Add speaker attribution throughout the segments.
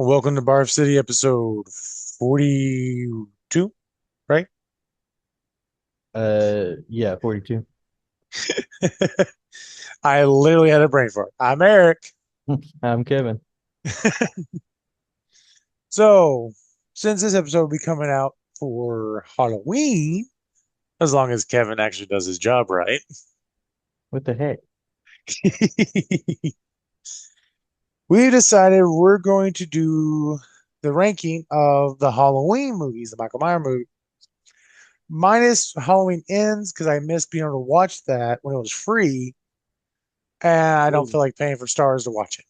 Speaker 1: Welcome to Barf City episode 42, right?
Speaker 2: Yeah, 42.
Speaker 1: I literally had a brain fart. I'm Eric.
Speaker 2: I'm Kevin.
Speaker 1: So, since this episode will be coming out for Halloween, as long as Kevin actually does his job right,
Speaker 2: What the heck?
Speaker 1: we decided we're going to do the ranking of the Halloween movies, the Michael Myers movie, minus Halloween Ends because I missed being able to watch that when it was free, and I don't
Speaker 2: Ooh.
Speaker 1: feel like paying for stars to watch it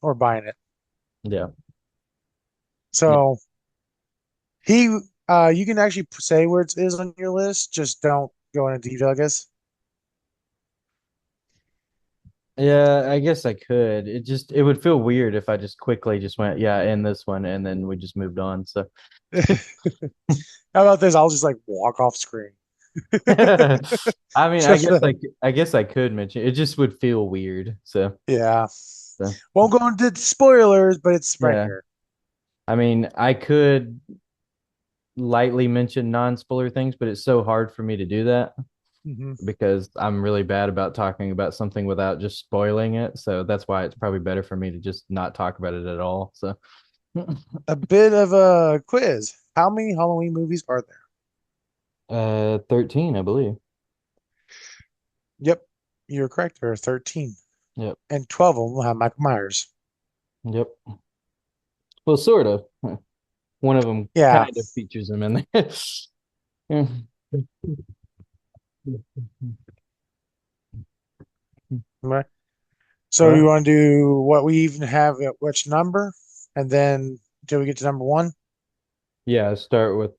Speaker 1: or buying it.
Speaker 2: Yeah. Yeah.
Speaker 1: So you can actually say where it is on your list. Just don't go into detail, I guess.
Speaker 2: Yeah, I guess I could. It would feel weird if I just quickly just went, yeah, in this one, and then we just moved on. So
Speaker 1: How about this? I'll just like walk off screen.
Speaker 2: I mean,
Speaker 1: Just
Speaker 2: I guess I could mention it just would feel weird.
Speaker 1: yeah.
Speaker 2: So
Speaker 1: Won't go into spoilers, but it's right
Speaker 2: yeah.
Speaker 1: here.
Speaker 2: I mean, I could lightly mention non-spoiler things, but it's so hard for me to do that
Speaker 1: Hmm.
Speaker 2: because I'm really bad about talking about something without just spoiling it. So that's why it's probably better for me to just not talk about it at all. So
Speaker 1: A bit of a quiz. How many Halloween movies are there?
Speaker 2: 13, I believe.
Speaker 1: Yep, you're correct. There are 13,
Speaker 2: Yep.
Speaker 1: and 12 of them will have Michael Myers.
Speaker 2: Yep. Well, sort of. One of them
Speaker 1: Yeah.
Speaker 2: kind of features him in there. Yeah.
Speaker 1: Right. So you
Speaker 2: Well,
Speaker 1: want to do what we even have at which number, and then until we get to number one?
Speaker 2: yeah, start with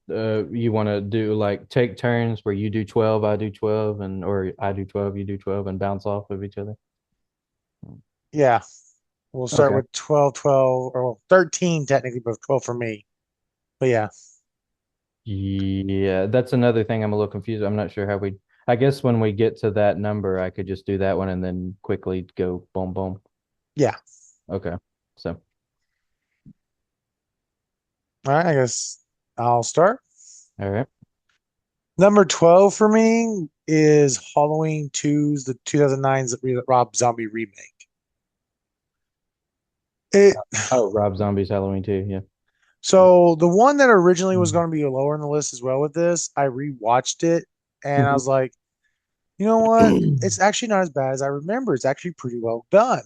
Speaker 2: you want to do like take turns where you do 12, I do 12 and or I do 12, you do 12 and bounce off of each other.
Speaker 1: Yeah. We'll start
Speaker 2: Okay.
Speaker 1: with 12, 12, or well, 13 technically, but 12 for me. But yeah.
Speaker 2: Yeah, that's another thing I'm a little confused. I'm not sure how we. I guess when we get to that number, I could just do that one and then quickly go boom, boom.
Speaker 1: Yeah.
Speaker 2: Okay. So,
Speaker 1: All right. I guess I'll start.
Speaker 2: all right.
Speaker 1: Number 12 for me is Halloween 2's the 2009's Rob Zombie remake. It
Speaker 2: Oh, Rob Zombie's Halloween too. Yeah.
Speaker 1: so the one that originally was going to be lower in the list as well with this, I rewatched it and I
Speaker 2: Mhm.
Speaker 1: was like, you know what? It's actually not as bad as I remember. It's actually pretty well done.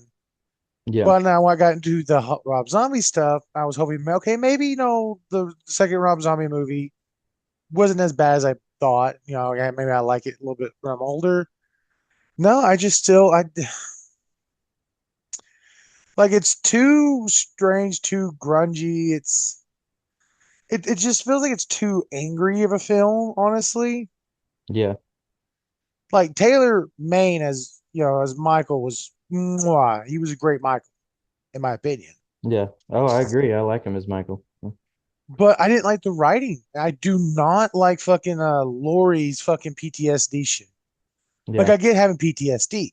Speaker 2: Yeah.
Speaker 1: But now I got into the Rob Zombie stuff. I was hoping, okay, maybe the second Rob Zombie movie wasn't as bad as I thought. Yeah, maybe I like it a little bit when I'm older. No, I just still I like it's too strange, too grungy. It just feels like it's too angry of a film, honestly.
Speaker 2: Yeah.
Speaker 1: Like Taylor Maine as Michael was mwah, he was a great Michael in my opinion.
Speaker 2: Yeah. Oh, I agree. I like him as Michael.
Speaker 1: But I didn't like the writing. I do not like fucking Lori's fucking PTSD shit. Like
Speaker 2: Yeah.
Speaker 1: I get having PTSD.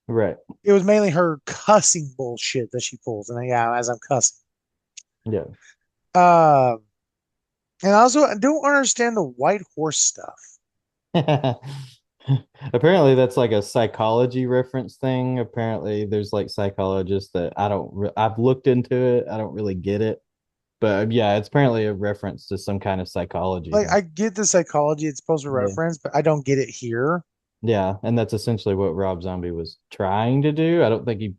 Speaker 2: Right.
Speaker 1: It was mainly her cussing bullshit that she pulls, and yeah, as I'm cussing.
Speaker 2: Yeah.
Speaker 1: Uh, and I also don't understand the white horse stuff.
Speaker 2: Apparently that's like a psychology reference thing. Apparently there's like psychologists that I've looked into it. I don't really get it. But yeah, it's apparently a reference to some kind of psychology
Speaker 1: Like
Speaker 2: thing.
Speaker 1: I get the psychology it's supposed to
Speaker 2: Yeah.
Speaker 1: reference, but I don't get it here.
Speaker 2: Yeah, and that's essentially what Rob Zombie was trying to do. I don't think he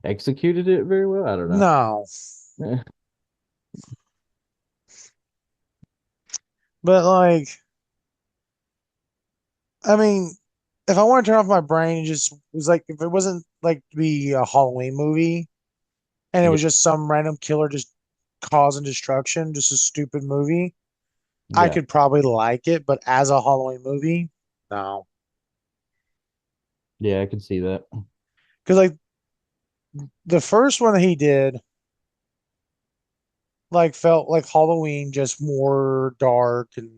Speaker 2: executed it very well. I don't know.
Speaker 1: No,
Speaker 2: Eh,
Speaker 1: but like, I mean, if I want to turn off my brain, it just was like if it wasn't like to be a Halloween movie and it
Speaker 2: Yeah,
Speaker 1: was just some random killer just causing destruction, just a stupid movie, I
Speaker 2: yeah,
Speaker 1: could probably like it. But as a Halloween movie, no,
Speaker 2: yeah. I could see that.
Speaker 1: because like the first one that he did, like felt like Halloween, just more dark and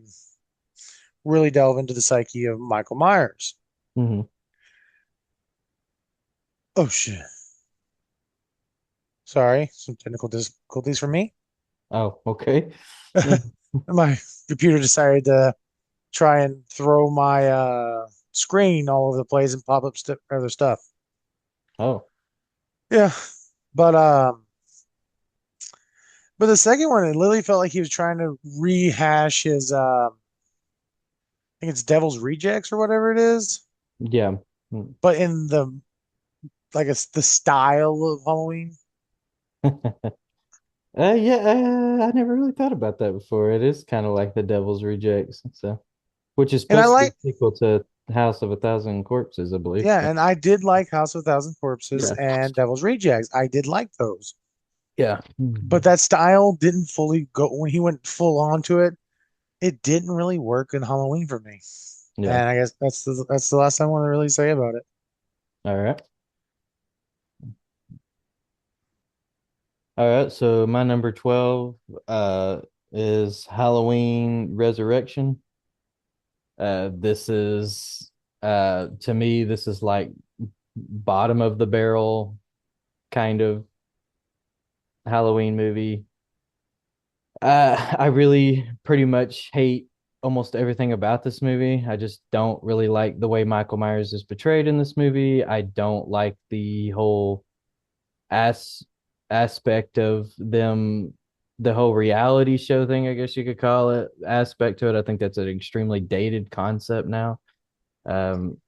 Speaker 1: really delve into the psyche of Michael Myers.
Speaker 2: Hmm.
Speaker 1: Oh shit. Sorry, some technical difficulties for me.
Speaker 2: Oh, okay. Yeah.
Speaker 1: My computer decided to try and throw my screen all over the place and pop up other stuff.
Speaker 2: Oh,
Speaker 1: Yeah, but the second one, it literally felt like he was trying to rehash his I think it's Devil's Rejects or whatever it is,
Speaker 2: yeah. Mm.
Speaker 1: but in the like it's the style of Halloween.
Speaker 2: Yeah, I never really thought about that before. It is kind of like The Devil's Rejects, so which is
Speaker 1: And I
Speaker 2: supposed to be
Speaker 1: like,
Speaker 2: a sequel to House of a Thousand Corpses, I believe.
Speaker 1: yeah,
Speaker 2: So
Speaker 1: and I did like House of a Thousand Corpses
Speaker 2: yeah,
Speaker 1: and Devil's Rejects. I did like those,
Speaker 2: yeah,
Speaker 1: but that style didn't fully go when he went full on to it. It didn't really work in Halloween for me,
Speaker 2: yeah.
Speaker 1: and I guess that's the last I want to really say about it.
Speaker 2: All right, all right. So my number 12 is Halloween Resurrection. This is to me, this is like bottom of the barrel kind of Halloween movie. I really pretty much hate almost everything about this movie. I just don't really like the way Michael Myers is portrayed in this movie. I don't like the whole as aspect of them, the whole reality show thing, I guess you could call it, aspect to it. I think that's an extremely dated concept now. Um,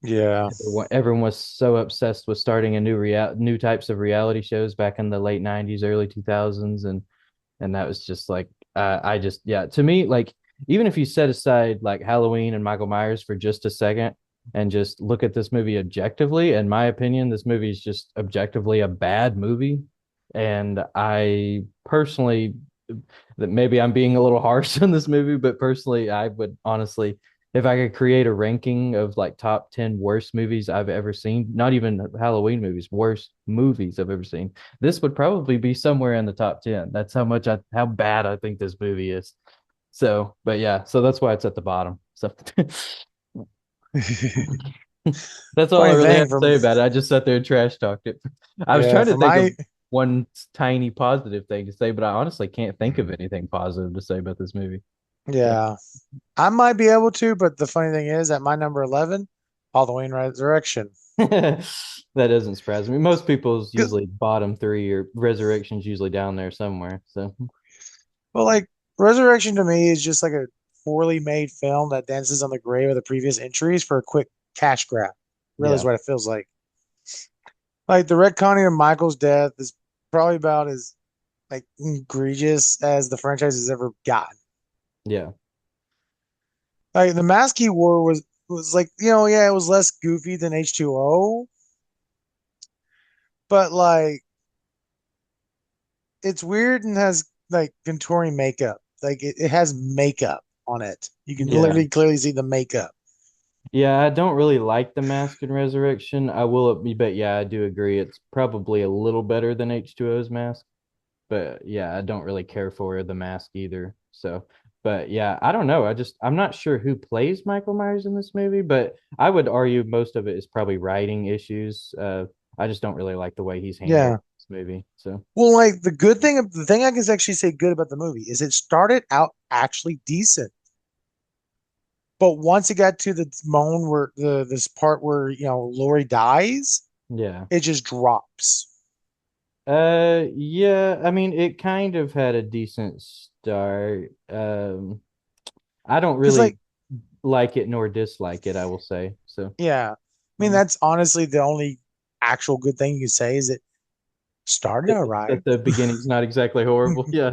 Speaker 1: Yeah,
Speaker 2: everyone was so obsessed with starting a new types of reality shows back in the late 90s, early 2000s, and that was just like I just yeah, to me, like, even if you set aside like Halloween and Michael Myers for just a second and just look at this movie objectively, in my opinion, this movie is just objectively a bad movie. And I personally, that maybe I'm being a little harsh on this movie, but personally, I would honestly, if I could create a ranking of like top 10 worst movies I've ever seen, not even Halloween movies, worst movies I've ever seen, this would probably be somewhere in the top 10. That's how bad I think this movie is. So, but yeah, so that's why it's at the bottom. So that's all I
Speaker 1: funny
Speaker 2: really have
Speaker 1: thing
Speaker 2: to
Speaker 1: from
Speaker 2: say about it. I just sat there and trash talked it. I was
Speaker 1: yeah
Speaker 2: trying to
Speaker 1: for
Speaker 2: think of
Speaker 1: my
Speaker 2: one tiny positive thing to say, but I honestly can't think of anything positive to say about this movie. So
Speaker 1: yeah I might be able to, but the funny thing is at my number 11, Halloween Resurrection.
Speaker 2: that doesn't surprise me. Most people's
Speaker 1: 'Cause-
Speaker 2: usually bottom three or Resurrection's usually down there somewhere. So
Speaker 1: Well, like Resurrection to me is just like a poorly made film that dances on the grave of the previous entries for a quick cash grab. Really is
Speaker 2: yeah,
Speaker 1: what it feels like. Like the retconning of Michael's death is probably about as like egregious as the franchise has ever gotten.
Speaker 2: yeah,
Speaker 1: Like the mask he wore was like, yeah, it was less goofy than H2O, but like it's weird and has like contouring makeup. Like it has makeup on it. You can
Speaker 2: yeah.
Speaker 1: literally clearly see the makeup.
Speaker 2: Yeah, I don't really like the Mask and Resurrection. I will, but yeah, I do agree. It's probably a little better than H2O's Mask. But yeah, I don't really care for the Mask either. So, but yeah, I don't know. I'm not sure who plays Michael Myers in this movie, but I would argue most of it is probably writing issues. I just don't really like the way he's handled
Speaker 1: Yeah.
Speaker 2: this movie. So,
Speaker 1: Well, like the thing I can actually say good about the movie is it started out actually decent, but once it got to the moment where this part where Lori dies,
Speaker 2: yeah.
Speaker 1: it just drops.
Speaker 2: Yeah, I mean, it kind of had a decent start. I don't
Speaker 1: Because
Speaker 2: really
Speaker 1: like,
Speaker 2: like it nor dislike it, I will say. So,
Speaker 1: yeah, I mean that's honestly the only actual good thing you can say is it started all right.
Speaker 2: that the beginning's not exactly horrible. Yeah,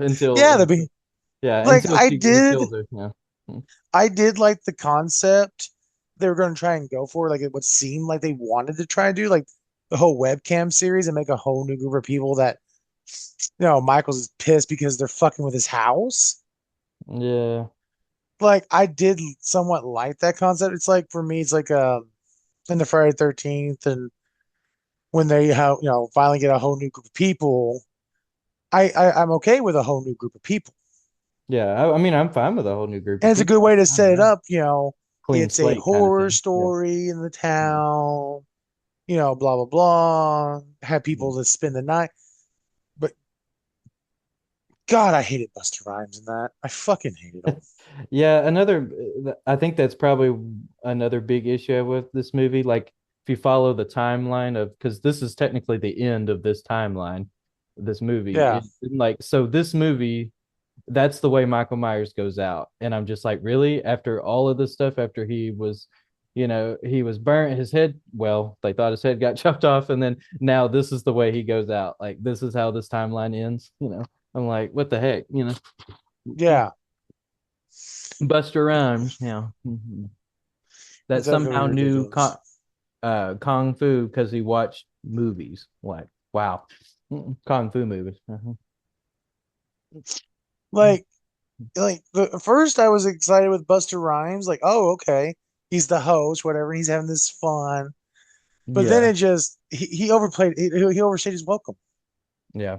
Speaker 1: Yeah, like
Speaker 2: until he kills her. Yeah.
Speaker 1: I did like the concept they were going to try and go for, like it would seem like they wanted to try and do like the whole webcam series and make a whole new group of people that Michael's pissed because they're fucking with his house.
Speaker 2: Yeah.
Speaker 1: Like I did somewhat like that concept. It's like for me, it's like in the Friday 13th and when they have finally get a whole new group of people. I'm okay with a whole new group of people.
Speaker 2: Yeah. I mean, I'm fine with a whole new group
Speaker 1: And
Speaker 2: of
Speaker 1: it's a
Speaker 2: people.
Speaker 1: good way to
Speaker 2: I don't
Speaker 1: set it
Speaker 2: know.
Speaker 1: up.
Speaker 2: Clean
Speaker 1: It's a
Speaker 2: slate kind of
Speaker 1: horror
Speaker 2: thing. Yeah.
Speaker 1: story in the
Speaker 2: Yeah.
Speaker 1: town, blah, blah, blah. Have
Speaker 2: Yeah.
Speaker 1: people to spend the night. God, I hated Buster Rhymes in that. I fucking hated him.
Speaker 2: Yeah, I think that's probably another big issue with this movie. Like, if you follow the timeline of, because this is technically the end of this timeline, this movie,
Speaker 1: Yeah.
Speaker 2: so this movie, that's the way Michael Myers goes out. And I'm just like, really? After all of this stuff, after he was, he was burnt, his head, well, they thought his head got chopped off, and then now this is the way he goes out. Like, this is how this timeline ends. I'm like, what the heck,
Speaker 1: Yeah.
Speaker 2: Buster Rhymes, yeah. That
Speaker 1: It's definitely
Speaker 2: somehow knew
Speaker 1: ridiculous.
Speaker 2: kung fu because he watched movies. Like, wow, kung fu movies.
Speaker 1: Like, the first I was excited with Buster Rhymes, like, oh, okay. He's the host, whatever. He's having this fun. But then
Speaker 2: Yeah,
Speaker 1: it just he overplayed he overstayed his welcome.
Speaker 2: yeah.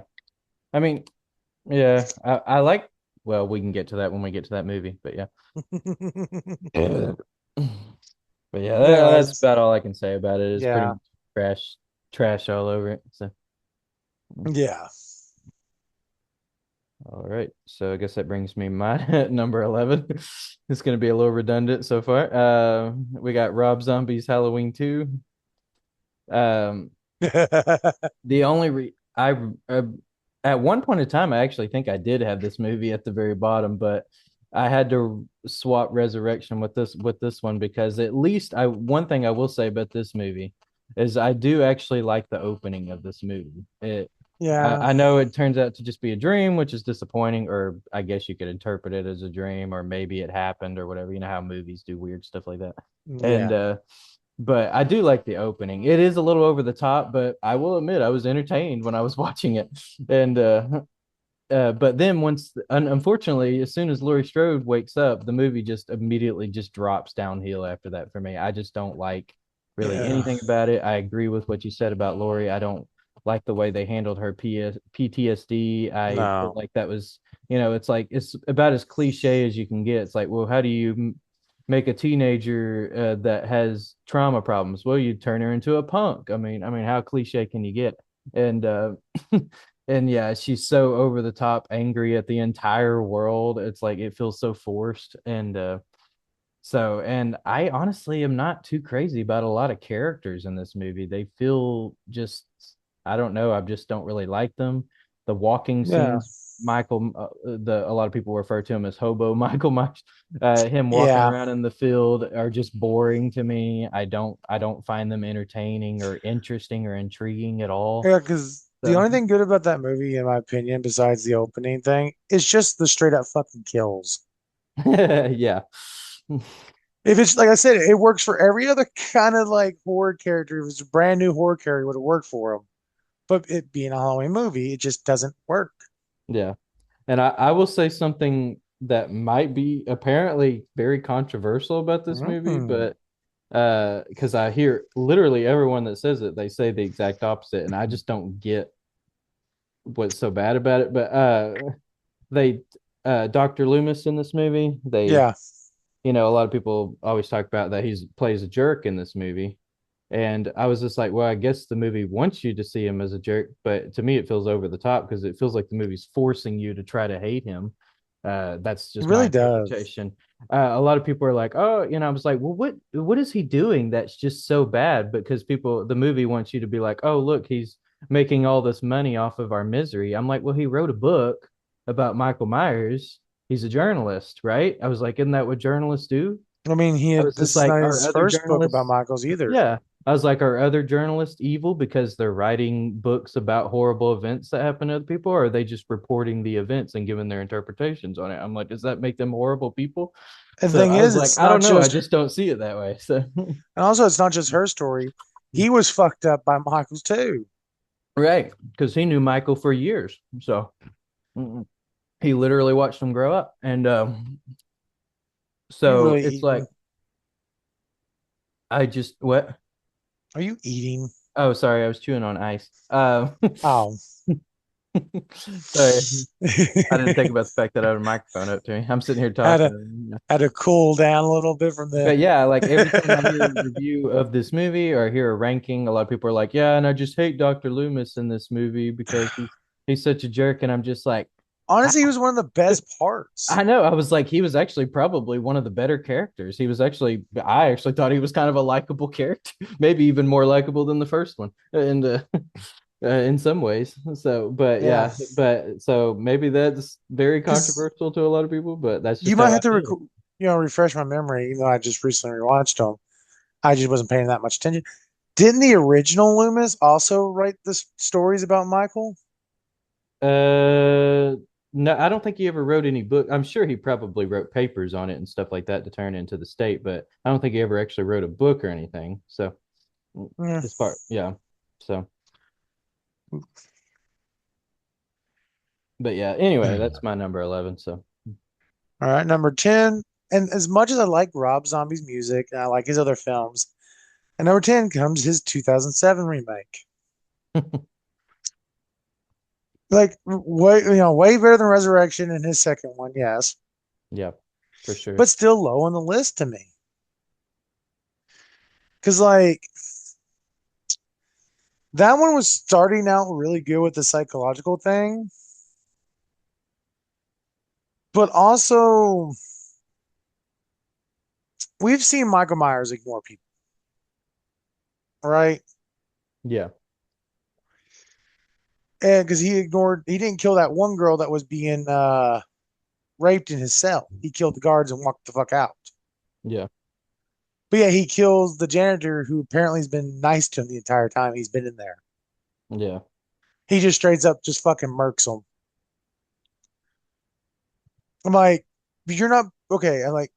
Speaker 2: I mean, yeah, I like. Well, we can get to that when we get to that movie, but yeah. Yeah. But yeah,
Speaker 1: Yeah,
Speaker 2: that's about all I can say about it. It's pretty
Speaker 1: yeah,
Speaker 2: much trash, trash all over it. So,
Speaker 1: yeah.
Speaker 2: all right. So I guess that brings me my number 11. It's going to be a little redundant so far. We got Rob Zombie's Halloween 2. Um, the only I at one point in time, I actually think I did have this movie at the very bottom, but I had to swap Resurrection with this one because at least I one thing I will say about this movie is I do actually like the opening of this movie.
Speaker 1: Yeah,
Speaker 2: I know it turns out to just be a dream, which is disappointing, or I guess you could interpret it as a dream, or maybe it happened, or whatever. You know how movies do weird stuff like that, and
Speaker 1: yeah,
Speaker 2: but I do like the opening. It is a little over the top, but I will admit I was entertained when I was watching it. And but then unfortunately, as soon as Laurie Strode wakes up, the movie just immediately just drops downhill after that for me. I just don't like really
Speaker 1: yeah.
Speaker 2: anything about it. I agree with what you said about Laurie. I don't like the way they handled her PTSD. I feel
Speaker 1: No.
Speaker 2: like that was, it's like it's about as cliche as you can get. It's like, well, how do you make a teenager that has trauma problems? Well, you turn her into a punk. I mean, how cliche can you get? And and yeah, she's so over the top angry at the entire world. It's like it feels so forced. And I honestly am not too crazy about a lot of characters in this movie. They feel just, I don't know, I just don't really like them. The walking
Speaker 1: Yeah,
Speaker 2: scenes, Michael, a lot of people refer to him as hobo Michael Myers. Him walking
Speaker 1: yeah,
Speaker 2: around in the field are just boring to me. I don't find them entertaining or interesting or intriguing at all.
Speaker 1: yeah. Because the
Speaker 2: So
Speaker 1: only thing good about that movie, in my opinion, besides the opening thing, is just the straight up fucking kills.
Speaker 2: yeah.
Speaker 1: If it's like I said, it works for every other kind of like horror character. If it's a brand new horror character, it would have worked for them. But it being a Halloween movie, it just doesn't work.
Speaker 2: Yeah. And I will say something that might be apparently very controversial about this movie,
Speaker 1: Mm.
Speaker 2: but because I hear literally everyone that says it, they say the exact opposite, and I just don't get what's so bad about it. But they Dr. Loomis in this movie,
Speaker 1: Yeah,
Speaker 2: a lot of people always talk about that he's plays a jerk in this movie. And I was just like, well, I guess the movie wants you to see him as a jerk, but to me, it feels over the top because it feels like the movie's forcing you to try to hate him. That's
Speaker 1: it
Speaker 2: just my
Speaker 1: really does.
Speaker 2: interpretation. A lot of people are like, oh, I was like, well, what is he doing that's just so bad? Because the movie wants you to be like, oh, look, he's making all this money off of our misery. I'm like, well, he wrote a book about Michael Myers. He's a journalist, right? I was like, isn't that what journalists do?
Speaker 1: I mean,
Speaker 2: I was
Speaker 1: this
Speaker 2: just
Speaker 1: is
Speaker 2: like,
Speaker 1: not
Speaker 2: are
Speaker 1: his
Speaker 2: other
Speaker 1: first book about
Speaker 2: journalists?
Speaker 1: Michaels either.
Speaker 2: Yeah. I was like, are other journalists evil because they're writing books about horrible events that happen to other people, or are they just reporting the events and giving their interpretations on it? I'm like, does that make them horrible people?
Speaker 1: And the
Speaker 2: So
Speaker 1: thing
Speaker 2: I
Speaker 1: is,
Speaker 2: was like,
Speaker 1: it's
Speaker 2: I
Speaker 1: not
Speaker 2: don't know. I
Speaker 1: just,
Speaker 2: just don't see it that way. So,
Speaker 1: and also it's not just her story. He was fucked up by Michaels too.
Speaker 2: right. Because he knew Michael for years. So he literally watched him grow up. And
Speaker 1: You
Speaker 2: so
Speaker 1: really
Speaker 2: it's like,
Speaker 1: eating?
Speaker 2: what?
Speaker 1: Are you eating?
Speaker 2: Oh, sorry. I was chewing on ice.
Speaker 1: Oh,
Speaker 2: Sorry. I didn't think about the fact that I had a microphone up to me. I'm sitting here
Speaker 1: had to
Speaker 2: talking.
Speaker 1: had to cool down a little bit from the.
Speaker 2: But yeah, like every time I hear a review of this movie or hear a ranking, a lot of people are like, "Yeah, and I just hate Dr. Loomis in this movie because he's such a jerk." And I'm just like,
Speaker 1: Honestly, he was one of the best
Speaker 2: I
Speaker 1: parts.
Speaker 2: know. I was like, he was actually probably one of the better characters. I actually thought he was kind of a likable character, maybe even more likable than the first one, and in some ways. So, but
Speaker 1: Yeah,
Speaker 2: yeah, but so maybe that's very
Speaker 1: because
Speaker 2: controversial to a lot of people, but that's
Speaker 1: you
Speaker 2: just
Speaker 1: might
Speaker 2: how I
Speaker 1: have to,
Speaker 2: feel.
Speaker 1: refresh my memory. Even though I just recently rewatched them, I just wasn't paying that much attention. Didn't the original Loomis also write the stories about Michael?
Speaker 2: Uh, no, I don't think he ever wrote any book. I'm sure he probably wrote papers on it and stuff like that to turn into the state, but I don't think he ever actually wrote a book or anything. So,
Speaker 1: Yeah.
Speaker 2: as part, yeah. So, but yeah. Anyway, that's my number 11. So,
Speaker 1: All right, number 10. And as much as I like Rob Zombie's music and I like his other films, at number 10 comes his 2007 remake. Like way, way better than Resurrection and his second one, yes,
Speaker 2: yeah, for sure.
Speaker 1: but still low on the list to me. Cause like that one was starting out really good with the psychological thing, but also we've seen Michael Myers ignore people, right?
Speaker 2: Yeah.
Speaker 1: And because he didn't kill that one girl that was being raped in his cell. He killed the guards and walked the fuck out.
Speaker 2: Yeah.
Speaker 1: But yeah, he kills the janitor who apparently has been nice to him the entire time he's been in there.
Speaker 2: Yeah.
Speaker 1: He just straight up just fucking murks him. I'm like, you're not okay. I'm like,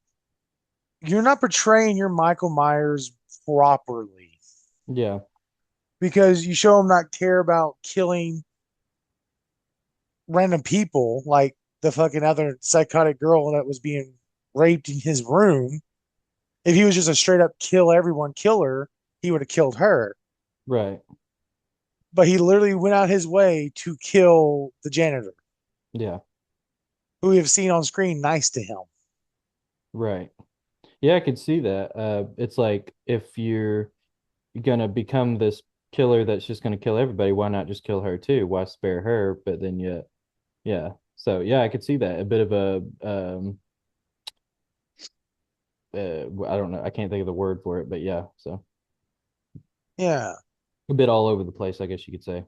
Speaker 1: you're not portraying your Michael Myers properly
Speaker 2: Yeah.
Speaker 1: because you show him not care about killing random people like the fucking other psychotic girl that was being raped in his room. If he was just a straight up kill everyone killer, he would have killed her.
Speaker 2: Right.
Speaker 1: But he literally went out his way to kill the janitor,
Speaker 2: Yeah.
Speaker 1: who we have seen on screen nice to him.
Speaker 2: Right. Yeah, I could see that. It's like if you're gonna become this killer that's just gonna kill everybody, why not just kill her too? Why spare her? But then yeah. So yeah, I could see that. A bit of a I don't know, I can't think of the word for it, but yeah, so
Speaker 1: Yeah.
Speaker 2: a bit all over the place, I guess you could say.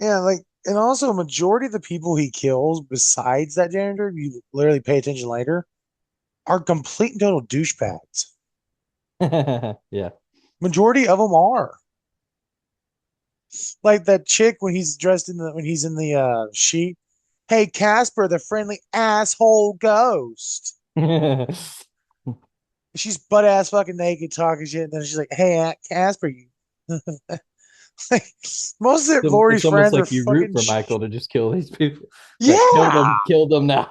Speaker 1: Yeah. Like, and also, a majority of the people he kills, besides that janitor, if you literally pay attention later, are complete and total douchebags.
Speaker 2: Yeah.
Speaker 1: Majority of them are. Like that chick when he's in the sheet. Hey Casper, the friendly asshole ghost. She's butt ass fucking naked talking shit, and then she's like, "Hey Casper, you." Like, most of Lori's
Speaker 2: It's almost
Speaker 1: friends are
Speaker 2: like you root
Speaker 1: fucking.
Speaker 2: for Michael to just kill these people. It's like
Speaker 1: Yeah,
Speaker 2: kill them now.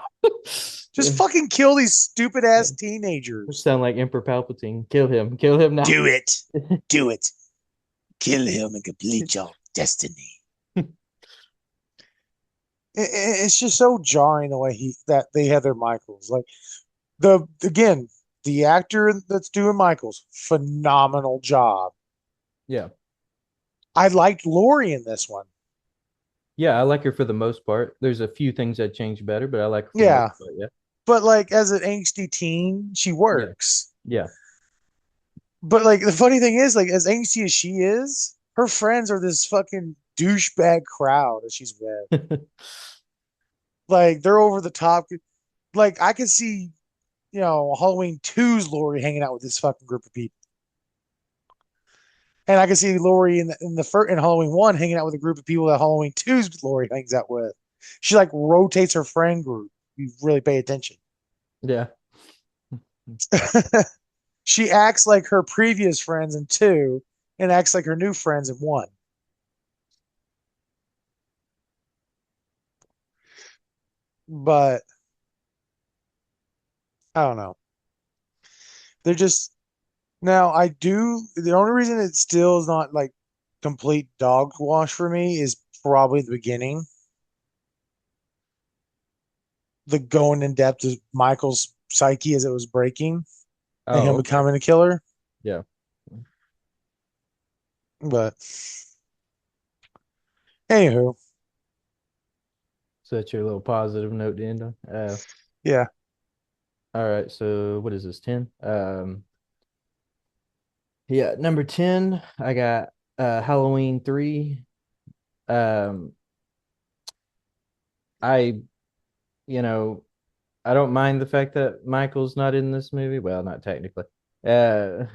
Speaker 1: just fucking kill these stupid
Speaker 2: Yeah.
Speaker 1: ass teenagers.
Speaker 2: Sound like Emperor Palpatine. Kill him now.
Speaker 1: Do it, do it, kill him and complete your destiny. It's just so jarring the way he that they have their Michaels. Like the actor that's doing Michaels, phenomenal job.
Speaker 2: Yeah.
Speaker 1: I liked Lori in this one.
Speaker 2: Yeah, I like her for the most part. There's a few things I'd change better, but I like her for the most
Speaker 1: Yeah,
Speaker 2: part. Yeah.
Speaker 1: but like as an angsty teen, she
Speaker 2: Yeah.
Speaker 1: works.
Speaker 2: Yeah.
Speaker 1: But like the funny thing is, like as angsty as she is, her friends are this fucking douchebag crowd that she's with. Like they're over the top. Like I could see, Halloween two's Lori hanging out with this fucking group of people. And I can see Lori in Halloween one hanging out with a group of people that Halloween two's Lori hangs out with. She like rotates her friend group. You really pay attention.
Speaker 2: Yeah.
Speaker 1: She acts like her previous friends in two and acts like her new friends in one. But I don't know. They're just now I do the only reason it still is not like complete dog wash for me is probably the beginning. The going in depth of Michael's psyche as it was breaking and
Speaker 2: Oh,
Speaker 1: him
Speaker 2: okay.
Speaker 1: becoming a killer.
Speaker 2: Yeah.
Speaker 1: But anywho,
Speaker 2: So that's your little positive note to end on.
Speaker 1: yeah,
Speaker 2: All right. So what is this? 10? Yeah, number 10, I got Halloween 3. Um, I, you know, I don't mind the fact that Michael's not in this movie. Well, not technically. Uh,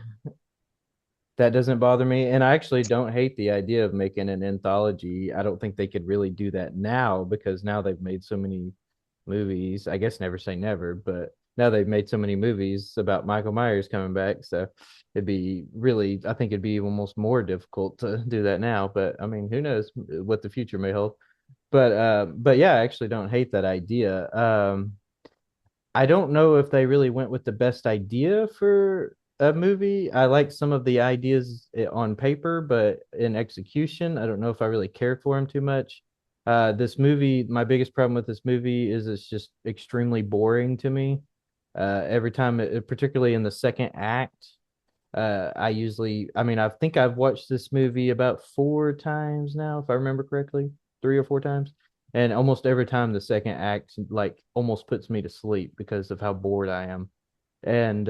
Speaker 2: that doesn't bother me. And I actually don't hate the idea of making an anthology. I don't think they could really do that now because now they've made so many movies. I guess never say never, but now they've made so many movies about Michael Myers coming back. So it'd be really, I think it'd be almost more difficult to do that now. But I mean, who knows what the future may hold. But yeah, I actually don't hate that idea. I don't know if they really went with the best idea for a movie. I like some of the ideas on paper, but in execution, I don't know if I really cared for them too much. This movie, my biggest problem with this movie is it's just extremely boring to me. Every time, particularly in the second act, I mean, I think I've watched this movie about 4 times now, if I remember correctly, 3 or 4 times. And almost every time the second act like almost puts me to sleep because of how bored I am. And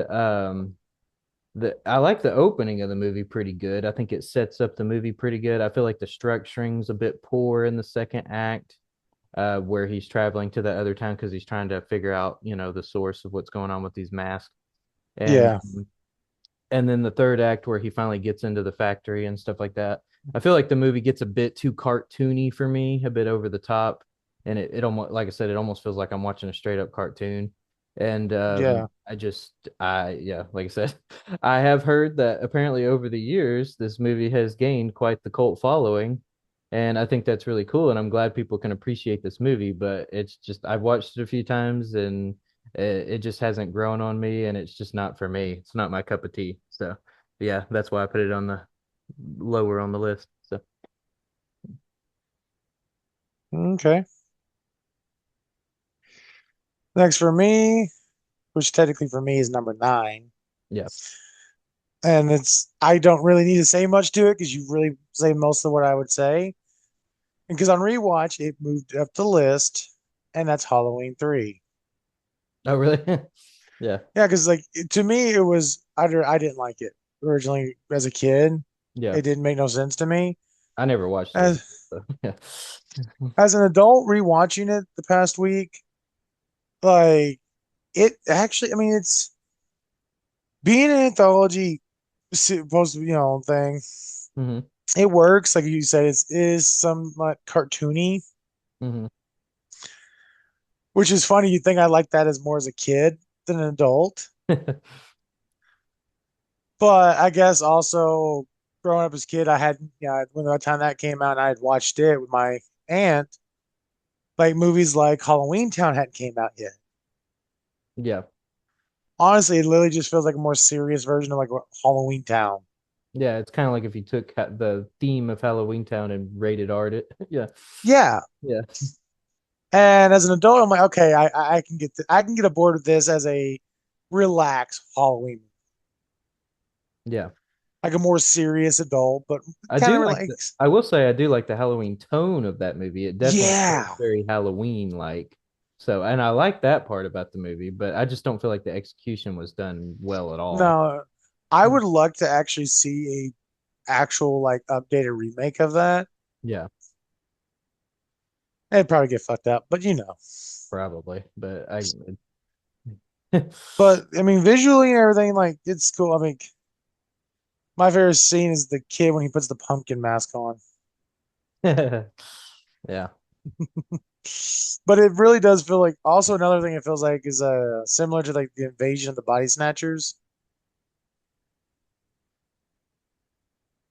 Speaker 2: the I like the opening of the movie pretty good. I think it sets up the movie pretty good. I feel like the structuring's a bit poor in the second act, where he's traveling to the other town because he's trying to figure out, the source of what's going on with these masks. And
Speaker 1: yeah,
Speaker 2: and then the third act where he finally gets into the factory and stuff like that. I feel like the movie gets a bit too cartoony for me, a bit over the top, and it almost, like I said, it almost feels like I'm watching a straight up cartoon. And
Speaker 1: yeah,
Speaker 2: yeah, like I said, I have heard that apparently over the years this movie has gained quite the cult following, and I think that's really cool, and I'm glad people can appreciate this movie. But it's just I've watched it a few times and it just hasn't grown on me, and it's just not for me. It's not my cup of tea. So yeah, that's why I put it on the lower on the list. So
Speaker 1: okay. Next for me, which technically for me is number nine,
Speaker 2: yeah.
Speaker 1: and I don't really need to say much to it because you really say most of what I would say. Because on rewatch, it moved up the list, and that's Halloween 3.
Speaker 2: Oh really? Yeah.
Speaker 1: Yeah, because like to me, it was I didn't like it originally as a kid.
Speaker 2: Yeah.
Speaker 1: It didn't make no sense to me.
Speaker 2: I never watched it as a
Speaker 1: As
Speaker 2: kid, so yeah.
Speaker 1: as an adult, rewatching it the past week, like it actually, I mean, it's being an anthology supposed to be, thing.
Speaker 2: Hmm.
Speaker 1: It works, like you said, it is somewhat cartoony,
Speaker 2: Hmm.
Speaker 1: which is funny. You think I like that as more as a kid than an adult, but I guess also growing up as a kid, I had, when the time that came out, I had watched it with my aunt. Like movies like Halloween Town hadn't came out yet.
Speaker 2: Yeah.
Speaker 1: Honestly, it literally just feels like a more serious version of like Halloween Town.
Speaker 2: Yeah, it's kind of like if you took the theme of Halloween Town and rated art it. Yeah.
Speaker 1: Yeah,
Speaker 2: Yeah.
Speaker 1: and as an adult, I'm like, okay, I can I can get aboard with this as a relaxed Halloween,
Speaker 2: Yeah.
Speaker 1: like a more serious adult, but
Speaker 2: I
Speaker 1: kind of
Speaker 2: do like the
Speaker 1: relax.
Speaker 2: I will say I do like the Halloween tone of that movie. It definitely feels
Speaker 1: Yeah,
Speaker 2: very Halloween like. So, and I like that part about the movie, but I just don't feel like the execution was done well at all.
Speaker 1: no, I would like to actually see a actual like updated remake of that.
Speaker 2: Yeah,
Speaker 1: It'd probably get fucked up, but
Speaker 2: probably. But I
Speaker 1: But I mean, visually and everything, like it's cool. I mean, my favorite scene is the kid when he puts the pumpkin mask on.
Speaker 2: yeah.
Speaker 1: But it really does feel like also another thing it feels like is similar to like the invasion of the body snatchers.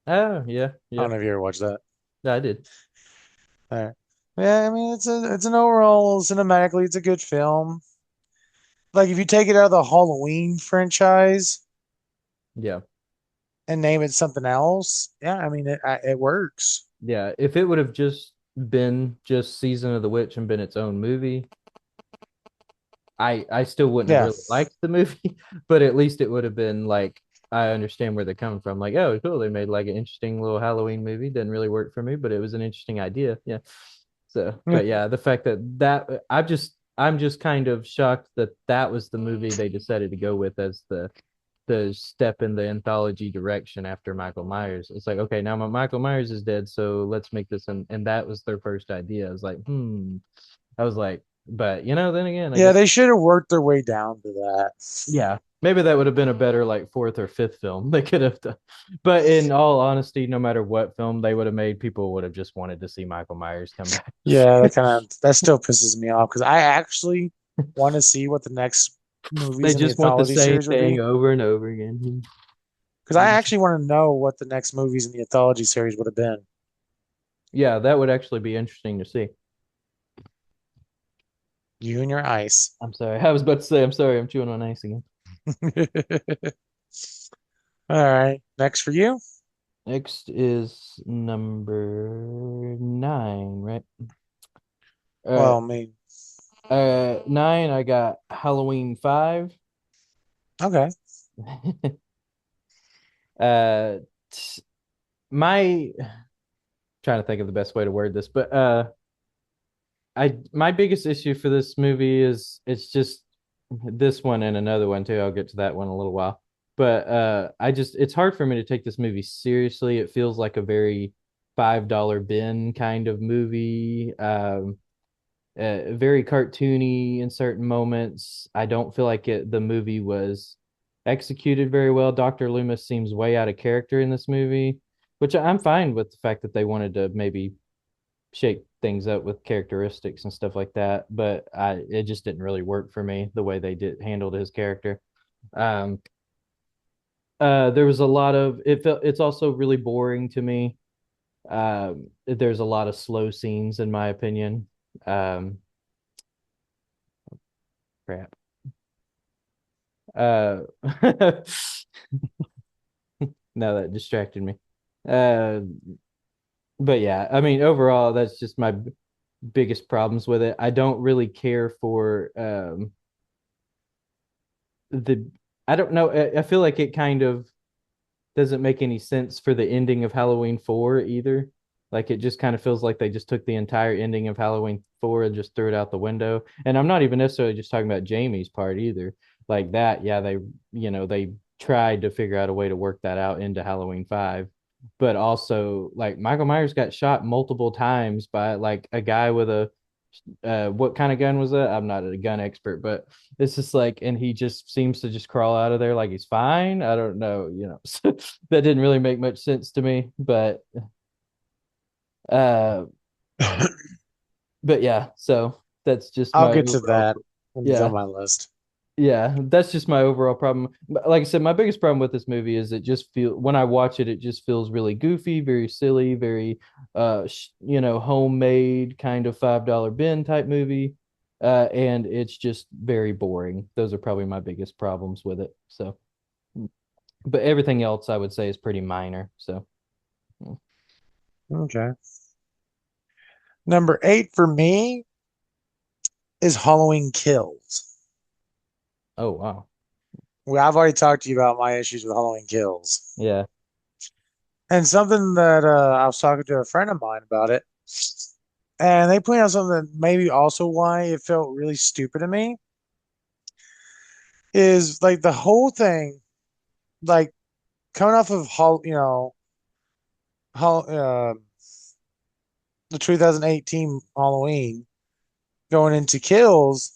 Speaker 2: Oh, yeah,
Speaker 1: I
Speaker 2: yeah.
Speaker 1: don't know if you ever watched that.
Speaker 2: Yeah, I did.
Speaker 1: All right. Yeah, I mean it's an overall cinematically it's a good film. Like if you take it out of the Halloween franchise
Speaker 2: Yeah.
Speaker 1: and name it something else, yeah, I mean it works.
Speaker 2: Yeah. If it would have just been just Season of the Witch and been its own movie, I still wouldn't have
Speaker 1: Yeah.
Speaker 2: really liked the movie, but at least it would have been like I understand where they're coming from. Like, oh, cool, they made like an interesting little Halloween movie. Didn't really work for me, but it was an interesting idea. Yeah. So, but yeah, the fact that I'm just kind of shocked that that was the movie they decided to go with as the step in the anthology direction after Michael Myers. It's like, okay, now Michael Myers is dead, so let's make this, and that was their first idea. I was like, I was like, but then again, I
Speaker 1: Yeah,
Speaker 2: guess
Speaker 1: they should have worked their way down to that.
Speaker 2: yeah, maybe that would have been a better like fourth or fifth film they could have done. But in all honesty, no matter what film they would have made, people would have just wanted to see Michael Myers come back.
Speaker 1: Yeah, that still pisses me off because I actually want to see what the next
Speaker 2: They
Speaker 1: movies in the
Speaker 2: just want the
Speaker 1: anthology
Speaker 2: same
Speaker 1: series would
Speaker 2: thing
Speaker 1: be.
Speaker 2: over and over again.
Speaker 1: Because I actually want to know what the next movies in the anthology series would have been.
Speaker 2: Yeah, that would actually be interesting to see.
Speaker 1: You and your ice.
Speaker 2: I'm sorry. I was about to say, I'm sorry, I'm chewing on ice again.
Speaker 1: All right. Next for you.
Speaker 2: Next is number nine, right? Uh,
Speaker 1: Well, I mean,
Speaker 2: nine, I got Halloween 5.
Speaker 1: okay.
Speaker 2: Uh, my trying to think of the best way to word this, but I my biggest issue for this movie is it's just this one and another one too. I'll get to that one in a little while. But I just it's hard for me to take this movie seriously. It feels like a very $5 bin kind of movie. Very cartoony in certain moments. I don't feel like the movie was executed very well. Dr. Loomis seems way out of character in this movie, which I'm fine with the fact that they wanted to maybe shake things up with characteristics and stuff like that. But it just didn't really work for me the way they did handled his character. Um, there was a lot of it's also really boring to me. There's a lot of slow scenes in my opinion. Um, crap. Uh, no, that distracted me. Uh, but yeah, I mean, overall, that's just my biggest problems with it. I don't really care for the. I don't know. I feel like it kind of doesn't make any sense for the ending of Halloween 4 either. Like it just kind of feels like they just took the entire ending of Halloween 4 and just threw it out the window. And I'm not even necessarily just talking about Jamie's part either. Like that, yeah, they tried to figure out a way to work that out into Halloween 5. But also like Michael Myers got shot multiple times by like a guy with a what kind of gun was that? I'm not a gun expert, but it's just like, and he just seems to just crawl out of there like he's fine. I don't know, that didn't really make much sense to me, uh, but yeah, so that's just
Speaker 1: I'll
Speaker 2: my
Speaker 1: get to
Speaker 2: overall,
Speaker 1: that when it's on
Speaker 2: yeah,
Speaker 1: my list.
Speaker 2: yeah, that's just my overall problem. Like I said, my biggest problem with this movie is it just feel when I watch it, it just feels really goofy, very silly, very homemade kind of $5 bin type movie. And it's just very boring. Those are probably my biggest problems with it. So, but everything else I would say is pretty minor. So,
Speaker 1: Okay. Number 8 for me is Halloween Kills.
Speaker 2: oh wow.
Speaker 1: Well, I've already talked to you about my issues with Halloween Kills.
Speaker 2: Yeah.
Speaker 1: And something that I was talking to a friend of mine about it, and they pointed out something that maybe also why it felt really stupid to me is like the whole thing, like coming off of Hall, the 2018 Halloween, going into Kills,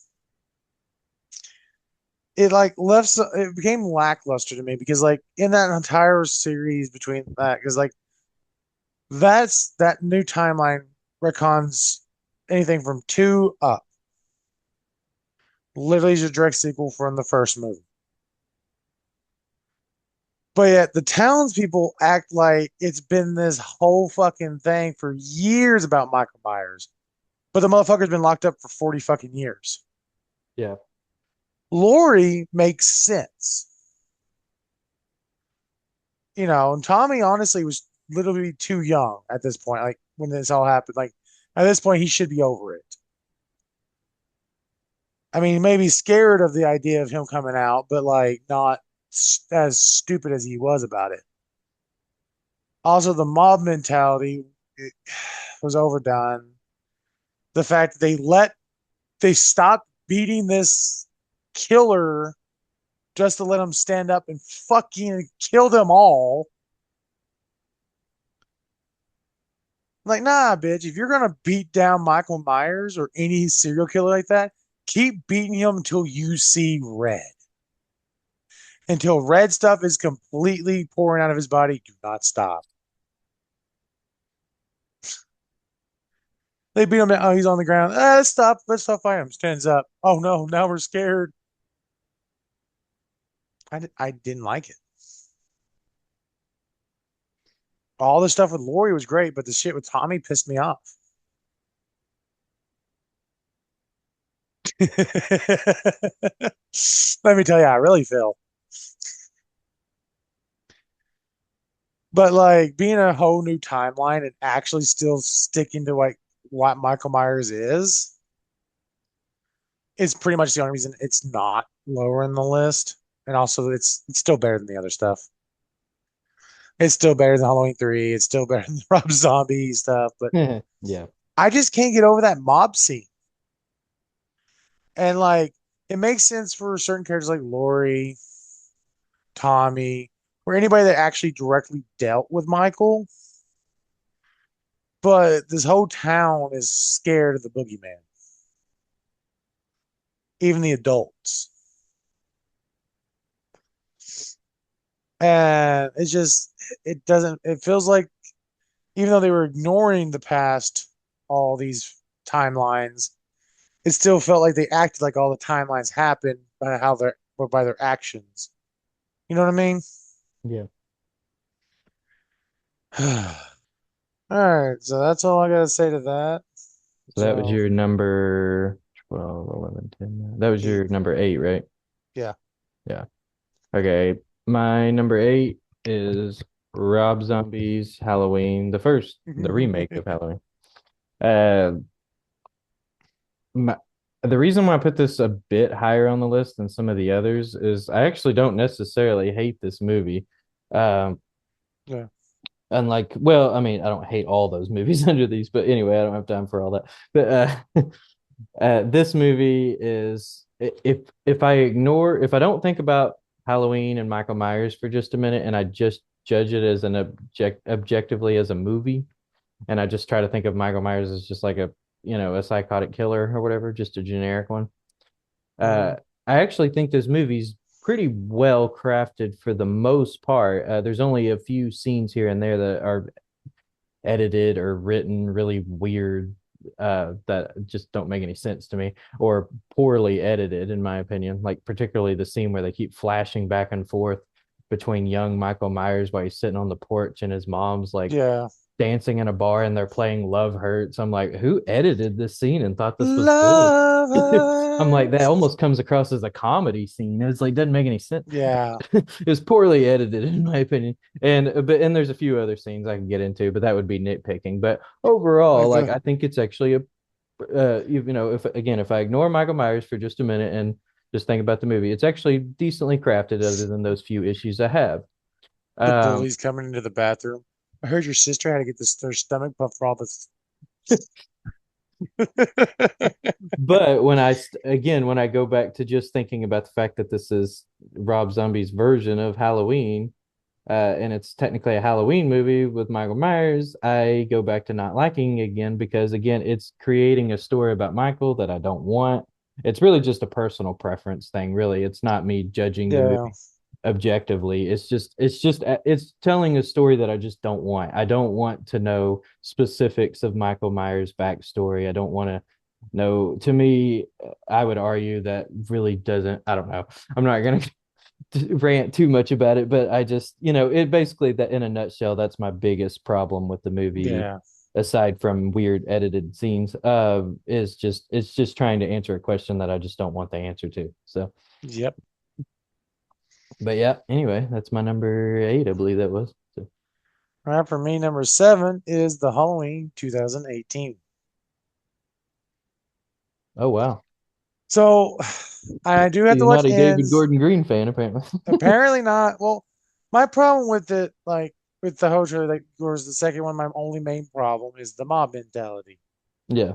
Speaker 1: it like it became lackluster to me because like in that entire series between that, because like that new timeline retcons anything from two up. Literally is a direct sequel from the first movie. But yet the townspeople act like it's been this whole fucking thing for years about Michael Myers. But the motherfucker's been locked up for 40 fucking years.
Speaker 2: Yeah.
Speaker 1: Laurie makes sense. And Tommy honestly was literally too young at this point. Like when this all happened, like at this point, he should be over it. I mean, he may be scared of the idea of him coming out, but like not. as stupid as he was about it. Also, the mob mentality it was overdone. The fact that they stopped beating this killer just to let him stand up and fucking kill them all. Like, nah, bitch, if you're gonna beat down Michael Myers or any serial killer like that, keep beating him until you see red. Until red stuff is completely pouring out of his body, do not stop. They beat him. Oh, he's on the ground. Let's stop. Let's stop fighting him. Stands up. Oh no, now we're scared. I didn't like it. All the stuff with Lori was great, but the shit with Tommy pissed me off. Let me tell you, I really feel. But like being a whole new timeline and actually still sticking to like what Michael Myers is pretty much the only reason it's not lower in the list. And also it's still better than the other stuff. It's still better than Halloween 3. It's still better than Rob Zombie stuff, but
Speaker 2: Yeah.
Speaker 1: I just can't get over that mob scene. And like it makes sense for certain characters like Lori, Tommy, or anybody that actually directly dealt with Michael. But this whole town is scared of the boogeyman, even the adults. And it's just, it doesn't, it feels like even though they were ignoring the past, all these timelines, it still felt like they acted like all the timelines happened by how they're, or by their actions. You know what I mean?
Speaker 2: Yeah.
Speaker 1: All right. So that's all I got to say to that.
Speaker 2: So that was
Speaker 1: So
Speaker 2: your number 12, 11, 10. That was
Speaker 1: eight.
Speaker 2: your number eight, right?
Speaker 1: Yeah.
Speaker 2: Yeah. Okay. My number eight is Rob Zombie's Halloween, the remake of Halloween. Uh, my, the reason why I put this a bit higher on the list than some of the others is I actually don't necessarily hate this movie. Um,
Speaker 1: Yeah.
Speaker 2: Unlike, well, I mean, I don't hate all those movies under these, but anyway, I don't have time for all that. But this movie is if I don't think about Halloween and Michael Myers for just a minute, and I just judge it as an objectively as a movie, and I just try to think of Michael Myers as just like a psychotic killer or whatever, just a generic one.
Speaker 1: Mm-hmm.
Speaker 2: Uh, I actually think this movie's pretty well crafted for the most part. There's only a few scenes here and there that are edited or written really weird that just don't make any sense to me or poorly edited in my opinion, like particularly the scene where they keep flashing back and forth between young Michael Myers while he's sitting on the porch and his mom's like
Speaker 1: Yeah.
Speaker 2: dancing in a bar and they're playing Love Hurts. I'm like, who edited this scene and thought this was good?
Speaker 1: Love
Speaker 2: I'm like, that
Speaker 1: hurts.
Speaker 2: almost comes across as a comedy scene. It's like doesn't make any sense.
Speaker 1: Yeah.
Speaker 2: It's poorly edited in my opinion. And there's a few other scenes I can get into, but that would be nitpicking. But overall,
Speaker 1: Like
Speaker 2: like
Speaker 1: the
Speaker 2: I think it's actually a if I ignore Michael Myers for just a minute and just think about the movie, it's actually decently crafted other than those few issues I have.
Speaker 1: the
Speaker 2: Um,
Speaker 1: bullies coming into the bathroom. I heard your sister had to get this their stomach pumped for all this.
Speaker 2: but when I go back to just thinking about the fact that this is Rob Zombie's version of Halloween, and it's technically a Halloween movie with Michael Myers, I go back to not liking again because again, it's creating a story about Michael that I don't want. It's really just a personal preference thing, really. It's not me judging the
Speaker 1: Yeah.
Speaker 2: movie objectively. It's telling a story that I just don't want. I don't want to know specifics of Michael Myers' backstory. I don't want to know. To me, I would argue that really doesn't. I don't know. I'm not gonna rant too much about it, but I just, it basically that in a nutshell, that's my biggest problem with the movie,
Speaker 1: Yeah.
Speaker 2: aside from weird edited scenes, is just it's just trying to answer a question that I just don't want the answer to. So,
Speaker 1: Yep.
Speaker 2: but yeah, anyway, that's my number eight, I believe that was. So,
Speaker 1: All right. For me, number seven is the Halloween 2018.
Speaker 2: oh wow.
Speaker 1: So I do have to
Speaker 2: You're
Speaker 1: watch
Speaker 2: not a David
Speaker 1: Ends.
Speaker 2: Gordon Green fan, apparently.
Speaker 1: Apparently not. Well, my problem with it, like with the whole trailer, like was the second one. My only main problem is the mob mentality
Speaker 2: Yeah.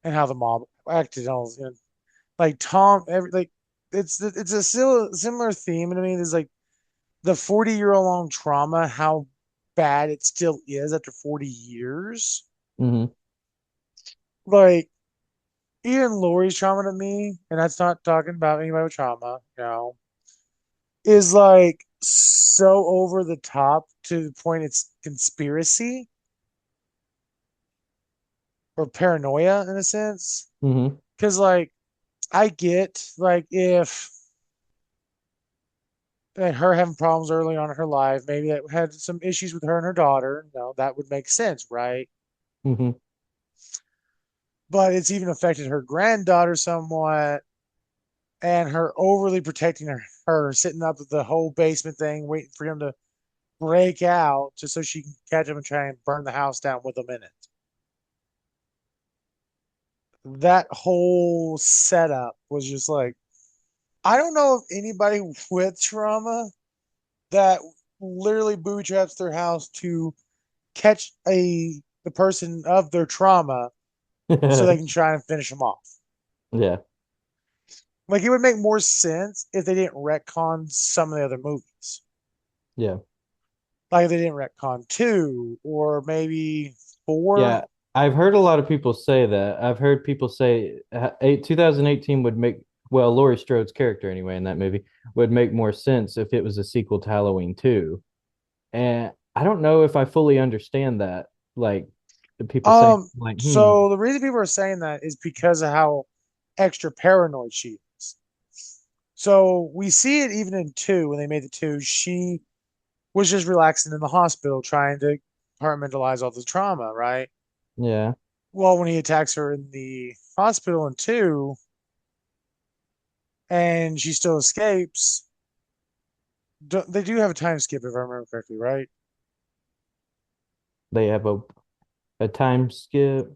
Speaker 1: and how the mob acted. All you know, like Tom, like it's a similar theme. And I mean, it's like the 40-year long trauma, how bad it still is after 40 years.
Speaker 2: Hmm.
Speaker 1: Like even Lori's trauma to me, and that's not talking about anybody with trauma, is like so over the top to the point it's conspiracy or paranoia in a sense.
Speaker 2: Hmm.
Speaker 1: Because like I get like if like, her having problems early on in her life, maybe that had some issues with her and her daughter. No, that would make sense, right?
Speaker 2: Hmm.
Speaker 1: But it's even affected her granddaughter somewhat, and her overly protecting her sitting up at the whole basement thing, waiting for him to break out just so she can catch him and try and burn the house down with him in it. That whole setup was just like, I don't know if anybody with trauma that literally booby traps their house to catch the person of their trauma so they can try and finish them off.
Speaker 2: Yeah.
Speaker 1: Like it would make more sense if they didn't retcon some of the other movies.
Speaker 2: Yeah.
Speaker 1: Like if they didn't retcon two or maybe four.
Speaker 2: Yeah. I've heard a lot of people say that. I've heard people say 2018 would make, well, Laurie Strode's character anyway in that movie would make more sense if it was a sequel to Halloween 2. And I don't know if I fully understand that. Like the people saying like,
Speaker 1: So the reason people are saying that is because of how extra paranoid she is. So we see it even in two when they made the two. She was just relaxing in the hospital trying to compartmentalize all the trauma, right?
Speaker 2: yeah.
Speaker 1: Well, when he attacks her in the hospital in two and she still escapes, they do have a time skip if I remember correctly, right?
Speaker 2: They have a time skip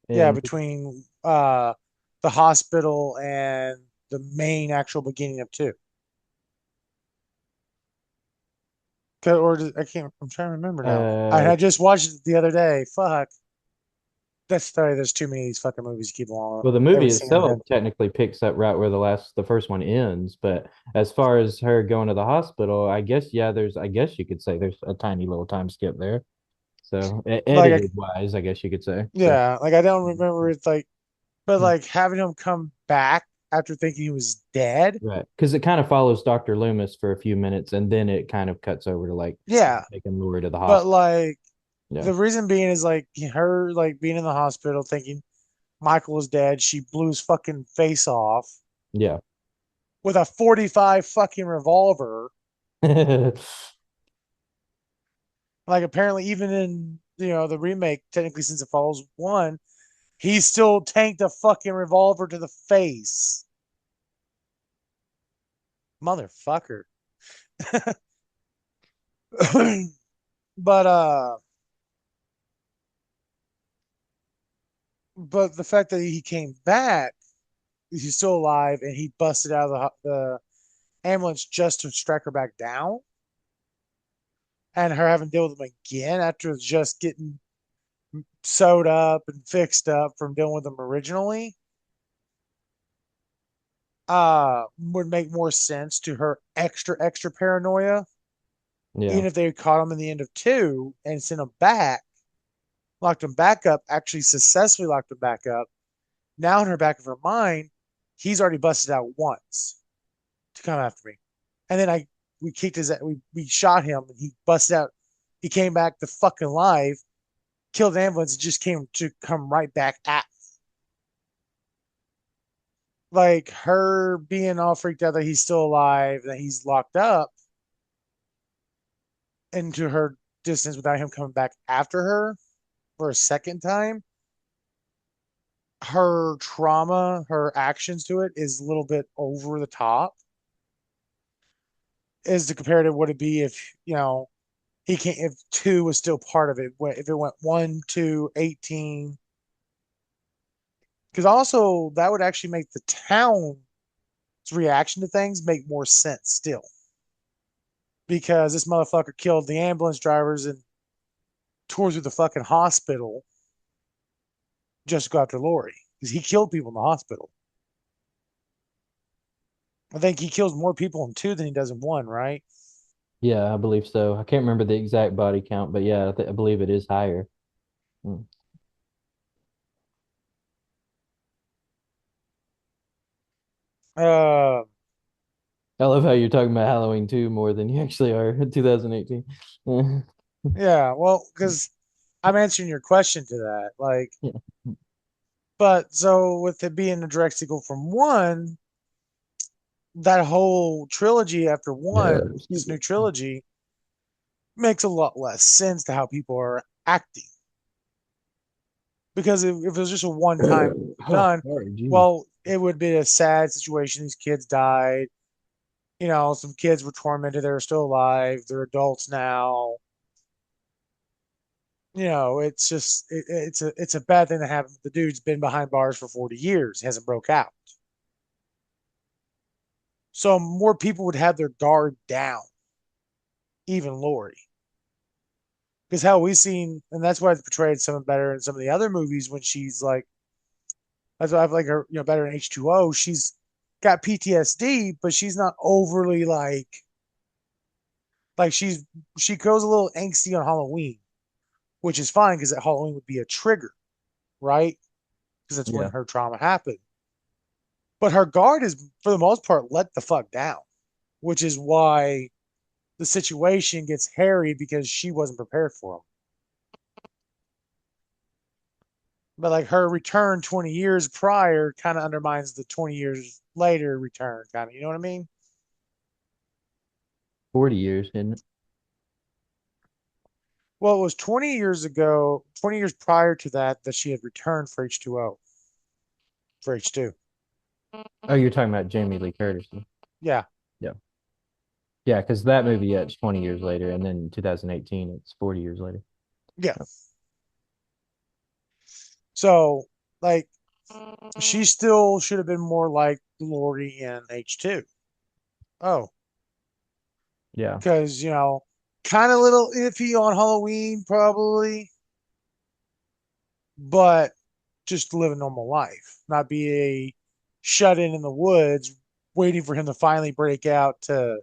Speaker 1: Yeah,
Speaker 2: and
Speaker 1: between the hospital and the main actual beginning of two. I can't. I'm trying to remember now.
Speaker 2: uh
Speaker 1: I just watched it the other day. Fuck. That's sorry. There's too many of these fucking movies to keep along.
Speaker 2: well, the movie
Speaker 1: Everything in my
Speaker 2: itself
Speaker 1: head.
Speaker 2: technically picks up right where the first one ends, but as far as her going to the hospital, I guess yeah, I guess you could say there's a tiny little time skip there. So
Speaker 1: Like,
Speaker 2: edited wise, I guess you could say. So
Speaker 1: yeah, like I don't remember it's like, but like having him come back after thinking he was dead.
Speaker 2: right, because it kind of follows Dr. Loomis for a few minutes, and then it kind of cuts over to like
Speaker 1: Yeah,
Speaker 2: taking Lori to the
Speaker 1: but
Speaker 2: hospital.
Speaker 1: like
Speaker 2: Yeah,
Speaker 1: the reason being is like her like being in the hospital thinking Michael was dead. She blew his fucking face off
Speaker 2: yeah.
Speaker 1: with a 45 fucking revolver. Like apparently, even in the remake, technically since it follows one, he still tanked a fucking revolver to the face. Motherfucker. but but the fact that he came back, he's still alive, and he busted out of the ambulance just to strike her back down, and her having to deal with him again after just getting sewed up and fixed up from dealing with him originally, would make more sense to her extra paranoia.
Speaker 2: yeah.
Speaker 1: Even if they caught him in the end of two and sent him back, locked him back up, actually successfully locked him back up. Now in her back of her mind, he's already busted out once to come after me. And then we kicked we shot him and he busted out. He came back to fucking live, killed the ambulance, and just came to come right back at me. Like her being all freaked out that he's still alive, that he's locked up into her distance without him coming back after her for a second time. Her trauma, her actions to it is a little bit over the top. Is the comparative would it be if he can't if two was still part of it? If it went 1, 2, 18, Because also that would actually make the town's reaction to things make more sense still. Because this motherfucker killed the ambulance drivers and tore through the fucking hospital just to go after Lori. Because he killed people in the hospital. I think he kills more people in two than he does in one, right?
Speaker 2: Yeah, I believe so. I can't remember the exact body count, but yeah, I believe it is higher. Mm.
Speaker 1: Uh,
Speaker 2: I love how you're talking about Halloween 2 more than you actually are in 2018.
Speaker 1: yeah, well, because I'm answering your question to that. Like,
Speaker 2: Yeah.
Speaker 1: but so with it being a direct sequel from one, that whole trilogy after one,
Speaker 2: Excuse
Speaker 1: this
Speaker 2: me.
Speaker 1: new trilogy, makes a lot less sense to how people are acting. Because if it was just a one time
Speaker 2: Oh,
Speaker 1: done,
Speaker 2: sorry, geez.
Speaker 1: well, it would be a sad situation. These kids died. You know, some kids were tormented. They're still alive. They're adults now. You know, it's just it's a bad thing to happen. The dude's been behind bars for 40 years, hasn't broke out. So more people would have their guard down, even Lori. Because how we've seen, and that's why it's portrayed some better in some of the other movies when she's like, that's why I've like her, better in H2O. She's got PTSD, but she's not overly like she goes a little angsty on Halloween, which is fine because Halloween would be a trigger, right? Because that's when
Speaker 2: Yeah.
Speaker 1: her trauma happened. But her guard is, for the most part, let the fuck down, which is why the situation gets hairy because she wasn't prepared for him. But like her return 20 years prior kind of undermines the 20 years later return, kind of, you know what I mean?
Speaker 2: 40 years, isn't it?
Speaker 1: Well, it was 20 years ago, 20 years prior to that, that she had returned for H2O, for H2.
Speaker 2: Oh, you're talking about Jamie Lee Curtis.
Speaker 1: Yeah.
Speaker 2: Yeah. Yeah, because that movie, yeah, it's 20 years later, and then 2018, it's 40 years later.
Speaker 1: Yeah. So, like, she still should have been more like Lori in H2. Oh,
Speaker 2: Yeah.
Speaker 1: because, kind of little iffy on Halloween, probably, but just live a normal life, not be a shut in the woods waiting for him to finally break out to.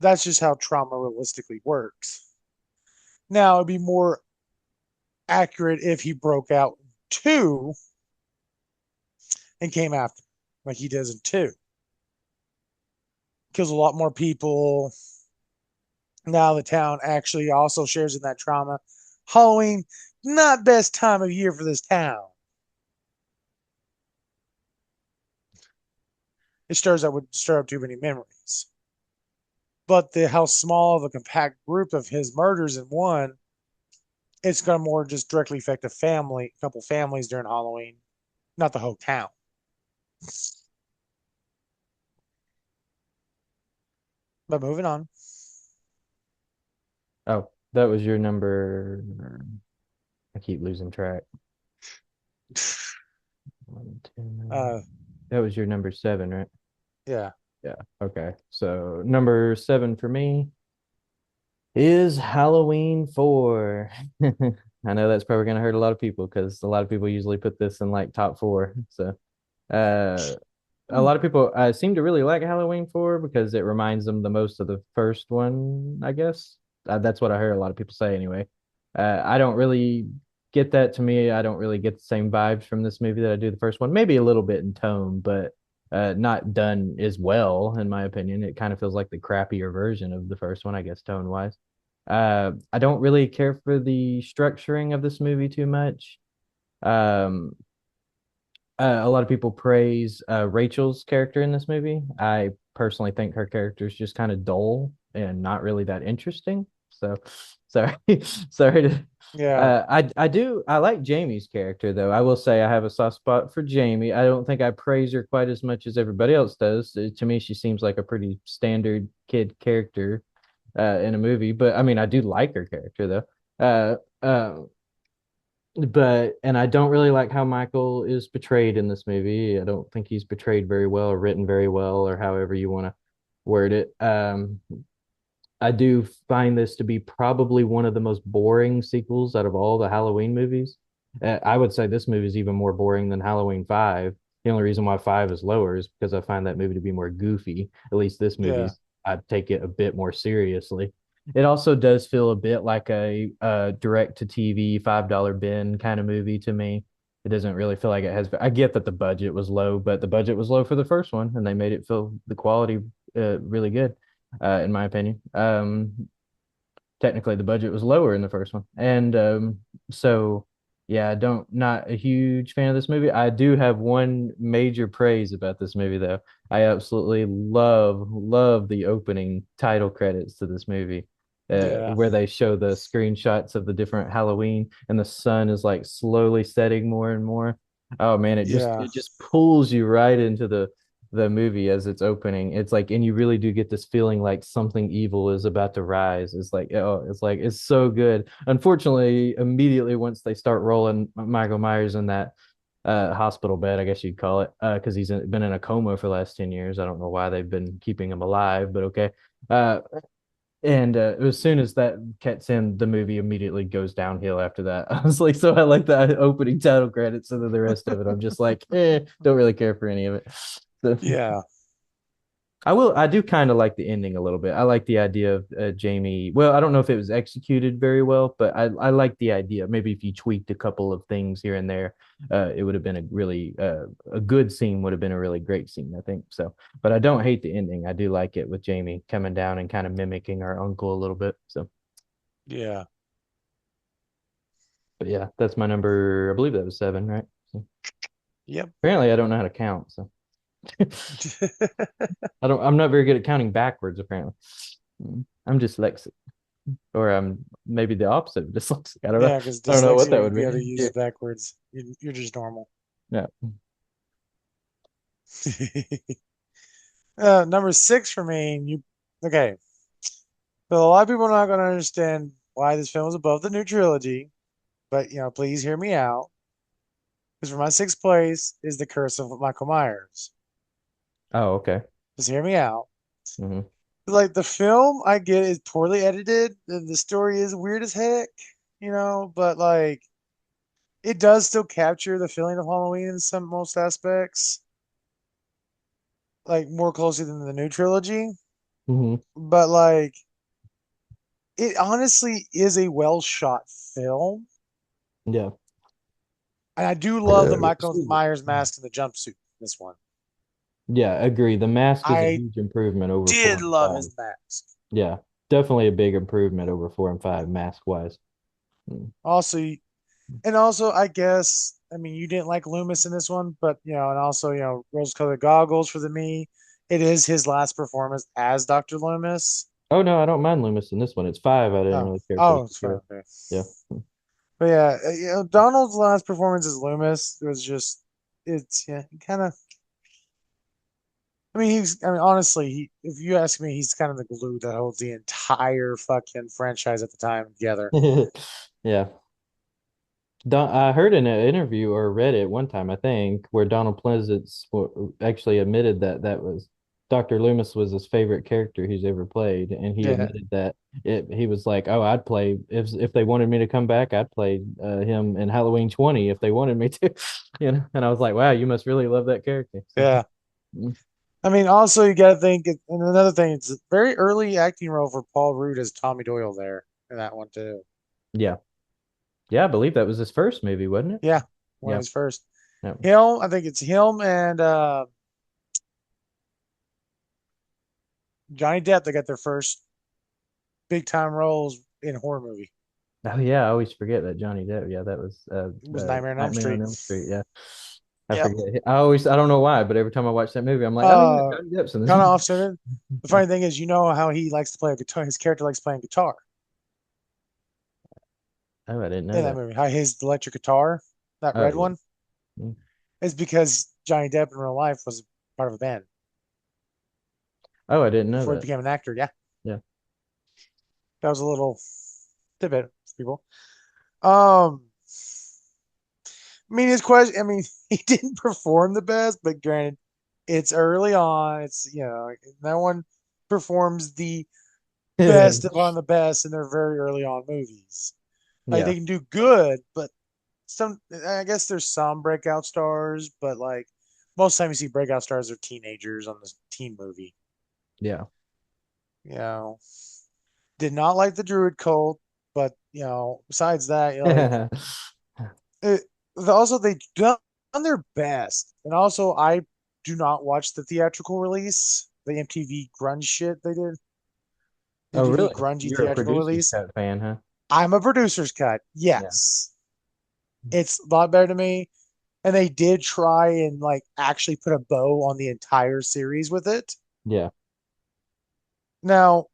Speaker 1: That's just how trauma realistically works. Now, it'd be more accurate if he broke out two and came after, like he does in two. Kills a lot more people. Now the town actually also shares in that trauma. Halloween, not best time of year for this town. It stirs up would stir up too many memories. But the how small of a compact group of his murders in one, it's gonna more just directly affect a couple families during Halloween, not the whole town. But moving on.
Speaker 2: Oh, that was your number. I keep losing track. 1, 2,
Speaker 1: Uh,
Speaker 2: that was your number 7, right?
Speaker 1: yeah.
Speaker 2: Yeah. Okay. So number 7 for me is Halloween 4. I know that's probably gonna hurt a lot of people because a lot of people usually put this in like top 4. So uh a lot of people seem to really like Halloween 4 because it reminds them the most of the first one, I guess. That's what I heard a lot of people say anyway. I don't really get that. To me, I don't really get the same vibes from this movie that I do the first one. Maybe a little bit in tone, but not done as well, in my opinion. It kind of feels like the crappier version of the first one, I guess, tone wise. I don't really care for the structuring of this movie too much. Um, a lot of people praise Rachel's character in this movie. I personally think her character is just kind of dull and not really that interesting. So, sorry, sorry to.
Speaker 1: Yeah.
Speaker 2: I like Jamie's character though. I will say I have a soft spot for Jamie. I don't think I praise her quite as much as everybody else does. To me, she seems like a pretty standard kid character in a movie. But I mean, I do like her character though. Uh, But and I don't really like how Michael is portrayed in this movie. I don't think he's portrayed very well or written very well or however you want to word it. I do find this to be probably one of the most boring sequels out of all the Halloween movies. I would say this movie is even more boring than Halloween 5. The only reason why 5 is lower is because I find that movie to be more goofy. At least this
Speaker 1: Yeah,
Speaker 2: movie's, I take it a bit more seriously. It also does feel a bit like a direct to TV $5 bin kind of movie to me. It doesn't really feel like it has. I get that the budget was low, but the budget was low for the first one, and they made it feel the quality really good in my opinion. Technically, the budget was lower in the first one, and so yeah, I don't not a huge fan of this movie. I do have one major praise about this movie, though. I absolutely love the opening title credits to this movie.
Speaker 1: yeah,
Speaker 2: Where they show the screenshots of the different Halloween and the sun is like slowly setting more and more. Oh man, it just
Speaker 1: yeah,
Speaker 2: it just pulls you right into the movie as it's opening. It's like, and you really do get this feeling like something evil is about to rise. It's like, oh, it's like it's so good. Unfortunately, immediately once they start rolling Michael Myers in that hospital bed, I guess you'd call it, because been in a coma for the last 10 years. I don't know why they've been keeping him alive, but okay. Uh, and as soon as that gets in, the movie immediately goes downhill after that. I was like, so I like the opening title credits, and then the rest of it, I'm just like, don't really care for any of it. So,
Speaker 1: yeah,
Speaker 2: I do kind of like the ending a little bit. I like the idea of Jamie. Well, I don't know if it was executed very well, but I like the idea. Maybe if you tweaked a couple of things here and there, it would have been a good scene. Would have been a really great scene, I think. So, but I don't hate the ending. I do like it with Jamie coming down and kind of mimicking our uncle a little bit. So,
Speaker 1: yeah.
Speaker 2: but yeah, that's my number. I believe that was 7, right? So,
Speaker 1: Yep.
Speaker 2: apparently, I don't know how to count. So I don't. I'm not very good at counting backwards. Apparently, I'm dyslexic. Or maybe the opposite of dyslexic. I don't know.
Speaker 1: Yeah, because
Speaker 2: I don't know what
Speaker 1: dyslexia,
Speaker 2: that
Speaker 1: you'd
Speaker 2: would
Speaker 1: be able to
Speaker 2: mean.
Speaker 1: use
Speaker 2: Yeah.
Speaker 1: it backwards. You're just normal.
Speaker 2: Yeah.
Speaker 1: Number six for me. Okay? So a lot of people are not going to understand why this film is above the new trilogy, but please hear me out. Because for my sixth place is The Curse of Michael Myers.
Speaker 2: Oh, okay.
Speaker 1: Just hear me out.
Speaker 2: Hmm.
Speaker 1: Like the film, I get is poorly edited. The story is weird as heck, but like it does still capture the feeling of Halloween in some most aspects, like more closely than the new trilogy.
Speaker 2: Hmm.
Speaker 1: But like it honestly is a well shot film.
Speaker 2: Yeah.
Speaker 1: And I do love the Michael
Speaker 2: Excuse me.
Speaker 1: Myers mask and the jumpsuit in this one.
Speaker 2: Yeah, agree. The mask is a
Speaker 1: I
Speaker 2: huge improvement over four
Speaker 1: did
Speaker 2: and
Speaker 1: love
Speaker 2: five.
Speaker 1: his mask.
Speaker 2: Yeah, definitely a big improvement over 4 and 5 mask wise. Mm.
Speaker 1: Also, and also, I guess, I mean, you didn't like Loomis in this one, but, and also, rose colored goggles for the me. It is his last performance as Dr. Loomis.
Speaker 2: Oh no, I don't mind Loomis in this one. It's 5. I didn't
Speaker 1: Oh,
Speaker 2: really care for
Speaker 1: oh,
Speaker 2: the
Speaker 1: it's fine.
Speaker 2: hero.
Speaker 1: Okay.
Speaker 2: Yeah.
Speaker 1: But yeah, Donald's last performance as Loomis was just, it's, yeah, kind of, I mean, honestly, if you ask me, he's kind of the glue that holds the entire fucking franchise at the time together.
Speaker 2: Yeah. I heard in an interview or read it one time, I think, where Donald Pleasance actually admitted that that was Dr. Loomis was his favorite character he's ever played, and he
Speaker 1: Yeah,
Speaker 2: admitted that he was like, "Oh, I'd play if they wanted me to come back, I'd play him in Halloween 20 if they wanted me to." And I was like, "Wow, you must really love that character." So,
Speaker 1: yeah.
Speaker 2: mm,
Speaker 1: I mean, also you got to think, and another thing, it's a very early acting role for Paul Rudd as Tommy Doyle there in that one too.
Speaker 2: yeah, yeah, I believe that was his first movie, wasn't it?
Speaker 1: Yeah, one of
Speaker 2: Yeah,
Speaker 1: his first.
Speaker 2: yeah.
Speaker 1: Him, I think it's him and Johnny Depp. They got their first big time roles in a horror movie.
Speaker 2: Oh yeah, I always forget that Johnny Depp. Yeah, that was
Speaker 1: It was Nightmare on Elm
Speaker 2: Nightmare on
Speaker 1: Street.
Speaker 2: Elm Street. Yeah. I
Speaker 1: Yep.
Speaker 2: forget. I don't know why, but every time I watch that movie, I'm like, oh yeah,
Speaker 1: Uh,
Speaker 2: Johnny Depp's in this.
Speaker 1: Kind of offset. The funny thing is, how he likes to play a guitar. His character likes playing guitar
Speaker 2: Oh, I didn't know
Speaker 1: in that
Speaker 2: that.
Speaker 1: movie. How his electric guitar, that
Speaker 2: Oh
Speaker 1: red
Speaker 2: yeah.
Speaker 1: one,
Speaker 2: Mm.
Speaker 1: is because Johnny Depp in real life was part of a band
Speaker 2: Oh, I didn't know
Speaker 1: before he
Speaker 2: that.
Speaker 1: became an actor. Yeah,
Speaker 2: Yeah.
Speaker 1: that was a little tidbit for people. Um, I mean, his question. I mean, he didn't perform the best, but granted, it's early on. It's no one performs the best upon the best in their very early on movies. Like
Speaker 2: Yeah.
Speaker 1: they can do good, but some I guess there's some breakout stars, but like most time you see breakout stars are teenagers on this teen movie.
Speaker 2: Yeah.
Speaker 1: You know, did not like the Druid cult, but besides that, like it, also they done their best, and also I do not watch the theatrical release, the MTV grunge shit they did,
Speaker 2: Oh,
Speaker 1: MTV
Speaker 2: really?
Speaker 1: grungy
Speaker 2: You're a
Speaker 1: theatrical
Speaker 2: producer's
Speaker 1: release.
Speaker 2: cut fan, huh?
Speaker 1: I'm a producer's cut,
Speaker 2: Yeah.
Speaker 1: yes, it's a lot better to me, and they did try and like actually put a bow on the entire series with it.
Speaker 2: Yeah.
Speaker 1: Now,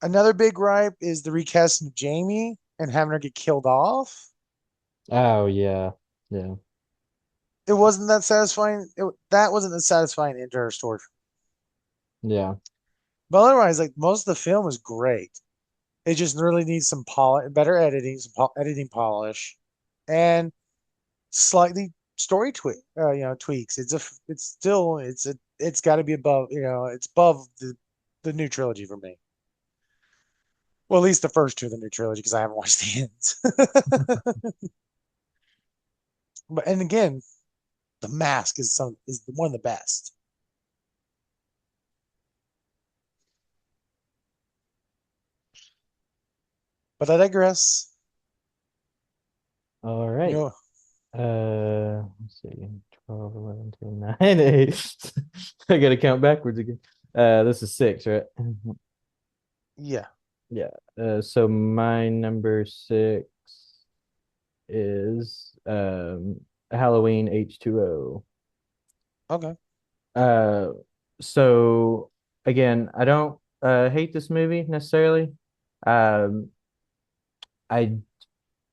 Speaker 1: another big gripe is the recasting of Jamie and having her get killed off.
Speaker 2: Oh, yeah. Yeah.
Speaker 1: It wasn't that satisfying. That wasn't a satisfying end to her story.
Speaker 2: Yeah.
Speaker 1: But otherwise, like most of the film is great. It just really needs some better editing, some editing polish, and slightly story tweaks. It's still, it's got to be above, it's above the new trilogy for me. Well, at least the first two of the new trilogy because I haven't watched the ends. But and again, the mask is one of the best. But I digress.
Speaker 2: All
Speaker 1: You
Speaker 2: right.
Speaker 1: know,
Speaker 2: Let's see. 12, 11, 10, 9, 8. I gotta count backwards again. This is six, right?
Speaker 1: yeah.
Speaker 2: Yeah. So my number six is Halloween H2O.
Speaker 1: Okay.
Speaker 2: Uh, so again, I don't hate this movie necessarily. Um, I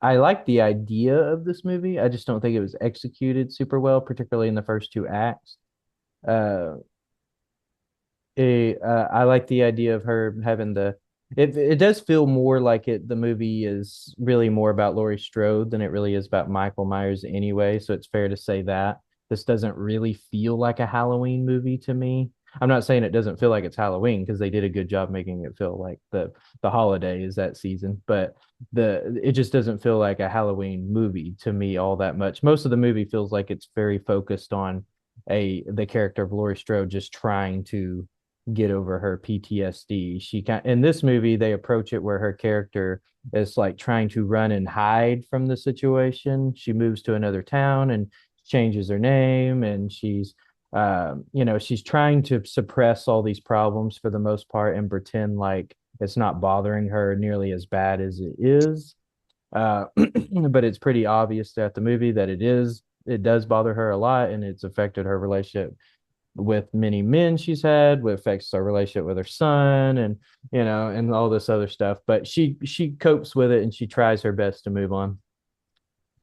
Speaker 2: I like the idea of this movie. I just don't think it was executed super well, particularly in the first two acts. Uh, I like the idea of her having the. It does feel more like the movie is really more about Laurie Strode than it really is about Michael Myers anyway. So it's fair to say that this doesn't really feel like a Halloween movie to me. I'm not saying it doesn't feel like it's Halloween because they did a good job making it feel like the holiday is that season, but it just doesn't feel like a Halloween movie to me all that much. Most of the movie feels like it's very focused on the character of Laurie Strode just trying to get over her PTSD. In this movie they approach it where her character is like trying to run and hide from the situation. She moves to another town and changes her name, and she's trying to suppress all these problems for the most part and pretend like it's not bothering her nearly as bad as it is. But it's pretty obvious throughout the movie that it does bother her a lot, and it's affected her relationship with many men she's had, what affects her relationship with her son, and and all this other stuff. But she copes with it and she tries her best to move on.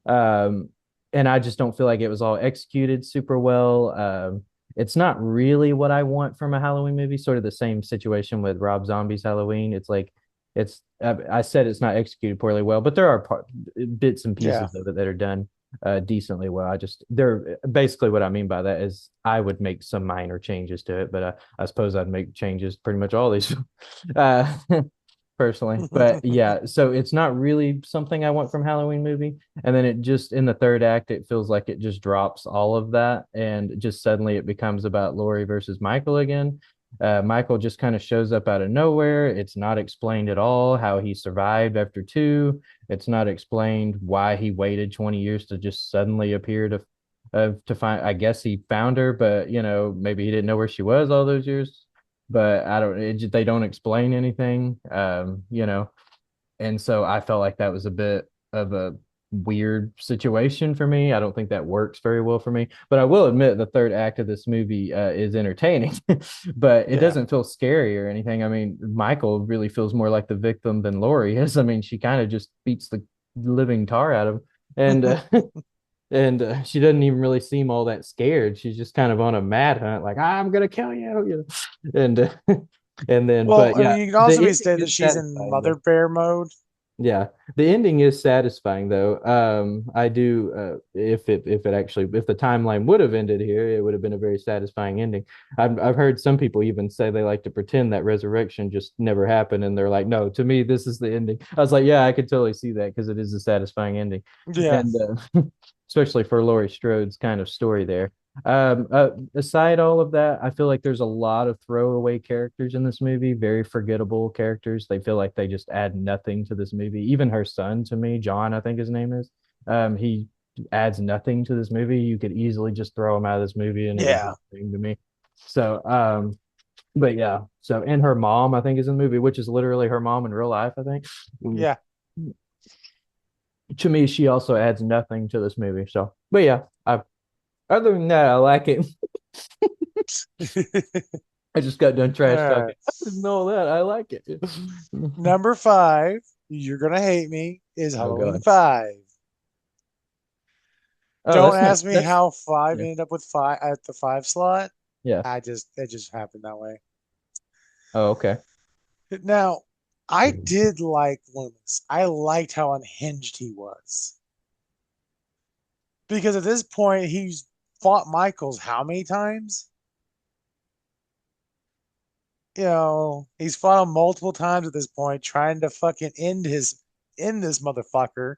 Speaker 2: Um, and I just don't feel like it was all executed super well. It's not really what I want from a Halloween movie. Sort of the same situation with Rob Zombie's Halloween. It's like I said it's not executed poorly well, but there are bits and
Speaker 1: Yeah.
Speaker 2: pieces of it that are done decently well. They're basically what I mean by that is I would make some minor changes to it, but I suppose I'd make changes pretty much all these. uh, Personally. But yeah, so it's not really something I want from Halloween movie. And then it just in the third act, it feels like it just drops all of that and just suddenly it becomes about Laurie versus Michael again. Michael just kind of shows up out of nowhere. It's not explained at all how he survived after two. It's not explained why he waited 20 years to just suddenly appear to find. I guess he found her, but maybe he didn't know where she was all those years, but I don't. They don't explain anything, and so I felt like that was a bit of a weird situation for me. I don't think that works very well for me. But I will admit the third act of this movie is entertaining, but it
Speaker 1: Yeah.
Speaker 2: doesn't feel scary or anything. I mean, Michael really feels more like the victim than Laurie is. I mean, she kind of just beats the living tar out of him, and and she doesn't even really seem all that scared. She's just kind of on a mad hunt, like I'm gonna kill you, and and then,
Speaker 1: Well,
Speaker 2: but
Speaker 1: I
Speaker 2: yeah,
Speaker 1: mean, you can
Speaker 2: the
Speaker 1: also be
Speaker 2: ending
Speaker 1: stated that
Speaker 2: is
Speaker 1: she's in
Speaker 2: satisfying
Speaker 1: mother
Speaker 2: though.
Speaker 1: bear mode.
Speaker 2: Yeah, the ending is satisfying though. I do if it actually if the timeline would have ended here, it would have been a very satisfying ending. I've heard some people even say they like to pretend that resurrection just never happened, and they're like, no, to me this is the ending. I was like, yeah, I could totally see that because it is a satisfying ending,
Speaker 1: Yeah.
Speaker 2: and especially for Laurie Strode's kind of story there. Aside all of that, I feel like there's a lot of throwaway characters in this movie, very forgettable characters. They feel like they just add nothing to this movie. Even her son, to me, John, I think his name is, he adds nothing to this movie. You could easily just throw him out of this movie and it would be
Speaker 1: Yeah.
Speaker 2: the same to me. So, but yeah, so and her mom, I think, is in the movie, which is literally her mom in real life, I think.
Speaker 1: Yeah.
Speaker 2: To me, she also adds nothing to this movie. So, but yeah, other than that, I like it. I just got done
Speaker 1: All
Speaker 2: trash
Speaker 1: right.
Speaker 2: talking. I didn't know that. I like it.
Speaker 1: Number five, you're gonna hate me, is
Speaker 2: Oh
Speaker 1: Halloween
Speaker 2: God.
Speaker 1: 5.
Speaker 2: Oh,
Speaker 1: Don't
Speaker 2: that's not
Speaker 1: ask me
Speaker 2: that's
Speaker 1: how 5
Speaker 2: yeah.
Speaker 1: ended up with 5 at the 5 slot.
Speaker 2: Yeah.
Speaker 1: It just happened that way.
Speaker 2: Oh, okay.
Speaker 1: Now, I did like Loomis. I liked how unhinged he was. Because at this point, he's fought Michaels how many times? He's fought him multiple times at this point, trying to fucking end this motherfucker.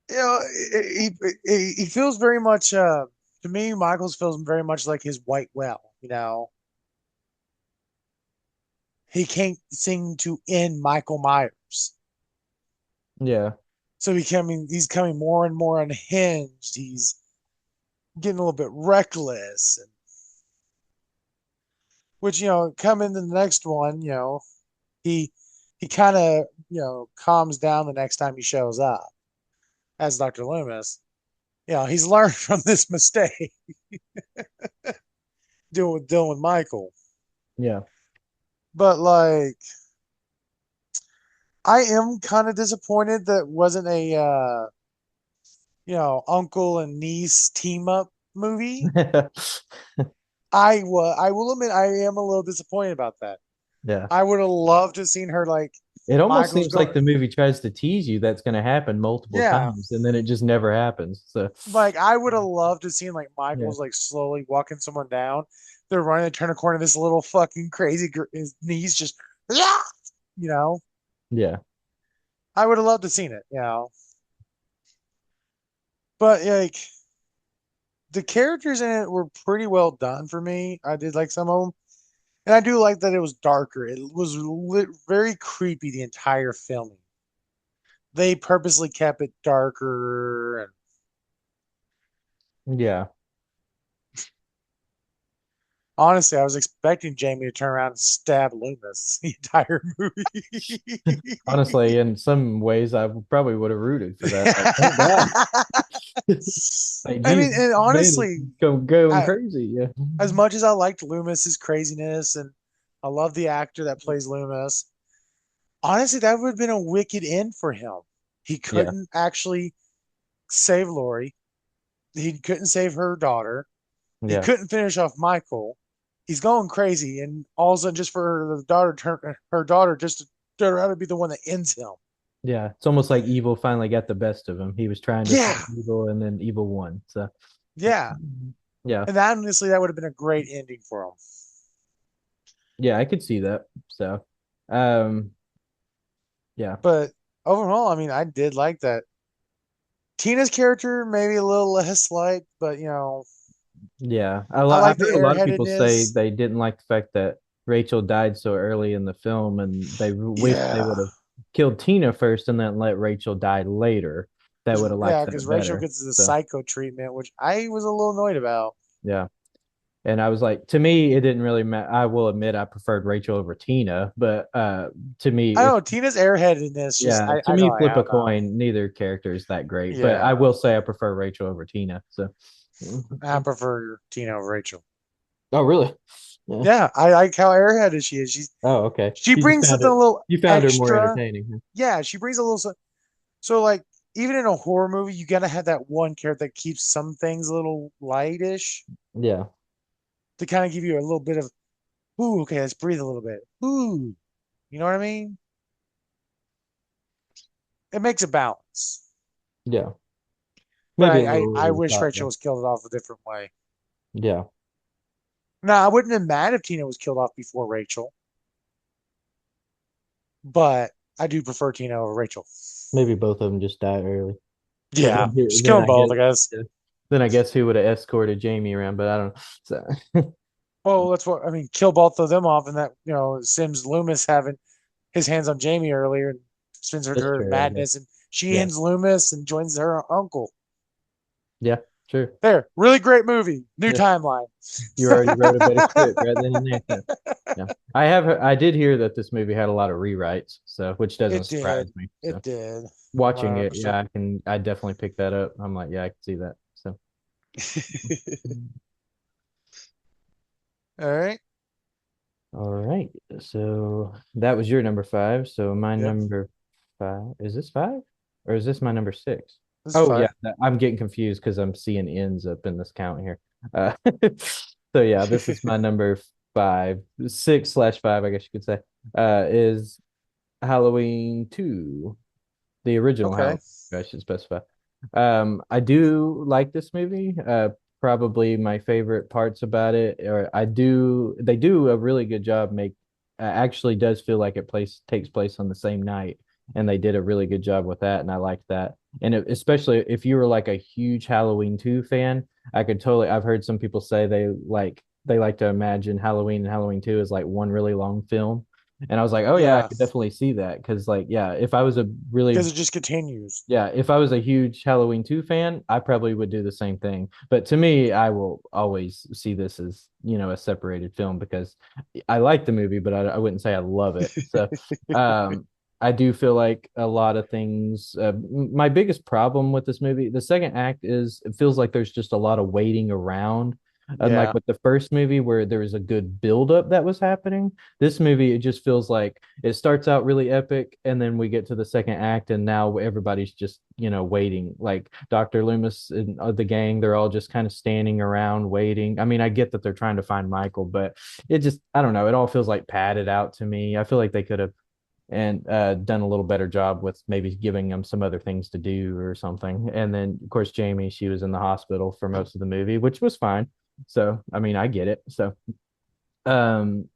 Speaker 1: He feels very much to me, Michaels feels very much like his white well. He can't seem to end Michael Myers.
Speaker 2: Yeah.
Speaker 1: So he's coming more and more unhinged. He's getting a little bit reckless, and which coming to the next one, he he kind of calms down the next time he shows up as Dr. Loomis. He's learned from this mistake dealing with Michael.
Speaker 2: Yeah.
Speaker 1: But like, I am kind of disappointed that wasn't a uncle and niece team up movie. I will admit I am a little disappointed about that.
Speaker 2: Yeah.
Speaker 1: I would have loved to have seen her like
Speaker 2: It almost
Speaker 1: Michael's
Speaker 2: seems
Speaker 1: go
Speaker 2: like the movie tries to tease you that's going to happen multiple
Speaker 1: yeah.
Speaker 2: times and then it just never happens. So,
Speaker 1: Like I would have loved to have seen like
Speaker 2: yeah.
Speaker 1: Michael's like slowly walking someone down. They're running, they turn a corner, this little fucking crazy his knees just yeah, you know.
Speaker 2: Yeah.
Speaker 1: I would have loved to have seen it. But like the characters in it were pretty well done for me. I did like some of them. And I do like that it was darker. It was very creepy the entire filming. They purposely kept it darker. And
Speaker 2: Yeah.
Speaker 1: honestly, I was expecting Jamie to turn around and stab Loomis the entire movie.
Speaker 2: Honestly, in some ways, I probably would have rooted for that. Like, thank God. Like,
Speaker 1: I
Speaker 2: geez,
Speaker 1: mean, and
Speaker 2: man is
Speaker 1: honestly,
Speaker 2: going
Speaker 1: I,
Speaker 2: crazy. Yeah.
Speaker 1: as much as I liked Loomis's craziness and I love the actor that plays Loomis, honestly, that would have been a wicked end for him. He
Speaker 2: Yeah.
Speaker 1: couldn't actually save Lori. He couldn't save her daughter. He
Speaker 2: Yeah.
Speaker 1: couldn't finish off Michael. He's going crazy, and all of a sudden, just for her daughter, just to turn around and be the one that ends him.
Speaker 2: Yeah. It's almost like evil finally got the best of him. He was trying to fight
Speaker 1: Yeah,
Speaker 2: evil and then evil won. So,
Speaker 1: yeah,
Speaker 2: yeah.
Speaker 1: and that, honestly, that would have been a great ending for him.
Speaker 2: Yeah, I could see that. So, um, yeah.
Speaker 1: But overall, I mean, I did like that. Tina's character maybe a little less liked, but
Speaker 2: Yeah,
Speaker 1: I
Speaker 2: I
Speaker 1: like the
Speaker 2: heard a lot of people say
Speaker 1: airheadedness.
Speaker 2: they didn't like the fact that Rachel died so early in the film, and they wish they would
Speaker 1: Yeah,
Speaker 2: have killed Tina first and then let Rachel die later. They would have liked
Speaker 1: because
Speaker 2: that
Speaker 1: Rachel
Speaker 2: better.
Speaker 1: gets the
Speaker 2: So
Speaker 1: psycho treatment, which I was a little annoyed about.
Speaker 2: yeah, and I was like, to me, it didn't really matter. I will admit I preferred Rachel over Tina, but to me,
Speaker 1: I don't
Speaker 2: if
Speaker 1: know, Tina's airheadedness just
Speaker 2: yeah, to
Speaker 1: I
Speaker 2: me,
Speaker 1: don't I
Speaker 2: flip a
Speaker 1: don't know.
Speaker 2: coin. Neither character is that great, but I
Speaker 1: Yeah,
Speaker 2: will say I prefer Rachel over Tina. So,
Speaker 1: I prefer Tina over Rachel.
Speaker 2: oh really? Yeah.
Speaker 1: Yeah, I like how airheaded she is.
Speaker 2: Oh okay.
Speaker 1: She
Speaker 2: You just
Speaker 1: brings
Speaker 2: found
Speaker 1: something a
Speaker 2: it.
Speaker 1: little
Speaker 2: You found her more
Speaker 1: extra.
Speaker 2: entertaining.
Speaker 1: Yeah, she brings a little. So like even in a horror movie, you gotta have that one character that keeps some things a little lightish
Speaker 2: Yeah.
Speaker 1: to kind of give you a little bit of ooh, okay, let's breathe a little bit. Ooh, you know what I mean? it makes a balance.
Speaker 2: Yeah.
Speaker 1: But
Speaker 2: Maybe a
Speaker 1: I
Speaker 2: little over the
Speaker 1: wish
Speaker 2: top
Speaker 1: Rachel
Speaker 2: there.
Speaker 1: was killed off a different way.
Speaker 2: Yeah.
Speaker 1: Now, I wouldn't have been mad if Tina was killed off before Rachel, but I do prefer Tina over Rachel.
Speaker 2: Maybe both of them just died early. But
Speaker 1: Yeah, just kill
Speaker 2: then
Speaker 1: them
Speaker 2: I
Speaker 1: both,
Speaker 2: guess
Speaker 1: I guess.
Speaker 2: yeah. Then I guess who would have escorted Jamie around, but I don't know. So
Speaker 1: Well, that's what I mean. Kill both of them off, and that Sims Loomis having his hands on Jamie earlier and spins her to
Speaker 2: that's
Speaker 1: her
Speaker 2: true, I guess.
Speaker 1: madness, and she
Speaker 2: Yeah.
Speaker 1: ends Loomis and joins her uncle.
Speaker 2: Yeah, true.
Speaker 1: There, really great movie. New
Speaker 2: Yeah.
Speaker 1: timeline.
Speaker 2: You already wrote a better script right then and there. So, yeah. I did hear that this movie had a lot of rewrites, so which doesn't
Speaker 1: It
Speaker 2: surprise
Speaker 1: did.
Speaker 2: me. So
Speaker 1: It did.
Speaker 2: watching it, yeah,
Speaker 1: 100%.
Speaker 2: I definitely pick that up. I'm like, yeah, I can see that. So
Speaker 1: All right.
Speaker 2: all right. So that was your number five. So my
Speaker 1: Yep.
Speaker 2: number five, is this five? Or is this my number six?
Speaker 1: This is
Speaker 2: Oh yeah,
Speaker 1: fine.
Speaker 2: I'm getting confused because I'm seeing ends up in this count here. Uh, so yeah, this is my number five, six slash five, I guess you could say. Is Halloween 2, the original
Speaker 1: Okay.
Speaker 2: Halloween, I should specify. I do like this movie. Probably my favorite parts about it, or they do a really good job. Actually does feel like it takes place on the same night, and they did a really good job with that, and I liked that. And especially if you were like a huge Halloween 2 fan, I've heard some people say they like to imagine Halloween and Halloween 2 as like one really long film. And I was like, oh yeah, I
Speaker 1: Yeah.
Speaker 2: could definitely see that because like yeah, if I was a really
Speaker 1: Because it just continues.
Speaker 2: yeah, if I was a huge Halloween 2 fan, I probably would do the same thing. But to me, I will always see this as, a separated film because I like the movie, but I wouldn't say I love it. So, um, I do feel like a lot of things. My biggest problem with this movie, the second act, is it feels like there's just a lot of waiting around. Unlike
Speaker 1: Yeah.
Speaker 2: with the first movie, where there was a good buildup that was happening, this movie, it just feels like it starts out really epic and then we get to the second act and now everybody's just waiting, like Dr. Loomis and the gang, they're all just kind of standing around waiting. I mean, I get that they're trying to find Michael, but it just, I don't know, it all feels like padded out to me. I feel like they could have and done a little better job with maybe giving them some other things to do or something. And then of course Jamie, she was in the hospital for most of the movie, which was fine. So I mean, I get it. So um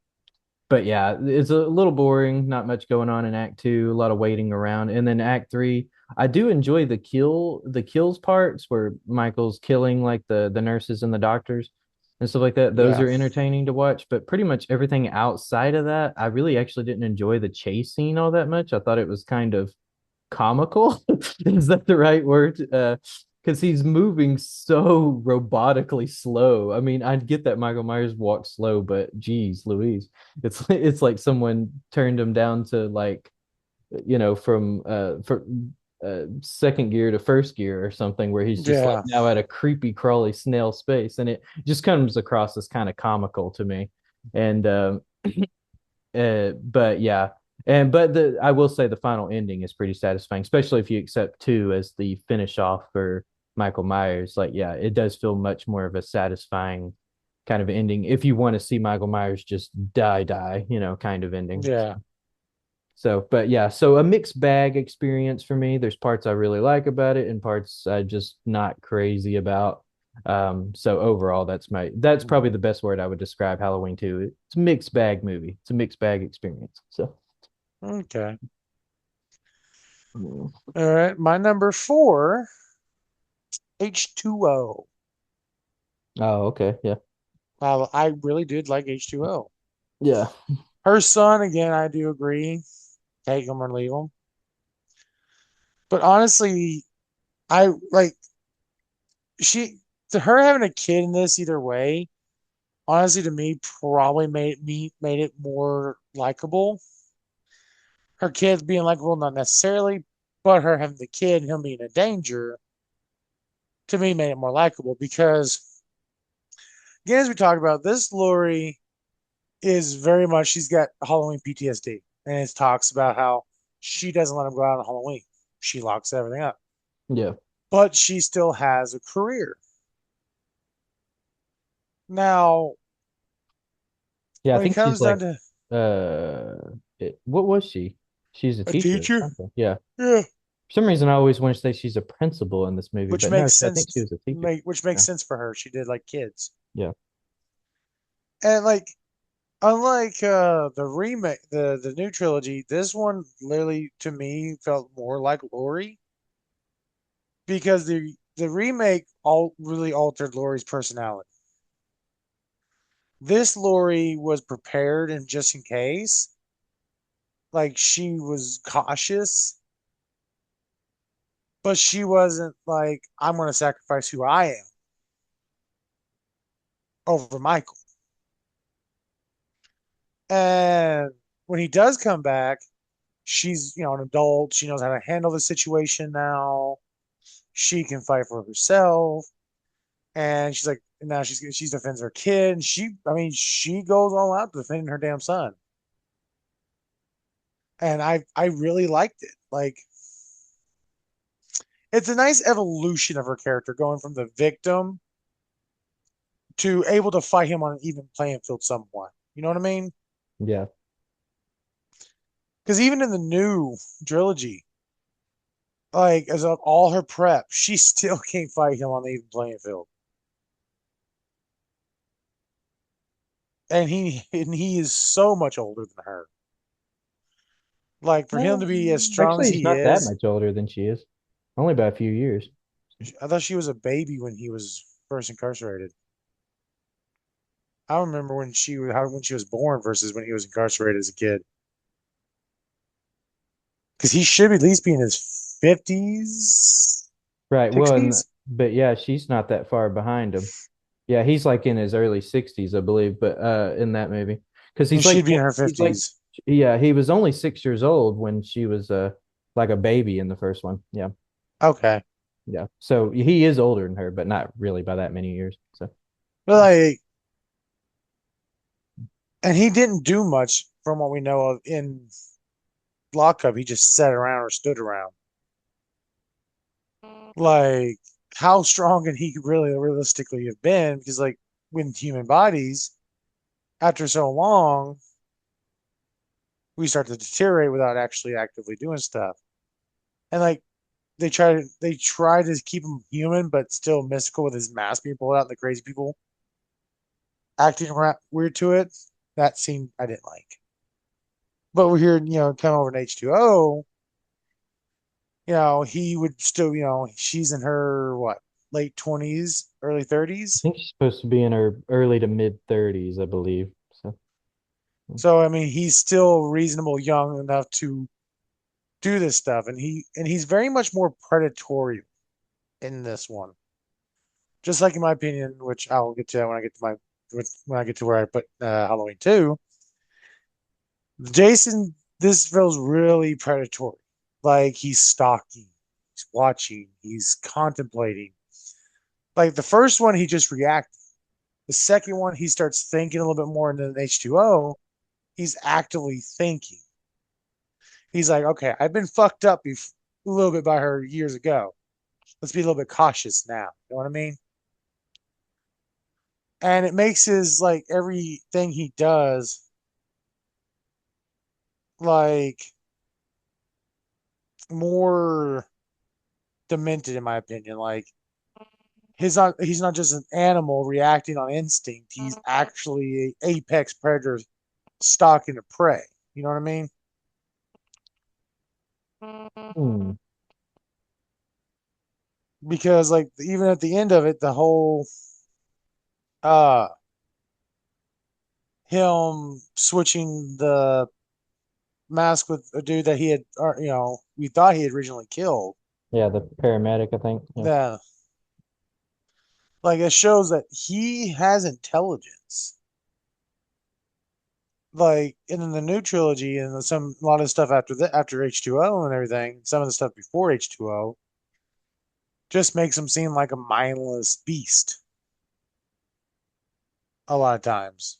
Speaker 2: but yeah, it's a little boring. Not much going on in Act Two. A lot of waiting around, and then Act Three, I do enjoy the kills parts where Michael's killing like the nurses and the doctors and stuff like that. Those
Speaker 1: Yeah.
Speaker 2: are entertaining to watch. But pretty much everything outside of that, I really actually didn't enjoy the chase scene all that much. I thought it was kind of comical. Is that the right word? Because he's moving so robotically slow. I mean, I get that Michael Myers walks slow, but geez, Louise, it's like someone turned him down to like, from second gear to first gear or something, where he's just like
Speaker 1: Yeah.
Speaker 2: now at a creepy crawly snail space, and it just comes across as kind of comical to me. And but yeah, but I will say the final ending is pretty satisfying, especially if you accept two as the finish off for Michael Myers. Like, yeah, it does feel much more of a satisfying kind of ending if you want to see Michael Myers just die, kind of ending.
Speaker 1: Yeah.
Speaker 2: So, but yeah, so a mixed bag experience for me. There's parts I really like about it and parts I just not crazy about. So overall, that's probably the best word I would describe Halloween 2. It's a mixed bag movie. It's a mixed bag experience. So,
Speaker 1: Okay.
Speaker 2: mm.
Speaker 1: All right. My number four, H2O.
Speaker 2: Oh, okay, yeah,
Speaker 1: I really did like H2O.
Speaker 2: yeah,
Speaker 1: Her son, again, I do agree. Take him or leave him. But honestly, I like she to her having a kid in this either way. Honestly, to me, probably made it more likable. Her kids being likable, not necessarily, but her having the kid and him being a danger to me made it more likable because again, as we talked about, this Lori is very much she's got Halloween PTSD, and it talks about how she doesn't let him go out on Halloween. She locks everything up,
Speaker 2: yeah,
Speaker 1: but she still has a career. Now,
Speaker 2: yeah. I
Speaker 1: when it
Speaker 2: think
Speaker 1: comes
Speaker 2: she's
Speaker 1: down
Speaker 2: like,
Speaker 1: to
Speaker 2: what was she? She's a
Speaker 1: a
Speaker 2: teacher or
Speaker 1: teacher,
Speaker 2: something. Yeah,
Speaker 1: yeah.
Speaker 2: some reason I always want to say she's a principal in this movie,
Speaker 1: which
Speaker 2: but no,
Speaker 1: makes
Speaker 2: I think she
Speaker 1: sense.
Speaker 2: was a teacher.
Speaker 1: Which makes
Speaker 2: Yeah.
Speaker 1: sense for her. She did like kids,
Speaker 2: Yeah.
Speaker 1: and like unlike the remake, the new trilogy, this one literally to me felt more like Lori because the remake all really altered Lori's personality. This Lori was prepared and just in case, like she was cautious, but she wasn't like I'm going to sacrifice who I am over Michael. And when he does come back, she's an adult. She knows how to handle the situation now. She can fight for herself, and she's like now she defends her kid. And she goes all out defending her damn son. And I really liked it. Like it's a nice evolution of her character going from the victim to able to fight him on an even playing field somewhat. You know what I mean?
Speaker 2: Yeah.
Speaker 1: Because even in the new trilogy, like as of all her prep, she still can't fight him on the even playing field. And he is so much older than her. Like for him to be as strong as
Speaker 2: Actually, he's
Speaker 1: he
Speaker 2: not that
Speaker 1: is,
Speaker 2: much older than she is. Only by a few years.
Speaker 1: I thought she was a baby when he was first incarcerated. I remember when she was born versus when he was incarcerated as a kid. Because he should at least be in his 50s,
Speaker 2: Right. Well, and
Speaker 1: 60s.
Speaker 2: but yeah, she's not that far behind him. Yeah, he's like in his early 60s, I believe, but in that movie. Because
Speaker 1: And she'd be in her
Speaker 2: he's like
Speaker 1: 50s.
Speaker 2: yeah, he was only 6 years old when she was like a baby in the first one. Yeah.
Speaker 1: Okay.
Speaker 2: Yeah. So he is older than her, but not really by that many years. So
Speaker 1: But like, and he didn't do much from what we know of in lockup. He just sat around or stood around. Like, how strong can he really realistically have been? Because like when human bodies, after so long, we start to deteriorate without actually actively doing stuff. And like they try to keep him human, but still mystical with his mask being pulled out and the crazy people acting weird to it. That scene I didn't like. But we're here, come over to H2O. He would still, she's in her what, late 20s, early
Speaker 2: I
Speaker 1: 30s.
Speaker 2: think she's supposed to be in her early to mid 30s, I believe. So
Speaker 1: So I mean, he's still reasonable, young enough to do this stuff, and he's very much more predatory in this one. Just like in my opinion, which I'll get to that when I get to where I put Halloween 2. Jason, this feels really predatory. Like he's stalking, he's watching, he's contemplating. Like the first one, he just reacted. The second one, he starts thinking a little bit more, and then H2O, he's actively thinking. He's like, okay, I've been fucked up a little bit by her years ago. Let's be a little bit cautious now. You know what I mean? And it makes his like everything he does like more demented, in my opinion. Like he's not just an animal reacting on instinct. He's actually a apex predator stalking a prey. You know what I mean?
Speaker 2: hmm.
Speaker 1: Because like even at the end of it, the whole uh him switching the mask with a dude that he had, or, we thought he had originally killed.
Speaker 2: Yeah, the paramedic, I think. Yeah.
Speaker 1: Yeah, like it shows that he has intelligence. Like in the new trilogy and a lot of stuff after H2O and everything, some of the stuff before H2O just makes him seem like a mindless beast a lot of times.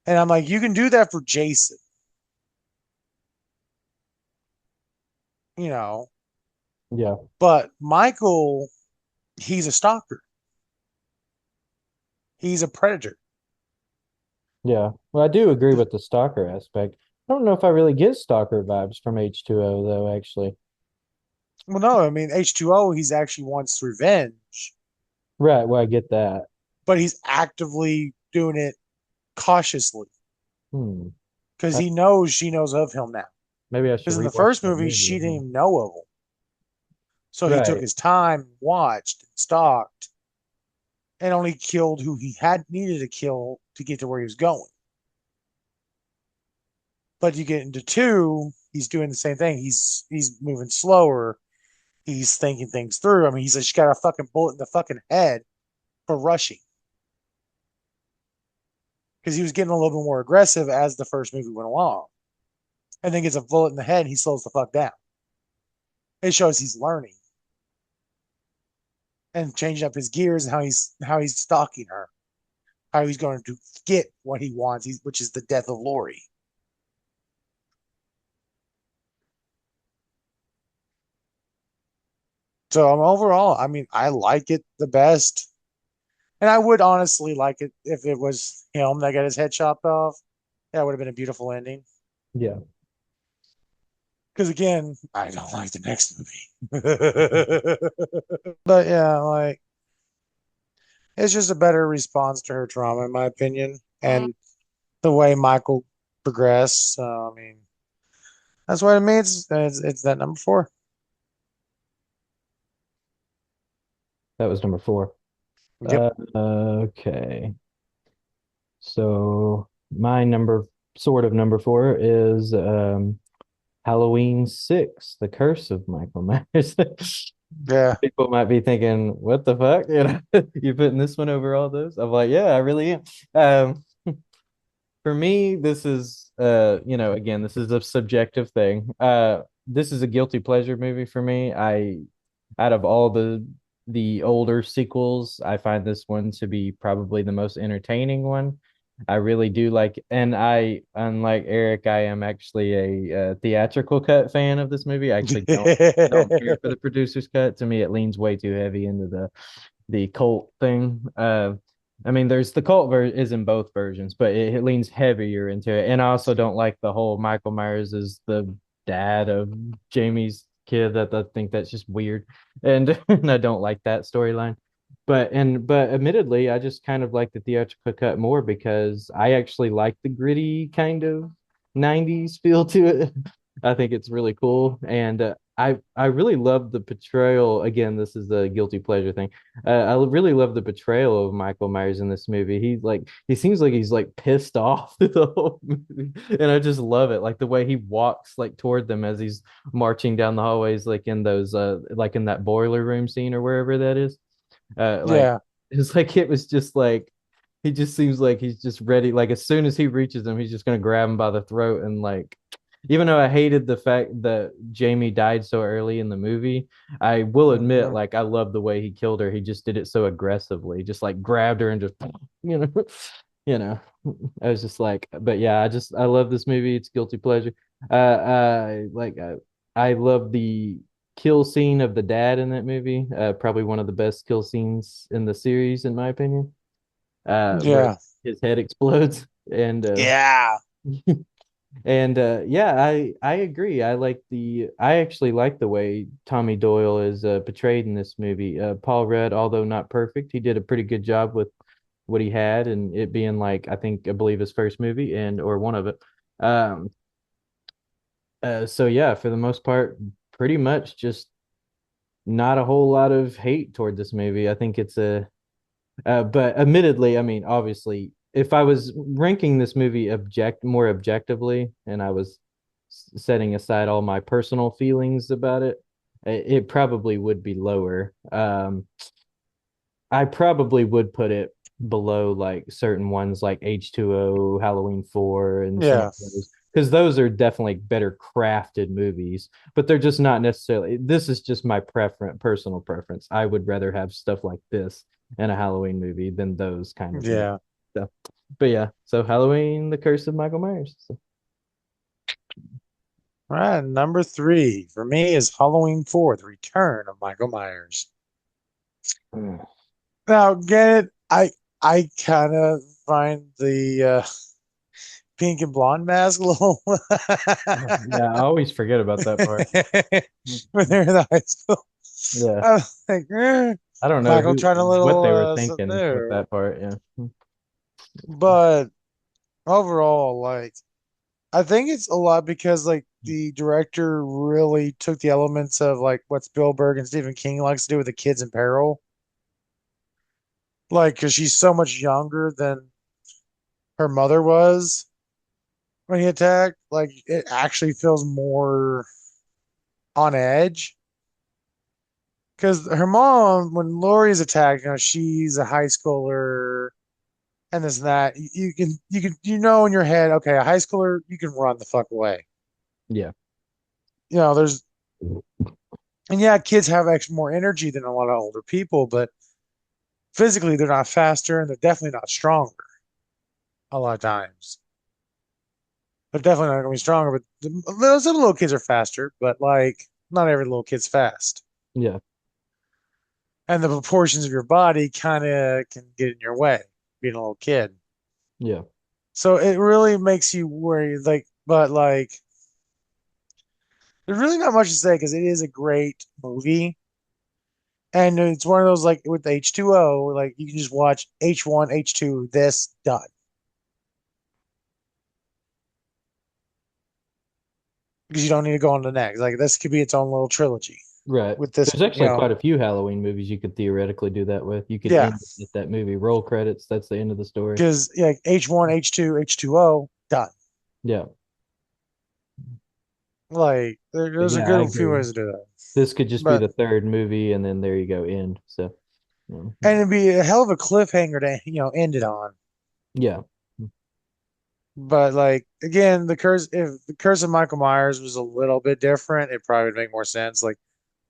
Speaker 1: And I'm like, you can do that for Jason, you know,
Speaker 2: Yeah.
Speaker 1: but Michael, he's a stalker. He's a predator.
Speaker 2: Yeah. Well, I do agree with the stalker aspect. I don't know if I really get stalker vibes from H2O though, actually.
Speaker 1: Well, no, I mean H2O, he's actually wants revenge,
Speaker 2: Right, well, I get that.
Speaker 1: but he's actively doing it cautiously
Speaker 2: Hmm.
Speaker 1: because
Speaker 2: I,
Speaker 1: he knows she knows of him now.
Speaker 2: maybe I should
Speaker 1: Because in the
Speaker 2: rewatch
Speaker 1: first
Speaker 2: that
Speaker 1: movie,
Speaker 2: movie
Speaker 1: she didn't
Speaker 2: again.
Speaker 1: even know of him. So he took
Speaker 2: Right.
Speaker 1: his time, watched, and stalked, and only killed who he had needed to kill to get to where he was going. But you get into two, he's doing the same thing. He's moving slower. He's thinking things through. I mean, he said she got a fucking bullet in the fucking head for rushing because he was getting a little bit more aggressive as the first movie went along, and then gets a bullet in the head. And he slows the fuck down. It shows he's learning and changing up his gears and how he's stalking her, how he's going to get what he wants, which is the death of Lori. So overall, I mean, I like it the best, and I would honestly like it if it was him that got his head chopped off. That would have been a beautiful ending.
Speaker 2: Yeah.
Speaker 1: Because again, I don't like the next movie. But yeah, like it's just a better response to her trauma, in my opinion, and the way Michael progressed. So I mean, that's what it means. It's that number four.
Speaker 2: That was number four.
Speaker 1: Yep.
Speaker 2: Okay. So my sort of number four is Halloween 6, The Curse of Michael Myers.
Speaker 1: Yeah.
Speaker 2: People might be thinking, what the fuck? You know, you putting this one over all those? I'm like, yeah, I really am. For me, this is again, this is a subjective thing. This is a guilty pleasure movie for me. Out of all the older sequels, I find this one to be probably the most entertaining one. I really do like, and unlike Eric, I am actually a theatrical cut fan of this movie. I actually don't care for the producer's cut. To me, it leans way too heavy into the cult thing. I mean, there's the cult is in both versions, but it leans heavier into it. And I also don't like the whole Michael Myers is the dad of Jamie's kid. That I think that's just weird, and and I don't like that storyline. But admittedly, I just kind of like the theatrical cut more because I actually like the gritty kind of 90s feel to it. I think it's really cool, and I really love the portrayal. Again, this is a guilty pleasure thing. I really love the portrayal of Michael Myers in this movie. He seems like he's like pissed off the whole movie, and I just love it. Like the way he walks like toward them as he's marching down the hallways, like in those like in that boiler room scene or wherever that is. Like
Speaker 1: Yeah.
Speaker 2: it's like it was just like he just seems like he's just ready. Like as soon as he reaches him, he's just gonna grab him by the throat and like. Even though I hated the fact that Jamie died so early in the movie, I will admit,
Speaker 1: Mhm.
Speaker 2: like I love the way he killed her. He just did it so aggressively, just like grabbed her and just, you know, you know. I was just like, but yeah, I love this movie. It's guilty pleasure. I love the kill scene of the dad in that movie. Probably one of the best kill scenes in the series, in my opinion. Where
Speaker 1: Yeah.
Speaker 2: his head explodes and
Speaker 1: Yeah.
Speaker 2: yeah, I agree. I actually like the way Tommy Doyle is portrayed in this movie. Paul Rudd, although not perfect, he did a pretty good job with what he had and it being like I believe his first movie and or one of it. Um so yeah, for the most part, pretty much just not a whole lot of hate toward this movie. I think it's a but admittedly, I mean, obviously, if I was ranking this movie more objectively, and I was setting aside all my personal feelings about it, it probably would be lower. I probably would put it below like certain ones like H2O, Halloween 4, and some of
Speaker 1: Yeah.
Speaker 2: those. Because those are definitely better crafted movies, but they're just not necessarily. This is just my personal preference. I would rather have stuff like this in a Halloween movie than those kind of movies.
Speaker 1: Yeah.
Speaker 2: So, but yeah, so Halloween, The Curse of Michael Myers. So,
Speaker 1: All right. Number three for me is Halloween 4, The Return of Michael Myers.
Speaker 2: mm,
Speaker 1: Now, get it? I kind of find the pink and blonde mask little
Speaker 2: Yeah, I always forget about that part.
Speaker 1: when they're in the high school.
Speaker 2: Yeah.
Speaker 1: I was like,
Speaker 2: I don't know
Speaker 1: Michael
Speaker 2: who
Speaker 1: trying a
Speaker 2: what
Speaker 1: little
Speaker 2: they were
Speaker 1: something
Speaker 2: thinking with
Speaker 1: there.
Speaker 2: that part. Yeah.
Speaker 1: But overall, like I think it's a lot because like the director really took the elements of like what Spielberg and Stephen King likes to do with the kids in peril. Like, because she's so much younger than her mother was when he attacked. Like, it actually feels more on edge. Because her mom, when Lori's attacked, she's a high schooler and this and that. You know in your head, okay, a high schooler, you can run the fuck away.
Speaker 2: Yeah.
Speaker 1: There's and yeah, kids have extra more energy than a lot of older people, but physically they're not faster and they're definitely not stronger a lot of times. They're definitely not gonna be stronger, but some little kids are faster, but like not every little kid's fast.
Speaker 2: Yeah.
Speaker 1: And the proportions of your body kind of can get in your way, being a little kid.
Speaker 2: Yeah.
Speaker 1: So it really makes you worry, like, but like, there's really not much to say because it is a great movie. And it's one of those like with H2O, like you can just watch H1, H2, this done because you don't need to go on to the next. Like this could be its own little trilogy
Speaker 2: Right.
Speaker 1: with this,
Speaker 2: There's actually quite a few Halloween movies you could theoretically do that with. You could
Speaker 1: yeah,
Speaker 2: end with that movie. Roll credits. That's the end of the story.
Speaker 1: because yeah, H1, H2, H2O done.
Speaker 2: Yeah.
Speaker 1: Like
Speaker 2: But
Speaker 1: there's a
Speaker 2: yeah, I
Speaker 1: good few
Speaker 2: agree.
Speaker 1: ways to do that,
Speaker 2: This could just be
Speaker 1: but
Speaker 2: the third movie, and then there you go, end. So,
Speaker 1: and it'd be a hell of a cliffhanger to end it on.
Speaker 2: yeah.
Speaker 1: But like again, the curse if the curse of Michael Myers was a little bit different, it probably would make more sense. Like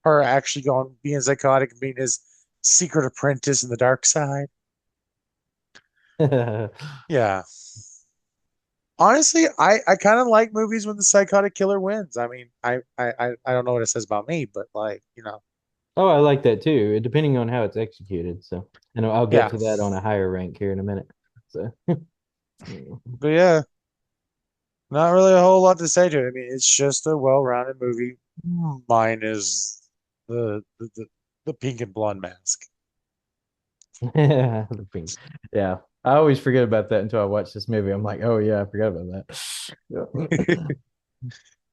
Speaker 1: her actually going being psychotic and being his secret apprentice in the dark side. Yeah. Honestly, I kind of like movies when the psychotic killer wins. I mean, I don't know what it says about me, but like,
Speaker 2: Oh, I like that too, depending on how it's executed. So, and I'll get
Speaker 1: yeah.
Speaker 2: to that on a higher rank here in a minute. So,
Speaker 1: But yeah, not really a whole lot to say to it. I mean, it's just a well-rounded movie. Mine is the pink and blonde mask.
Speaker 2: the pink. Yeah. I always forget about that until I watch this movie. I'm like, oh yeah, I forgot about that. Yeah.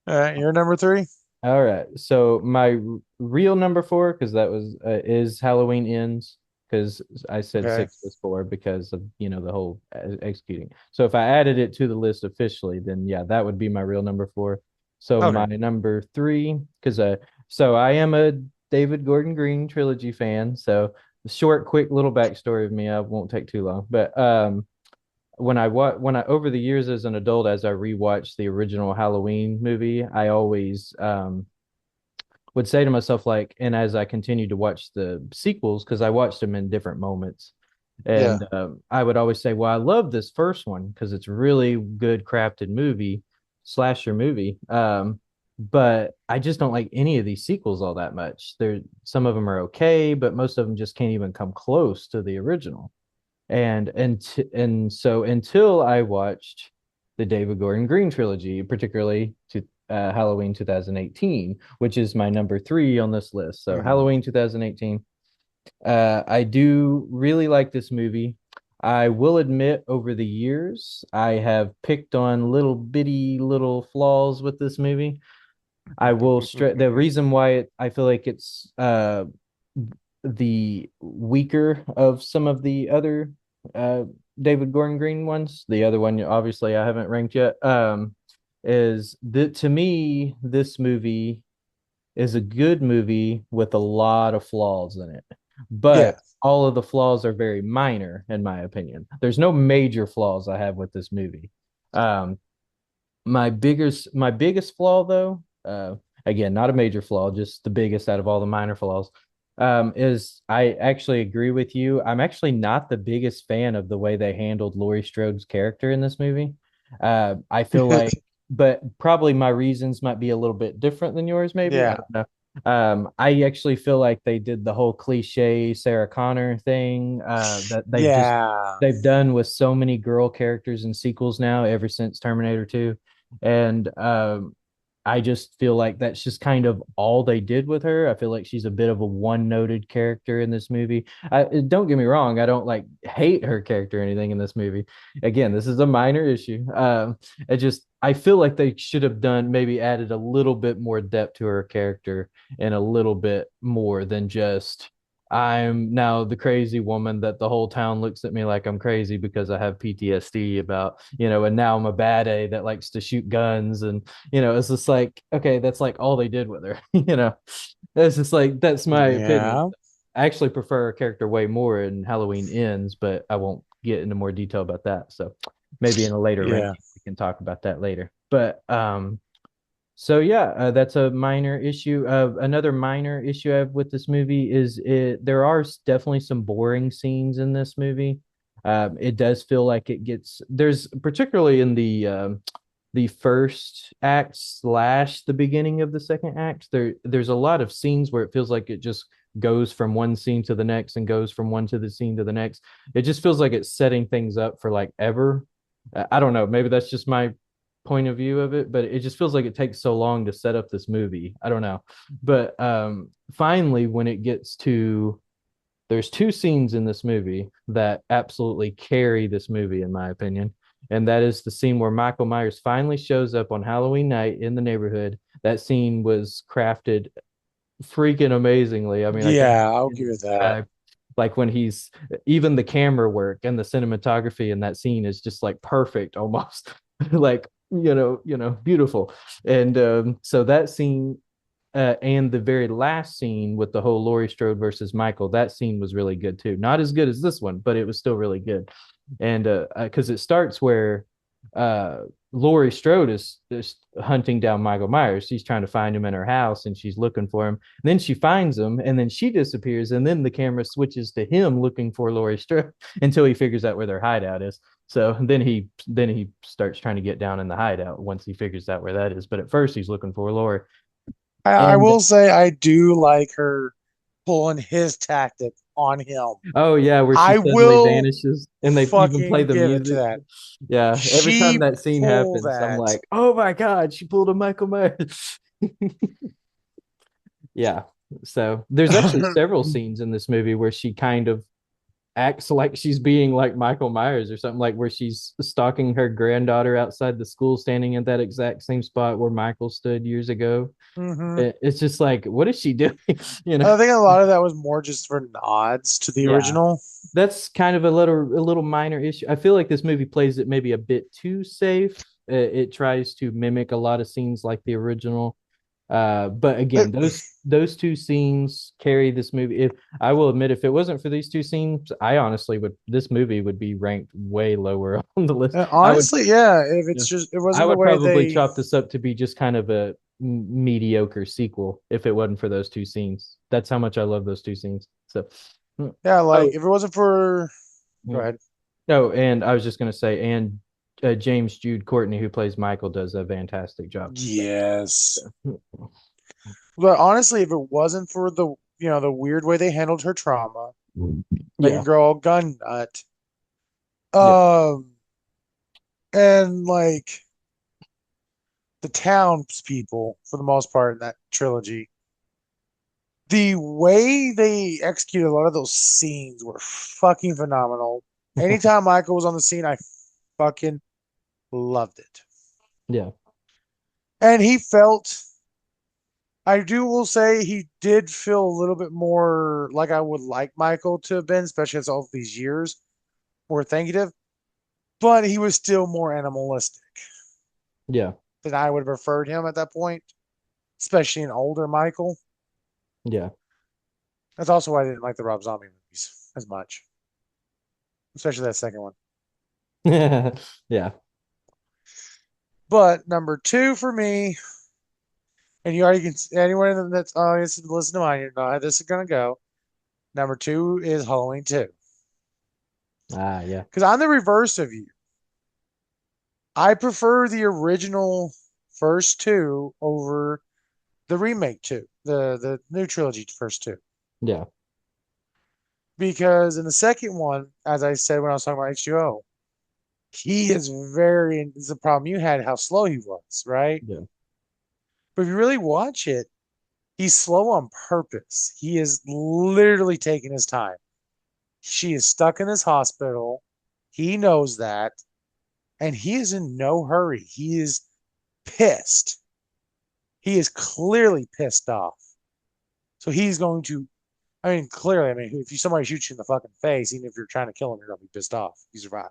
Speaker 1: All right, you're number three.
Speaker 2: All right. So my real number four, because that was is Halloween Ends, because I said
Speaker 1: Okay.
Speaker 2: six was four because of the whole executing. So if I added it to the list officially, then yeah, that would be my real number four. So my
Speaker 1: Okay.
Speaker 2: number three, because so I am a David Gordon Green trilogy fan. So short, quick little backstory of me. I won't take too long, but when I over the years as an adult, as I rewatched the original Halloween movie, I always would say to myself, like, and as I continued to watch the sequels, because I watched them in different moments,
Speaker 1: Yeah.
Speaker 2: and I would always say, well, I love this first one because it's really good crafted movie, slasher movie. But I just don't like any of these sequels all that much. There, some of them are okay, but most of them just can't even come close to the original. And so until I watched the David Gordon Green trilogy, particularly to Halloween 2018, which is my number three on this list. So
Speaker 1: Mhm.
Speaker 2: Halloween 2018. I do really like this movie. I will admit, over the years, I have picked on little bitty little flaws with this movie. I will stress the reason why I feel like it's the weaker of some of the other uh, David Gordon Green ones. The other one, obviously, I haven't ranked yet. Is that to me, this movie is a good movie with a lot of flaws in it,
Speaker 1: Yeah.
Speaker 2: but all of the flaws are very minor, in my opinion. There's no major flaws I have with this movie. Um, my biggest flaw though, again, not a major flaw, just the biggest out of all the minor flaws, is I actually agree with you. I'm actually not the biggest fan of the way they handled Laurie Strode's character in this movie. I feel like, but probably my reasons might be a little bit different than yours, maybe. I
Speaker 1: Yeah.
Speaker 2: don't know. I actually feel like they did the whole cliche Sarah Connor thing that
Speaker 1: Yeah.
Speaker 2: they've done with so many girl characters in sequels now ever since Terminator 2. And I just feel like that's just kind of all they did with her. I feel like she's a bit of a one-noted character in this movie. Don't get me wrong, I don't like hate her character or anything in this movie. Again, this is a minor issue. I feel like they should have done maybe added a little bit more depth to her character and a little bit more than just I'm now the crazy woman that the whole town looks at me like I'm crazy because I have PTSD about, and now I'm a bad A that likes to shoot guns. And, it's just like, okay, that's like all they did with her, It's just like, that's my opinion.
Speaker 1: Yeah.
Speaker 2: I actually prefer a character way more in Halloween Ends, but I won't get into more detail about that. So maybe in a later
Speaker 1: Yeah.
Speaker 2: ranking, we can talk about that later. But, so yeah, that's a minor issue. Another minor issue I have with this movie is there are definitely some boring scenes in this movie. It does feel like there's particularly in the first act slash the beginning of the second act. There's a lot of scenes where it feels like it just goes from one scene to the next and goes from one to the scene to the next. It just feels like it's setting things up for like ever. I don't know. Maybe that's just my point of view of it, but it just feels like it takes so long to set up this movie. I don't know. But finally, when it gets to there's two scenes in this movie that absolutely carry this movie, in my opinion. And that is the scene where Michael Myers finally shows up on Halloween night in the neighborhood. That scene was crafted freaking amazingly. I mean, I can't
Speaker 1: Yeah, I'll
Speaker 2: even
Speaker 1: give you that.
Speaker 2: describe like when he's even the camera work and the cinematography in that scene is just like perfect almost. Like, beautiful. And so that scene and the very last scene with the whole Laurie Strode versus Michael, that scene was really good too. Not as good as this one, but it was still really good. And because it starts where uh, Laurie Strode is hunting down Michael Myers. She's trying to find him in her house and she's looking for him. And then she finds him and then she disappears. And then the camera switches to him looking for Laurie Strode until he figures out where their hideout is. So then he starts trying to get down in the hideout once he figures out where that is. But at first he's looking for Laurie.
Speaker 1: I
Speaker 2: And
Speaker 1: will say I do like her pulling his tactic on him.
Speaker 2: oh yeah, where she
Speaker 1: I
Speaker 2: suddenly
Speaker 1: will
Speaker 2: vanishes and they even play
Speaker 1: fucking
Speaker 2: the
Speaker 1: give it to
Speaker 2: music.
Speaker 1: that.
Speaker 2: Yeah, every time
Speaker 1: She
Speaker 2: that scene
Speaker 1: pulled
Speaker 2: happens, I'm
Speaker 1: that.
Speaker 2: like, oh my God, she pulled a Michael Myers. Yeah. So there's actually several scenes in this movie where she kind of acts like she's being like Michael Myers or something, like where she's stalking her granddaughter outside the school, standing at that exact same spot where Michael stood years ago.
Speaker 1: Hmm.
Speaker 2: It's just like, what is she doing? you know?
Speaker 1: I think a lot of that was more just for nods to the
Speaker 2: Yeah.
Speaker 1: original.
Speaker 2: That's kind of a little minor issue. I feel like this movie plays it maybe a bit too safe. It tries to mimic a lot of scenes like the original. But
Speaker 1: It,
Speaker 2: again, those two scenes carry this movie. If I will admit, if it wasn't for these two scenes, I honestly would this movie would be ranked way lower on the list.
Speaker 1: honestly, yeah, if
Speaker 2: Yeah,
Speaker 1: it's just it
Speaker 2: I
Speaker 1: wasn't the
Speaker 2: would
Speaker 1: way
Speaker 2: probably
Speaker 1: they,
Speaker 2: chop this up to be just kind of a mediocre sequel if it wasn't for those two scenes. That's how much I love those two scenes. So, mm.
Speaker 1: yeah, like
Speaker 2: oh,
Speaker 1: if it wasn't for, go
Speaker 2: mm.
Speaker 1: ahead.
Speaker 2: Oh, and I was just gonna say, and James Jude Courtney, who plays Michael, does a fantastic job.
Speaker 1: Yes.
Speaker 2: So,
Speaker 1: But honestly, if it wasn't for the weird way they handled her trauma, making
Speaker 2: yeah,
Speaker 1: her all gun nut,
Speaker 2: yeah,
Speaker 1: um, and like the townspeople for the most part in that trilogy, the way they executed a lot of those scenes were fucking phenomenal. Anytime Michael was on the scene, I fucking loved it.
Speaker 2: yeah.
Speaker 1: And he felt, I do will say he did feel a little bit more like I would like Michael to have been, especially as all these years were thankative, but he was still more animalistic
Speaker 2: Yeah,
Speaker 1: than I would have preferred him at that point, especially an older Michael.
Speaker 2: yeah,
Speaker 1: That's also why I didn't like the Rob Zombie movies as much, especially that second one.
Speaker 2: yeah.
Speaker 1: But number two for me, and you already can, anyone that's audience to listen to mine, you know how this is gonna go. Number two is Halloween 2.
Speaker 2: Ah, yeah,
Speaker 1: Because I'm the reverse of you. I prefer the original first two over the remake two. The new trilogy first two.
Speaker 2: Yeah.
Speaker 1: Because in the second one, as I said when I was talking about H2O, he is very, this is the problem you had, how slow he was, right?
Speaker 2: Yeah.
Speaker 1: But if you really watch it, he's slow on purpose. He is literally taking his time. She is stuck in this hospital. He knows that, and he is in no hurry. He is pissed. He is clearly pissed off. So he's going to, I mean, clearly, I mean, if you, somebody shoots you in the fucking face, even if you're trying to kill him, you're going to be pissed off. You survive.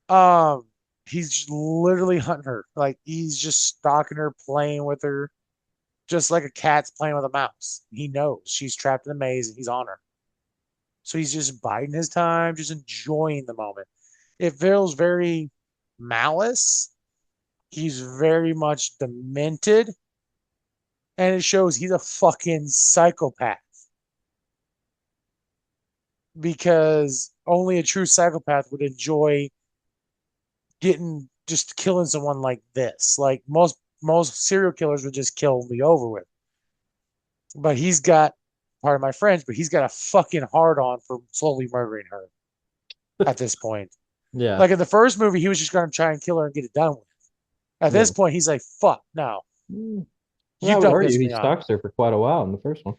Speaker 1: Um, he's literally hunting her. Like he's just stalking her, playing with her, just like a cat's playing with a mouse. He knows she's trapped in a maze and he's on her. So he's just biding his time, just enjoying the moment. It feels very malice. He's very much demented, and it shows he's a fucking psychopath because only a true psychopath would enjoy getting just killing someone like this. Like most serial killers would just kill and be over with. But he's got, part of my friends, but he's got a fucking hard on for slowly murdering her at this point.
Speaker 2: Yeah.
Speaker 1: Like in the first movie, he was just going to try and kill her and get it done with. At
Speaker 2: Yeah.
Speaker 1: this point, he's like, fuck, no,
Speaker 2: Mm. Well,
Speaker 1: you
Speaker 2: I would
Speaker 1: don't
Speaker 2: argue
Speaker 1: piss
Speaker 2: he
Speaker 1: me off.
Speaker 2: stalks her for quite a while in the first one.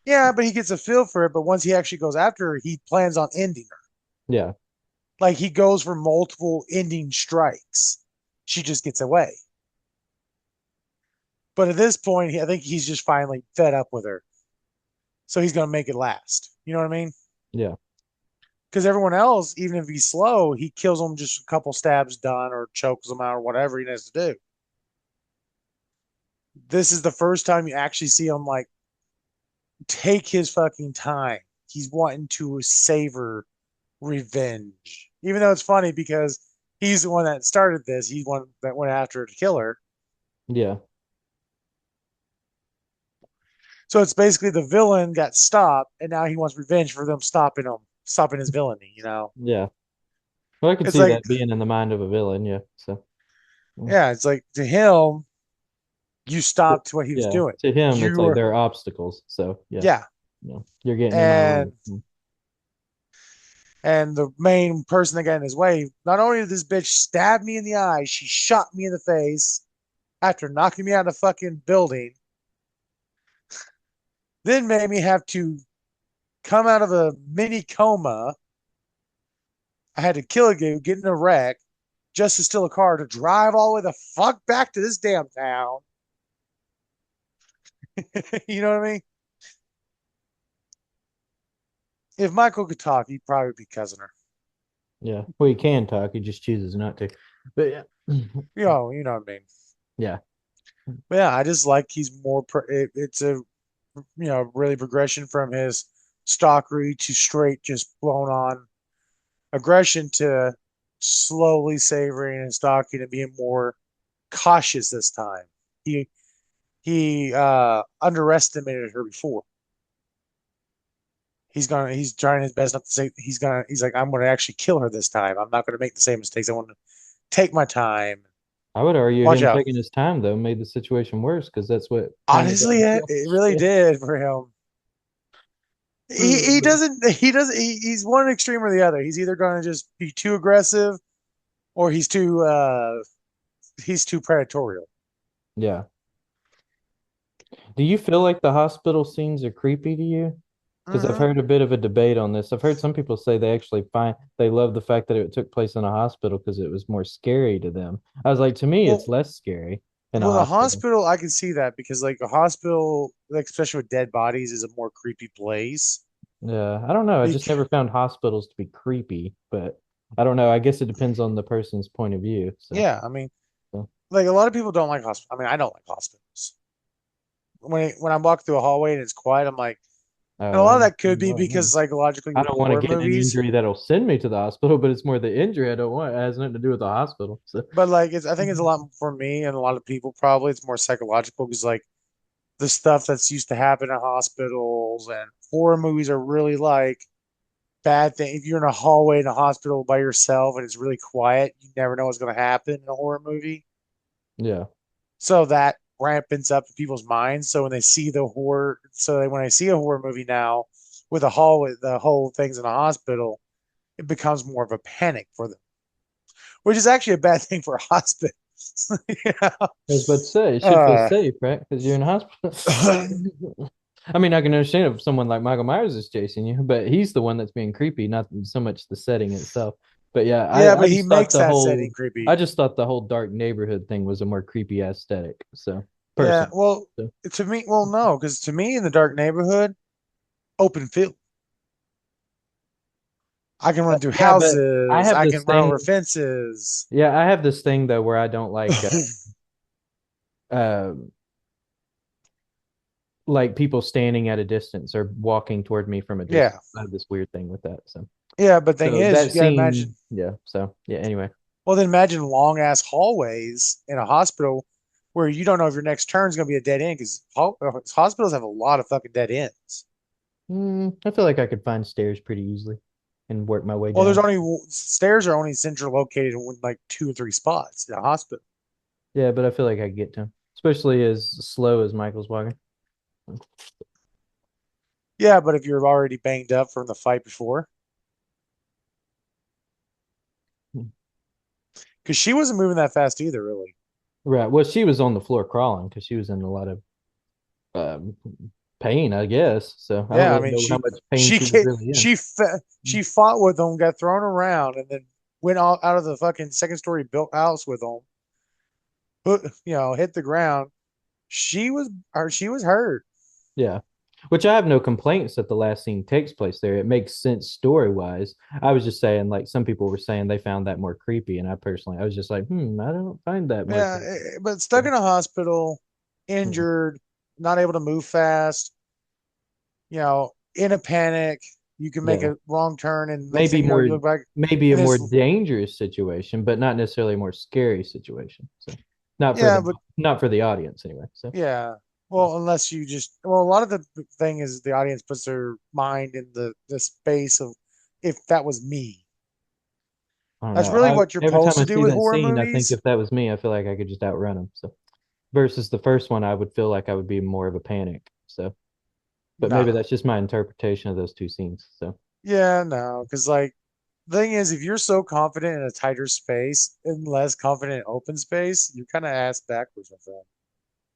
Speaker 1: Yeah, but he gets a feel for it. But once he actually goes after her, he plans on ending her.
Speaker 2: Yeah.
Speaker 1: Like he goes for multiple ending strikes. She just gets away. But at this point, I think he's just finally fed up with her. So he's going to make it last. You know what I mean?
Speaker 2: Yeah.
Speaker 1: Because everyone else, even if he's slow, he kills them just a couple stabs done or chokes them out or whatever he has to do. This is the first time you actually see him like take his fucking time. He's wanting to savor revenge. Even though it's funny because he's the one that started this. He's one that went after her to kill her.
Speaker 2: Yeah.
Speaker 1: So it's basically the villain got stopped, and now he wants revenge for them stopping his villainy. You know,
Speaker 2: Yeah. Well, I could
Speaker 1: it's
Speaker 2: see
Speaker 1: like,
Speaker 2: that being in the mind of a villain. Yeah. So, mm.
Speaker 1: yeah, it's like to him, you stopped what he was
Speaker 2: Yeah.
Speaker 1: doing.
Speaker 2: To him, it's
Speaker 1: You
Speaker 2: like
Speaker 1: were,
Speaker 2: there are obstacles. So, yeah.
Speaker 1: yeah,
Speaker 2: Yeah. You're getting in my way.
Speaker 1: and the main person that got in his way. Not only did this bitch stab me in the eye, she shot me in the face after knocking me out of the fucking building. Then made me have to come out of a mini coma. I had to kill a dude, get in a wreck, just to steal a car to drive all the way the fuck back to this damn town. You know what I mean? If Michael could talk, he'd probably be cousin her.
Speaker 2: Yeah. Well, he can talk. He just chooses not to. But yeah.
Speaker 1: You know what I mean.
Speaker 2: Yeah.
Speaker 1: But yeah, I just like he's more. It's a really progression from his stalkery to straight just blown on aggression to slowly savoring and stalking and being more cautious this time. He he underestimated her before. He's trying his best not to say he's like, I'm gonna actually kill her this time. I'm not gonna make the same mistakes. I want to take my time.
Speaker 2: I would argue
Speaker 1: Watch
Speaker 2: him
Speaker 1: out.
Speaker 2: taking his time, though, made the situation worse because that's what kind of got
Speaker 1: Honestly,
Speaker 2: him
Speaker 1: it
Speaker 2: killed.
Speaker 1: really
Speaker 2: Yeah.
Speaker 1: did for him. He's one extreme or the other. He's either gonna just be too aggressive or he's too predatorial.
Speaker 2: Yeah. Do you feel like the hospital scenes are creepy to you? Because I've
Speaker 1: Mm-hmm.
Speaker 2: heard a bit of a debate on this. I've heard some people say they actually find they love the fact that it took place in a hospital because it was more scary to them. I was like, to me, it's
Speaker 1: Well,
Speaker 2: less scary in a
Speaker 1: well, the
Speaker 2: hospital.
Speaker 1: hospital, I can see that because like a hospital, like especially with dead bodies, is a more creepy place.
Speaker 2: Yeah, I don't know. I just never found hospitals to be creepy, but I don't know. I guess it depends on the person's point of view.
Speaker 1: Yeah, I mean,
Speaker 2: So,
Speaker 1: like a lot of people don't like hospitals. I mean, I don't like hospitals. When I'm walking through a hallway and it's quiet, I'm like, and a lot of that could be because psychologically
Speaker 2: I
Speaker 1: with
Speaker 2: don't want to
Speaker 1: horror
Speaker 2: get an
Speaker 1: movies,
Speaker 2: injury that'll send me to the hospital, but it's more the injury I don't want. It has nothing to do with the hospital. So,
Speaker 1: but like I think it's a lot for me and a lot of people probably it's more psychological because like the stuff that's used to happen in hospitals and horror movies are really like bad thing. If you're in a hallway in a hospital by yourself and it's really quiet, you never know what's going to happen in a horror movie.
Speaker 2: yeah,
Speaker 1: So that rampants up in people's minds. So when they see the horror, so when I see a horror movie now with a hall with the whole things in a hospital, it becomes more of a panic for them, which is actually a bad thing for a hospital. Yeah.
Speaker 2: I was about to say, you should feel
Speaker 1: Uh,
Speaker 2: safe, right? Because you're in a hospital. I mean, I can understand if someone like Michael Myers is chasing you, but he's the one that's being creepy, not so much the setting itself. But yeah,
Speaker 1: yeah,
Speaker 2: I
Speaker 1: but he
Speaker 2: just thought
Speaker 1: makes that setting
Speaker 2: I
Speaker 1: creepy.
Speaker 2: just thought the whole dark neighborhood thing was a more creepy aesthetic. So
Speaker 1: Yeah,
Speaker 2: personally,
Speaker 1: well,
Speaker 2: so
Speaker 1: to me, well, no, because to me, in the dark neighborhood, open field. I can run through
Speaker 2: yeah, but I
Speaker 1: houses.
Speaker 2: have
Speaker 1: I
Speaker 2: this
Speaker 1: can run over
Speaker 2: thing.
Speaker 1: fences.
Speaker 2: Yeah, I have this thing though where I don't uh like people standing at a distance or walking toward me from a
Speaker 1: Yeah,
Speaker 2: distance. I have this weird thing with that. So
Speaker 1: yeah. But thing
Speaker 2: so
Speaker 1: is,
Speaker 2: that
Speaker 1: you gotta imagine.
Speaker 2: scene, yeah. So yeah. Anyway,
Speaker 1: Well, then imagine long ass hallways in a hospital where you don't know if your next turn is gonna be a dead end because hospitals have a lot of fucking dead ends.
Speaker 2: I feel like I could find stairs pretty easily and work my way
Speaker 1: Well, there's
Speaker 2: down.
Speaker 1: only stairs are only central located in like 2 or 3 spots in a hospital.
Speaker 2: Yeah, but I feel like I could get to him, especially as slow as Michael's walking.
Speaker 1: Yeah, but if you're already banged up from the fight before, because she wasn't moving that fast either, really.
Speaker 2: Right. Well, she was on the floor crawling because she was in a lot of um, pain, I guess. So I don't
Speaker 1: Yeah, I
Speaker 2: really
Speaker 1: mean
Speaker 2: know how
Speaker 1: she
Speaker 2: much pain
Speaker 1: she
Speaker 2: she was
Speaker 1: ca-
Speaker 2: really in.
Speaker 1: she fought with them, got thrown around, and then went all out of the fucking second story built house with them. Hit the ground. She was hurt.
Speaker 2: Yeah. Which I have no complaints that the last scene takes place there. It makes sense story wise. I was just saying, like some people were saying they found that more creepy, and I was just like, I don't find that more
Speaker 1: Yeah,
Speaker 2: creepy.
Speaker 1: but stuck in a hospital, injured, not able to move fast, in a panic, you can make
Speaker 2: Yeah.
Speaker 1: a wrong turn, and next thing
Speaker 2: maybe
Speaker 1: you know,
Speaker 2: more
Speaker 1: you look back
Speaker 2: maybe a
Speaker 1: and
Speaker 2: more
Speaker 1: there's
Speaker 2: dangerous situation, but not necessarily a more scary situation. So not for
Speaker 1: yeah,
Speaker 2: the
Speaker 1: but
Speaker 2: not for the audience anyway. So
Speaker 1: yeah. Well, unless you just a lot of the thing is the audience puts their mind in the space of if that was me.
Speaker 2: I don't
Speaker 1: That's
Speaker 2: know.
Speaker 1: really
Speaker 2: I
Speaker 1: what you're
Speaker 2: every time
Speaker 1: supposed
Speaker 2: I
Speaker 1: to do
Speaker 2: see
Speaker 1: with
Speaker 2: that
Speaker 1: horror
Speaker 2: scene, I think
Speaker 1: movies.
Speaker 2: if that was me, I feel like I could just outrun him. So versus the first one, I would feel like I would be more of a panic. So, but maybe
Speaker 1: No.
Speaker 2: that's just my interpretation of those two scenes. So
Speaker 1: Yeah, no, because like the thing is, if you're so confident in a tighter space and less confident in open space, you're kind of ass backwards, my friend.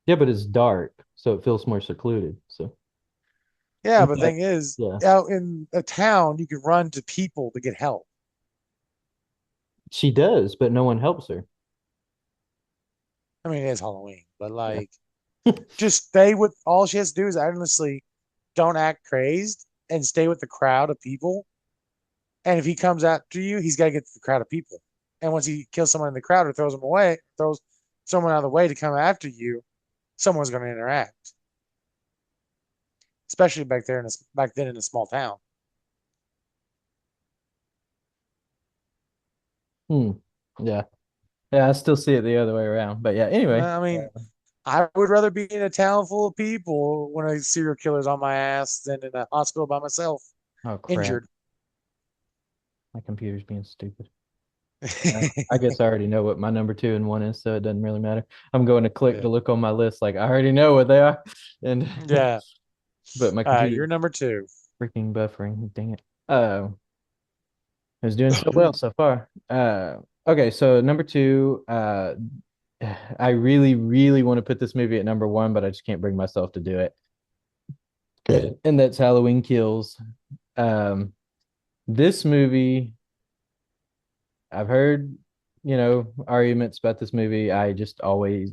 Speaker 2: yeah, but it's dark, so it feels more secluded. So
Speaker 1: Yeah,
Speaker 2: in
Speaker 1: but the
Speaker 2: fact,
Speaker 1: thing is,
Speaker 2: yeah,
Speaker 1: out in a town, you can run to people to get help.
Speaker 2: she does, but no one helps her.
Speaker 1: I mean, it is Halloween, but
Speaker 2: Yeah.
Speaker 1: like, just stay with all she has to do is honestly don't act crazed and stay with the crowd of people. And if he comes after you, he's got to get to the crowd of people. And once he kills someone in the crowd or throws them away, throws someone out of the way to come after you, someone's going to interact. Especially back then in a small town.
Speaker 2: Hmm. Yeah. Yeah, I still see it the other way around. But yeah, anyway.
Speaker 1: I mean, I would rather be in a town full of people when a serial killer's on my ass than in a hospital by myself,
Speaker 2: Oh crap.
Speaker 1: injured.
Speaker 2: My computer's being stupid. I guess I already know what my number two and one is, so it doesn't really matter. I'm going to click
Speaker 1: Yeah.
Speaker 2: to look on my list, like I already know what they are. And
Speaker 1: Yeah.
Speaker 2: but my
Speaker 1: You're
Speaker 2: computer's
Speaker 1: number two.
Speaker 2: freaking buffering. Dang it. I was doing so well so far. Okay, so number two, I really, really want to put this movie at number one, but I just can't bring myself to do it. Good. And that's Halloween Kills. Um, this movie I've heard, arguments about this movie. I just always,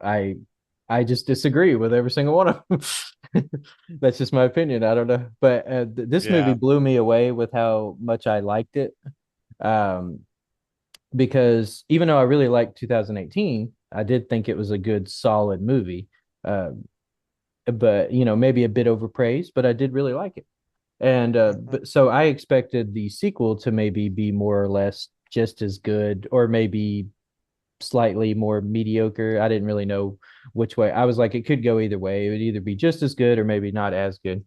Speaker 2: I just disagree with every single one of them. That's just my opinion. I don't know, but this movie
Speaker 1: Yeah.
Speaker 2: blew me away with how much I liked it. Um, because even though I really liked 2018, I did think it was a good, solid movie. But maybe a bit overpraised, but I did really like it. And
Speaker 1: Mhm.
Speaker 2: but so I expected the sequel to maybe be more or less just as good, or maybe slightly more mediocre. I didn't really know which way. I was like, it could go either way. It would either be just as good or maybe not as good.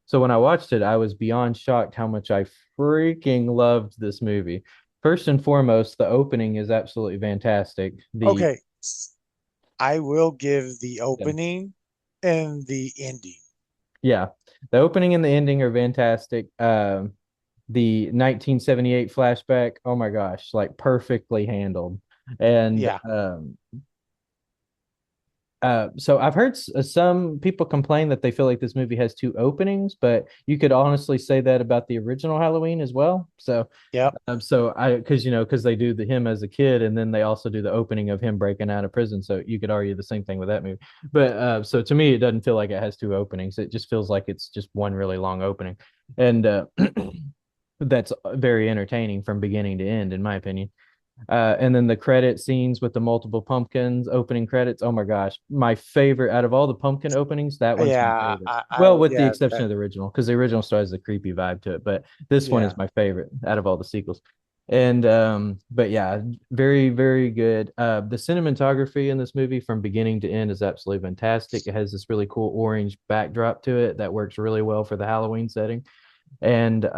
Speaker 2: So when I watched it, I was beyond shocked how much I freaking loved this movie. First and foremost, the opening is absolutely fantastic. The
Speaker 1: Okay. I will give the
Speaker 2: Yeah.
Speaker 1: opening and the ending.
Speaker 2: Yeah. The opening and the ending are fantastic. The 1978 flashback, oh my gosh, like perfectly handled. And
Speaker 1: Yeah.
Speaker 2: so I've heard some people complain that they feel like this movie has two openings, but you could honestly say that about the original Halloween as well.
Speaker 1: Yep.
Speaker 2: Because because they do the him as a kid, and then they also do the opening of him breaking out of prison. So you could argue the same thing with that movie. But so to me, it doesn't feel like it has two openings. It just feels like it's just one really long opening, and that's very entertaining from beginning to end, in my opinion. And then the credit scenes with the multiple pumpkins, opening credits. Oh my gosh, my favorite out of all the pumpkin openings, that one's my
Speaker 1: Yeah.
Speaker 2: favorite. Well, with the
Speaker 1: Yeah.
Speaker 2: exception of the original, because the original still has a creepy vibe to it, but this one
Speaker 1: Yeah.
Speaker 2: is my favorite out of all the sequels. And but yeah, very, very good. The cinematography in this movie from beginning to end is absolutely fantastic. It has this really cool orange backdrop to it that works really well for the Halloween setting. And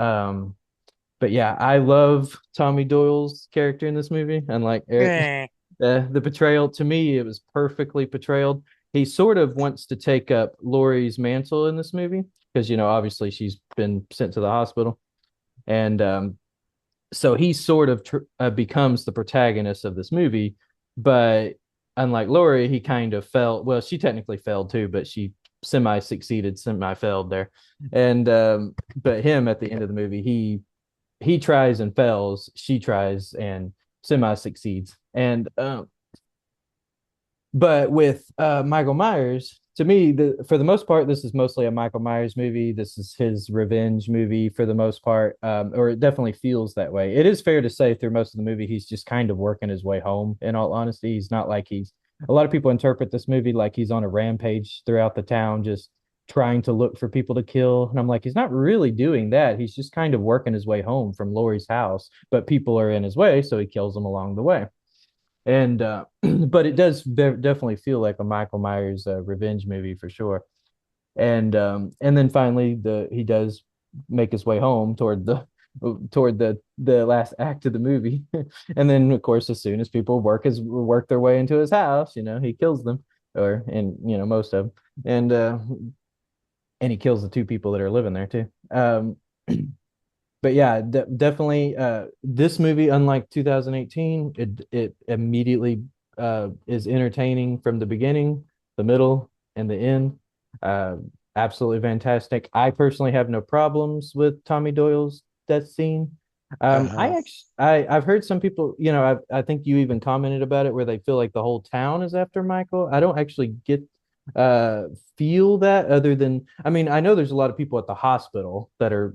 Speaker 2: but yeah, I love Tommy Doyle's character in this movie. Unlike Eric,
Speaker 1: Eh.
Speaker 2: the portrayal to me, it was perfectly portrayed. He sort of wants to take up Laurie's mantle in this movie because obviously she's been sent to the hospital, and so he sort of becomes the protagonist of this movie. But unlike Laurie, he kind of felt well. She technically failed too, but she semi succeeded, semi failed there. And but him at the end of the movie, he tries and fails, she tries and semi succeeds. And but with Michael Myers, to me, for the most part, this is mostly a Michael Myers movie. This is his revenge movie for the most part, or it definitely feels that way. It is fair to say through most of the movie, he's just kind of working his way home. In all honesty, he's not like he's. A lot of people interpret this movie like he's on a rampage throughout the town, just trying to look for people to kill. And I'm like, he's not really doing that. He's just kind of working his way home from Laurie's house, but people are in his way, so he kills them along the way. And but it does definitely feel like a Michael Myers revenge movie for sure. And then finally he does make his way home toward the last act of the movie. And then of course as soon as people work their way into his house, he kills them, or and most of them. And he kills the two people that are living there too. But yeah, definitely. This movie, unlike 2018, it immediately is entertaining from the beginning, the middle, and the end. Uh, Absolutely fantastic. I personally have no problems with Tommy Doyle's death scene.
Speaker 1: Uh-huh.
Speaker 2: I've heard some people, I think you even commented about it where they feel like the whole town is after Michael. I don't actually get uh feel that, other than, I mean, I know there's a lot of people at the hospital that are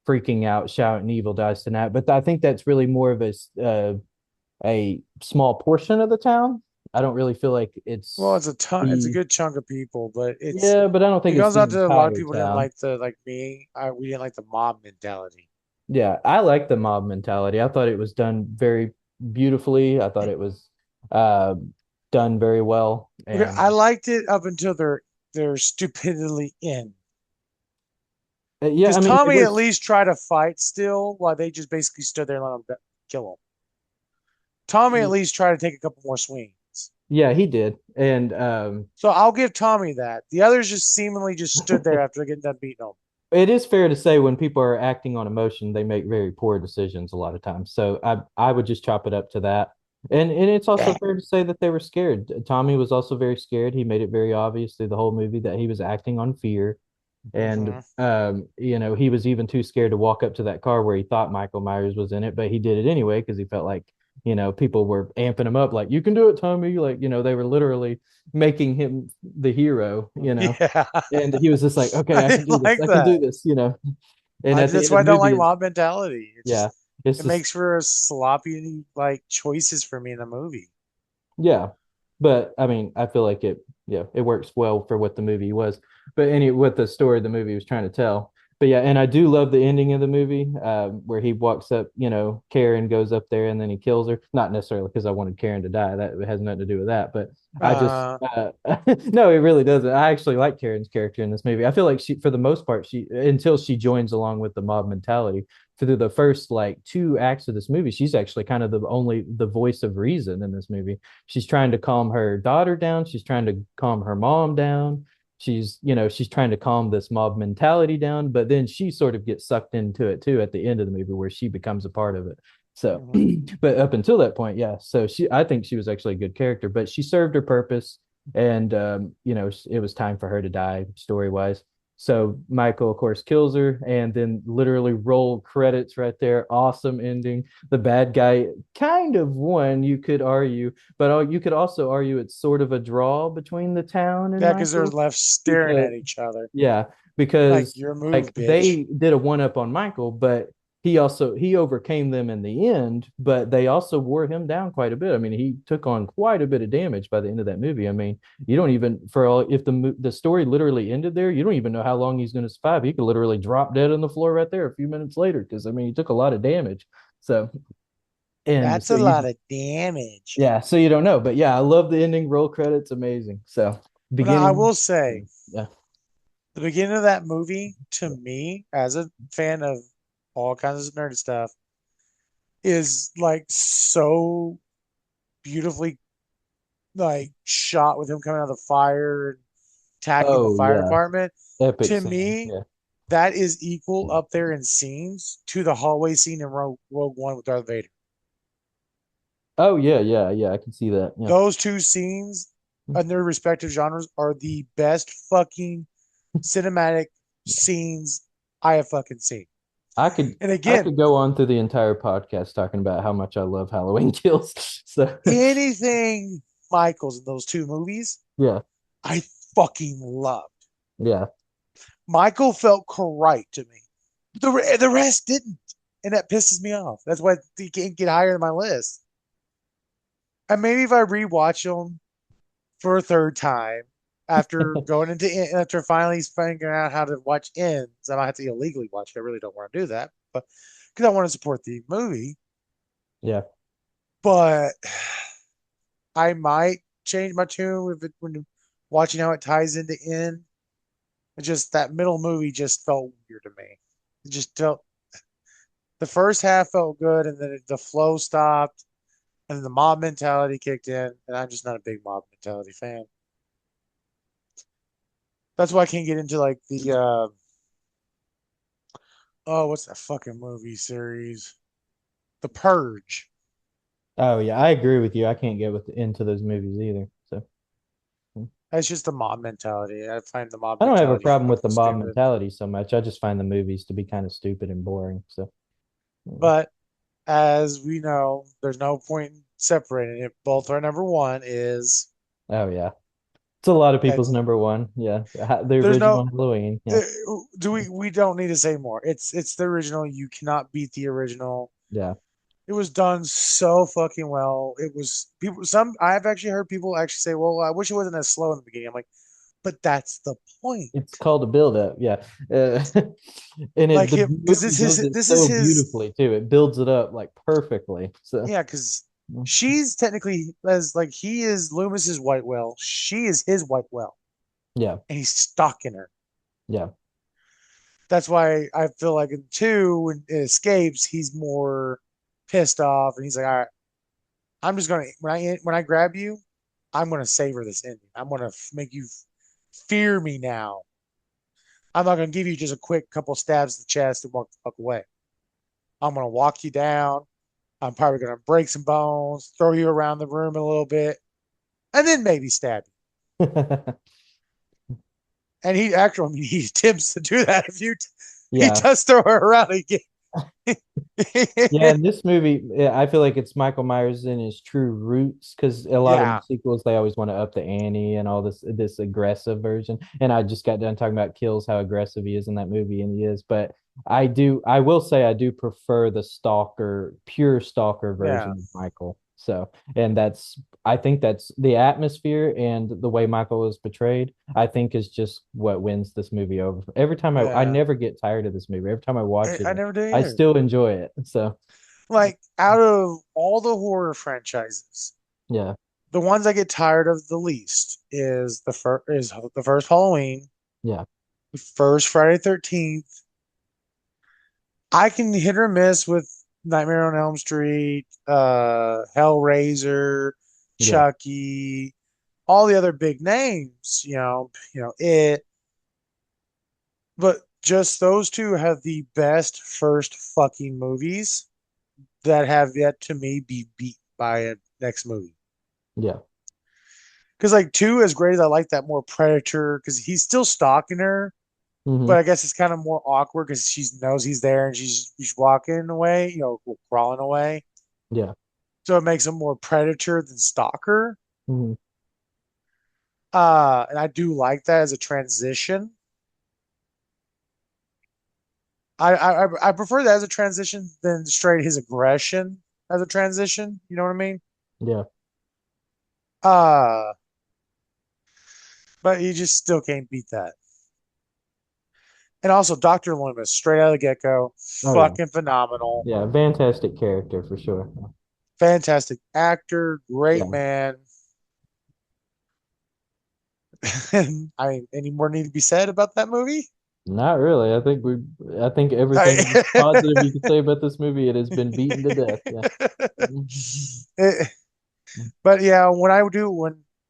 Speaker 2: freaking out, shouting "Evil dies tonight," but I think that's really more of a small portion of the town. I don't really feel like
Speaker 1: Well,
Speaker 2: it's
Speaker 1: it's a ton. It's a
Speaker 2: the
Speaker 1: good chunk of people, but
Speaker 2: yeah, but I don't
Speaker 1: it
Speaker 2: think it's
Speaker 1: comes
Speaker 2: the
Speaker 1: out to a lot of
Speaker 2: entire
Speaker 1: people didn't
Speaker 2: town.
Speaker 1: like the like me. We didn't like the mob mentality.
Speaker 2: Yeah, I like the mob mentality. I thought it was done very beautifully. I thought it was uh done very well.
Speaker 1: Okay,
Speaker 2: And
Speaker 1: I liked it up until their stupidity in.
Speaker 2: yeah,
Speaker 1: Because
Speaker 2: I mean, it
Speaker 1: Tommy at
Speaker 2: was
Speaker 1: least tried to fight still, while they just basically stood there and let him kill him. Tommy at least tried to take a couple more swings.
Speaker 2: yeah, he did. And
Speaker 1: So I'll give Tommy that. The others just seemingly just stood there after getting done beating him.
Speaker 2: it is fair to say when people are acting on emotion, they make very poor decisions a lot of times. So I would just chop it up to that. And it's also fair to say that they were scared. Tommy was also very scared. He made it very obvious through the whole movie that he was acting on fear. And
Speaker 1: Mm-hmm.
Speaker 2: he was even too scared to walk up to that car where he thought Michael Myers was in it, but he did it anyway because he felt like, people were amping him up, like, you can do it, Tommy. Like, they were literally making him the hero.
Speaker 1: Yeah,
Speaker 2: And he was just like, okay, I
Speaker 1: I
Speaker 2: can do this.
Speaker 1: like
Speaker 2: I can do
Speaker 1: that.
Speaker 2: this. And at the
Speaker 1: That's
Speaker 2: end of
Speaker 1: why I
Speaker 2: the
Speaker 1: don't
Speaker 2: movie,
Speaker 1: like mob mentality.
Speaker 2: yeah, it's
Speaker 1: It
Speaker 2: just,
Speaker 1: makes for sloppy like choices for me in the movie.
Speaker 2: yeah. But I mean, I feel like yeah, it works well for what the movie was. But what the story the movie was trying to tell. But yeah, and I do love the ending of the movie, where he walks up, Karen goes up there and then he kills her. Not necessarily because I wanted Karen to die. That has nothing to do with that. But I just,
Speaker 1: Uh,
Speaker 2: no, it really doesn't. I actually like Karen's character in this movie. I feel like she, for the most part, until she joins along with the mob mentality, through the first like two acts of this movie, she's actually kind of the voice of reason in this movie. She's trying to calm her daughter down. She's trying to calm her mom down. She's trying to calm this mob mentality down, but then she sort of gets sucked into it too at the end of the movie where she becomes a part of it. So,
Speaker 1: mhm.
Speaker 2: but up until that point, yeah. So I think she was actually a good character, but she served her purpose, and it was time for her to die story wise. So Michael, of course, kills her, and then literally roll credits right there. Awesome ending. The bad guy kind of won, you could argue, but you could also argue it's sort of a draw between the town and
Speaker 1: Yeah, because they're
Speaker 2: Michael
Speaker 1: left staring
Speaker 2: because
Speaker 1: at each other.
Speaker 2: yeah,
Speaker 1: Like,
Speaker 2: because
Speaker 1: your move,
Speaker 2: like
Speaker 1: bitch.
Speaker 2: they did a one up on Michael, but he overcame them in the end, but they also wore him down quite a bit. I mean, he took on quite a bit of damage by the end of that movie. I mean, you don't even for all if the story literally ended there, you don't even know how long he's going to survive. He could literally drop dead on the floor right there a few minutes later because I mean, he took a lot of damage. So and
Speaker 1: That's
Speaker 2: so
Speaker 1: a
Speaker 2: you
Speaker 1: lot of damage.
Speaker 2: yeah, so you don't know, but yeah, I love the ending. Roll credits, amazing. So
Speaker 1: But now I
Speaker 2: beginning,
Speaker 1: will say,
Speaker 2: yeah.
Speaker 1: the beginning of that movie, to me, as a fan of all kinds of nerd stuff, is like so beautifully like shot with him coming out of the fire and attacking the
Speaker 2: Oh
Speaker 1: fire
Speaker 2: yeah,
Speaker 1: department.
Speaker 2: epic
Speaker 1: To
Speaker 2: scene.
Speaker 1: me,
Speaker 2: Yeah.
Speaker 1: that is equal up there in scenes to the hallway scene in Rogue One with Darth Vader.
Speaker 2: Oh yeah, yeah, yeah. I can see that. Yeah.
Speaker 1: Those two scenes in their respective genres are the best fucking cinematic scenes I have fucking seen.
Speaker 2: I could
Speaker 1: And
Speaker 2: I
Speaker 1: again,
Speaker 2: could go on through the entire podcast talking about how much I love Halloween Kills. So
Speaker 1: anything Michaels in those two movies,
Speaker 2: yeah,
Speaker 1: I fucking loved.
Speaker 2: yeah.
Speaker 1: Michael felt correct to me. The rest didn't. And that pisses me off. That's why he can't get higher in my list. And maybe if I rewatch them for a third time after finally figuring out how to watch ends, I might have to illegally watch it. I really don't want to do that, but because I want to support the movie.
Speaker 2: Yeah.
Speaker 1: But I might change my tune when watching how it ties into end. It just that middle movie just felt weird to me. It just felt the first half felt good, and then the flow stopped, and then the mob mentality kicked in, and I'm just not a big mob mentality fan. That's why I can't get into like the oh, what's that fucking movie series? The Purge.
Speaker 2: Oh yeah, I agree with you. I can't get into those movies either. So
Speaker 1: That's just the mob mentality. I find the mob
Speaker 2: I don't have a
Speaker 1: mentality
Speaker 2: problem with
Speaker 1: fucking
Speaker 2: the mob
Speaker 1: stupid.
Speaker 2: mentality so much. I just find the movies to be kind of stupid and boring. So
Speaker 1: But as we know, there's no point in separating it. Both our number one is
Speaker 2: oh yeah. It's a lot of people's
Speaker 1: that's
Speaker 2: number one. Yeah. The
Speaker 1: there's no
Speaker 2: original Halloween.
Speaker 1: uh,
Speaker 2: Yeah.
Speaker 1: do we don't need to say more. It's the original. You cannot beat the original.
Speaker 2: Yeah.
Speaker 1: It was done so fucking well. It was people. Some I've actually heard people actually say, "Well, I wish it wasn't as slow in the beginning." I'm like, but that's the point.
Speaker 2: It's called a build up. Yeah. And
Speaker 1: Like
Speaker 2: the
Speaker 1: him, because
Speaker 2: movie does it
Speaker 1: this is
Speaker 2: so
Speaker 1: his
Speaker 2: beautifully too. It builds it up like perfectly. So
Speaker 1: yeah. Because she's technically as like he is Loomis's white whale. She is his white whale,
Speaker 2: yeah.
Speaker 1: and he's stalking her.
Speaker 2: Yeah.
Speaker 1: That's why I feel like in two, when it escapes, he's more pissed off, and he's like, "All right, I'm just gonna when I grab you, I'm gonna savor this ending. I'm gonna make you fear me now. I'm not gonna give you just a quick couple stabs to the chest and walk the fuck away. I'm gonna walk you down. I'm probably gonna break some bones, throw you around the room a little bit, and then maybe stab you." And he actually, I mean, he attempts to do that a few. He
Speaker 2: Yeah.
Speaker 1: does throw her around again.
Speaker 2: Yeah, in this movie, yeah, I feel like it's Michael Myers in his true roots because a lot of the
Speaker 1: Yeah,
Speaker 2: sequels they always want to up the ante and all this aggressive version. And I just got done talking about Kills, how aggressive he is in that movie, and he is. But I will say I do prefer the pure stalker version
Speaker 1: yeah.
Speaker 2: of Michael. So, and that's I think that's the atmosphere and the way Michael is portrayed, I think is just what wins this movie over. Every time I
Speaker 1: Yeah,
Speaker 2: never get tired of this movie. Every time I watch
Speaker 1: I
Speaker 2: it,
Speaker 1: never did
Speaker 2: I
Speaker 1: either.
Speaker 2: still enjoy it. So
Speaker 1: Like out of all the horror franchises,
Speaker 2: yeah,
Speaker 1: the ones I get tired of the least is the first Halloween,
Speaker 2: yeah,
Speaker 1: the first Friday 13th. I can hit or miss with Nightmare on Elm Street, Hellraiser,
Speaker 2: yeah,
Speaker 1: Chucky, all the other big names, it, but just those two have the best first fucking movies that have yet to me be beat by a next movie.
Speaker 2: yeah.
Speaker 1: Because like two, as great as I like that more Predator, because he's still stalking her,
Speaker 2: Hmm.
Speaker 1: but I guess it's kind of more awkward because she knows he's there and she's walking away, crawling away.
Speaker 2: Yeah.
Speaker 1: So it makes him more Predator than Stalker.
Speaker 2: Hmm.
Speaker 1: And I do like that as a transition. I prefer that as a transition than straight his aggression as a transition. You know what I mean?
Speaker 2: Yeah.
Speaker 1: Uh, but you just still can't beat that. And also Dr. Loomis, straight out of the get-go,
Speaker 2: Oh yeah.
Speaker 1: fucking phenomenal.
Speaker 2: Yeah. Fantastic character for sure.
Speaker 1: Fantastic actor, great
Speaker 2: Yeah.
Speaker 1: man. And I mean, any more need to be said about that movie?
Speaker 2: Not really. I think everything
Speaker 1: I,
Speaker 2: positive you could say about this movie, it has been beaten to death. Yeah. Mhm.
Speaker 1: but yeah, when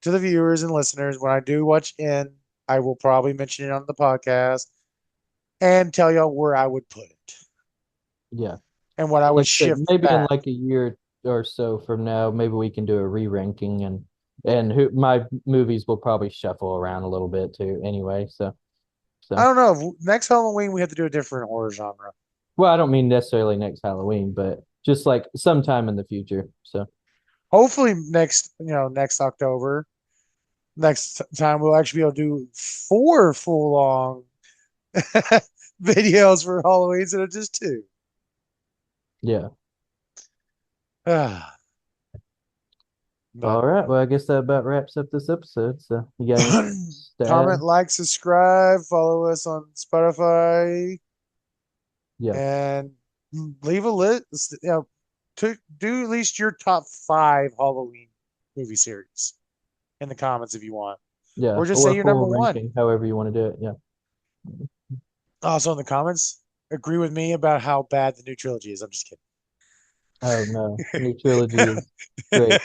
Speaker 1: to the viewers and listeners, when I do watch in, I will probably mention it on the podcast and tell y'all where I would put it
Speaker 2: Yeah.
Speaker 1: and what I would
Speaker 2: Like I said,
Speaker 1: shift
Speaker 2: maybe in
Speaker 1: back.
Speaker 2: like a year or so from now, maybe we can do a re-ranking and who my movies will probably shuffle around a little bit too anyway.
Speaker 1: I
Speaker 2: So
Speaker 1: don't know. Next Halloween we have to do a different horror genre.
Speaker 2: well, I don't mean necessarily next Halloween, but just like sometime in the future. So
Speaker 1: Hopefully next October. Next time we'll actually be able to do 4 full long videos for Halloween instead of just two.
Speaker 2: yeah.
Speaker 1: Ah, but
Speaker 2: All right. Well, I guess that about wraps up this episode. So you got anything else to
Speaker 1: comment,
Speaker 2: add?
Speaker 1: like, subscribe, follow us on Spotify,
Speaker 2: Yeah.
Speaker 1: and leave a list. To do at least your top 5 Halloween movie series in the comments if you want,
Speaker 2: Yeah.
Speaker 1: or just say
Speaker 2: Or
Speaker 1: your
Speaker 2: full
Speaker 1: number one.
Speaker 2: ranking, however you want to do it. Yeah.
Speaker 1: Also in the comments, agree with me about how bad the new trilogy is. I'm just
Speaker 2: Oh no. New trilogy
Speaker 1: kidding.
Speaker 2: is great.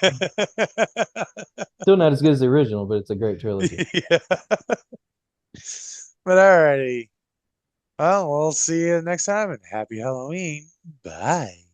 Speaker 2: Still not as good as the original, but it's a great trilogy.
Speaker 1: Yeah. But alrighty. Well, we'll see you next time and happy Halloween. Bye.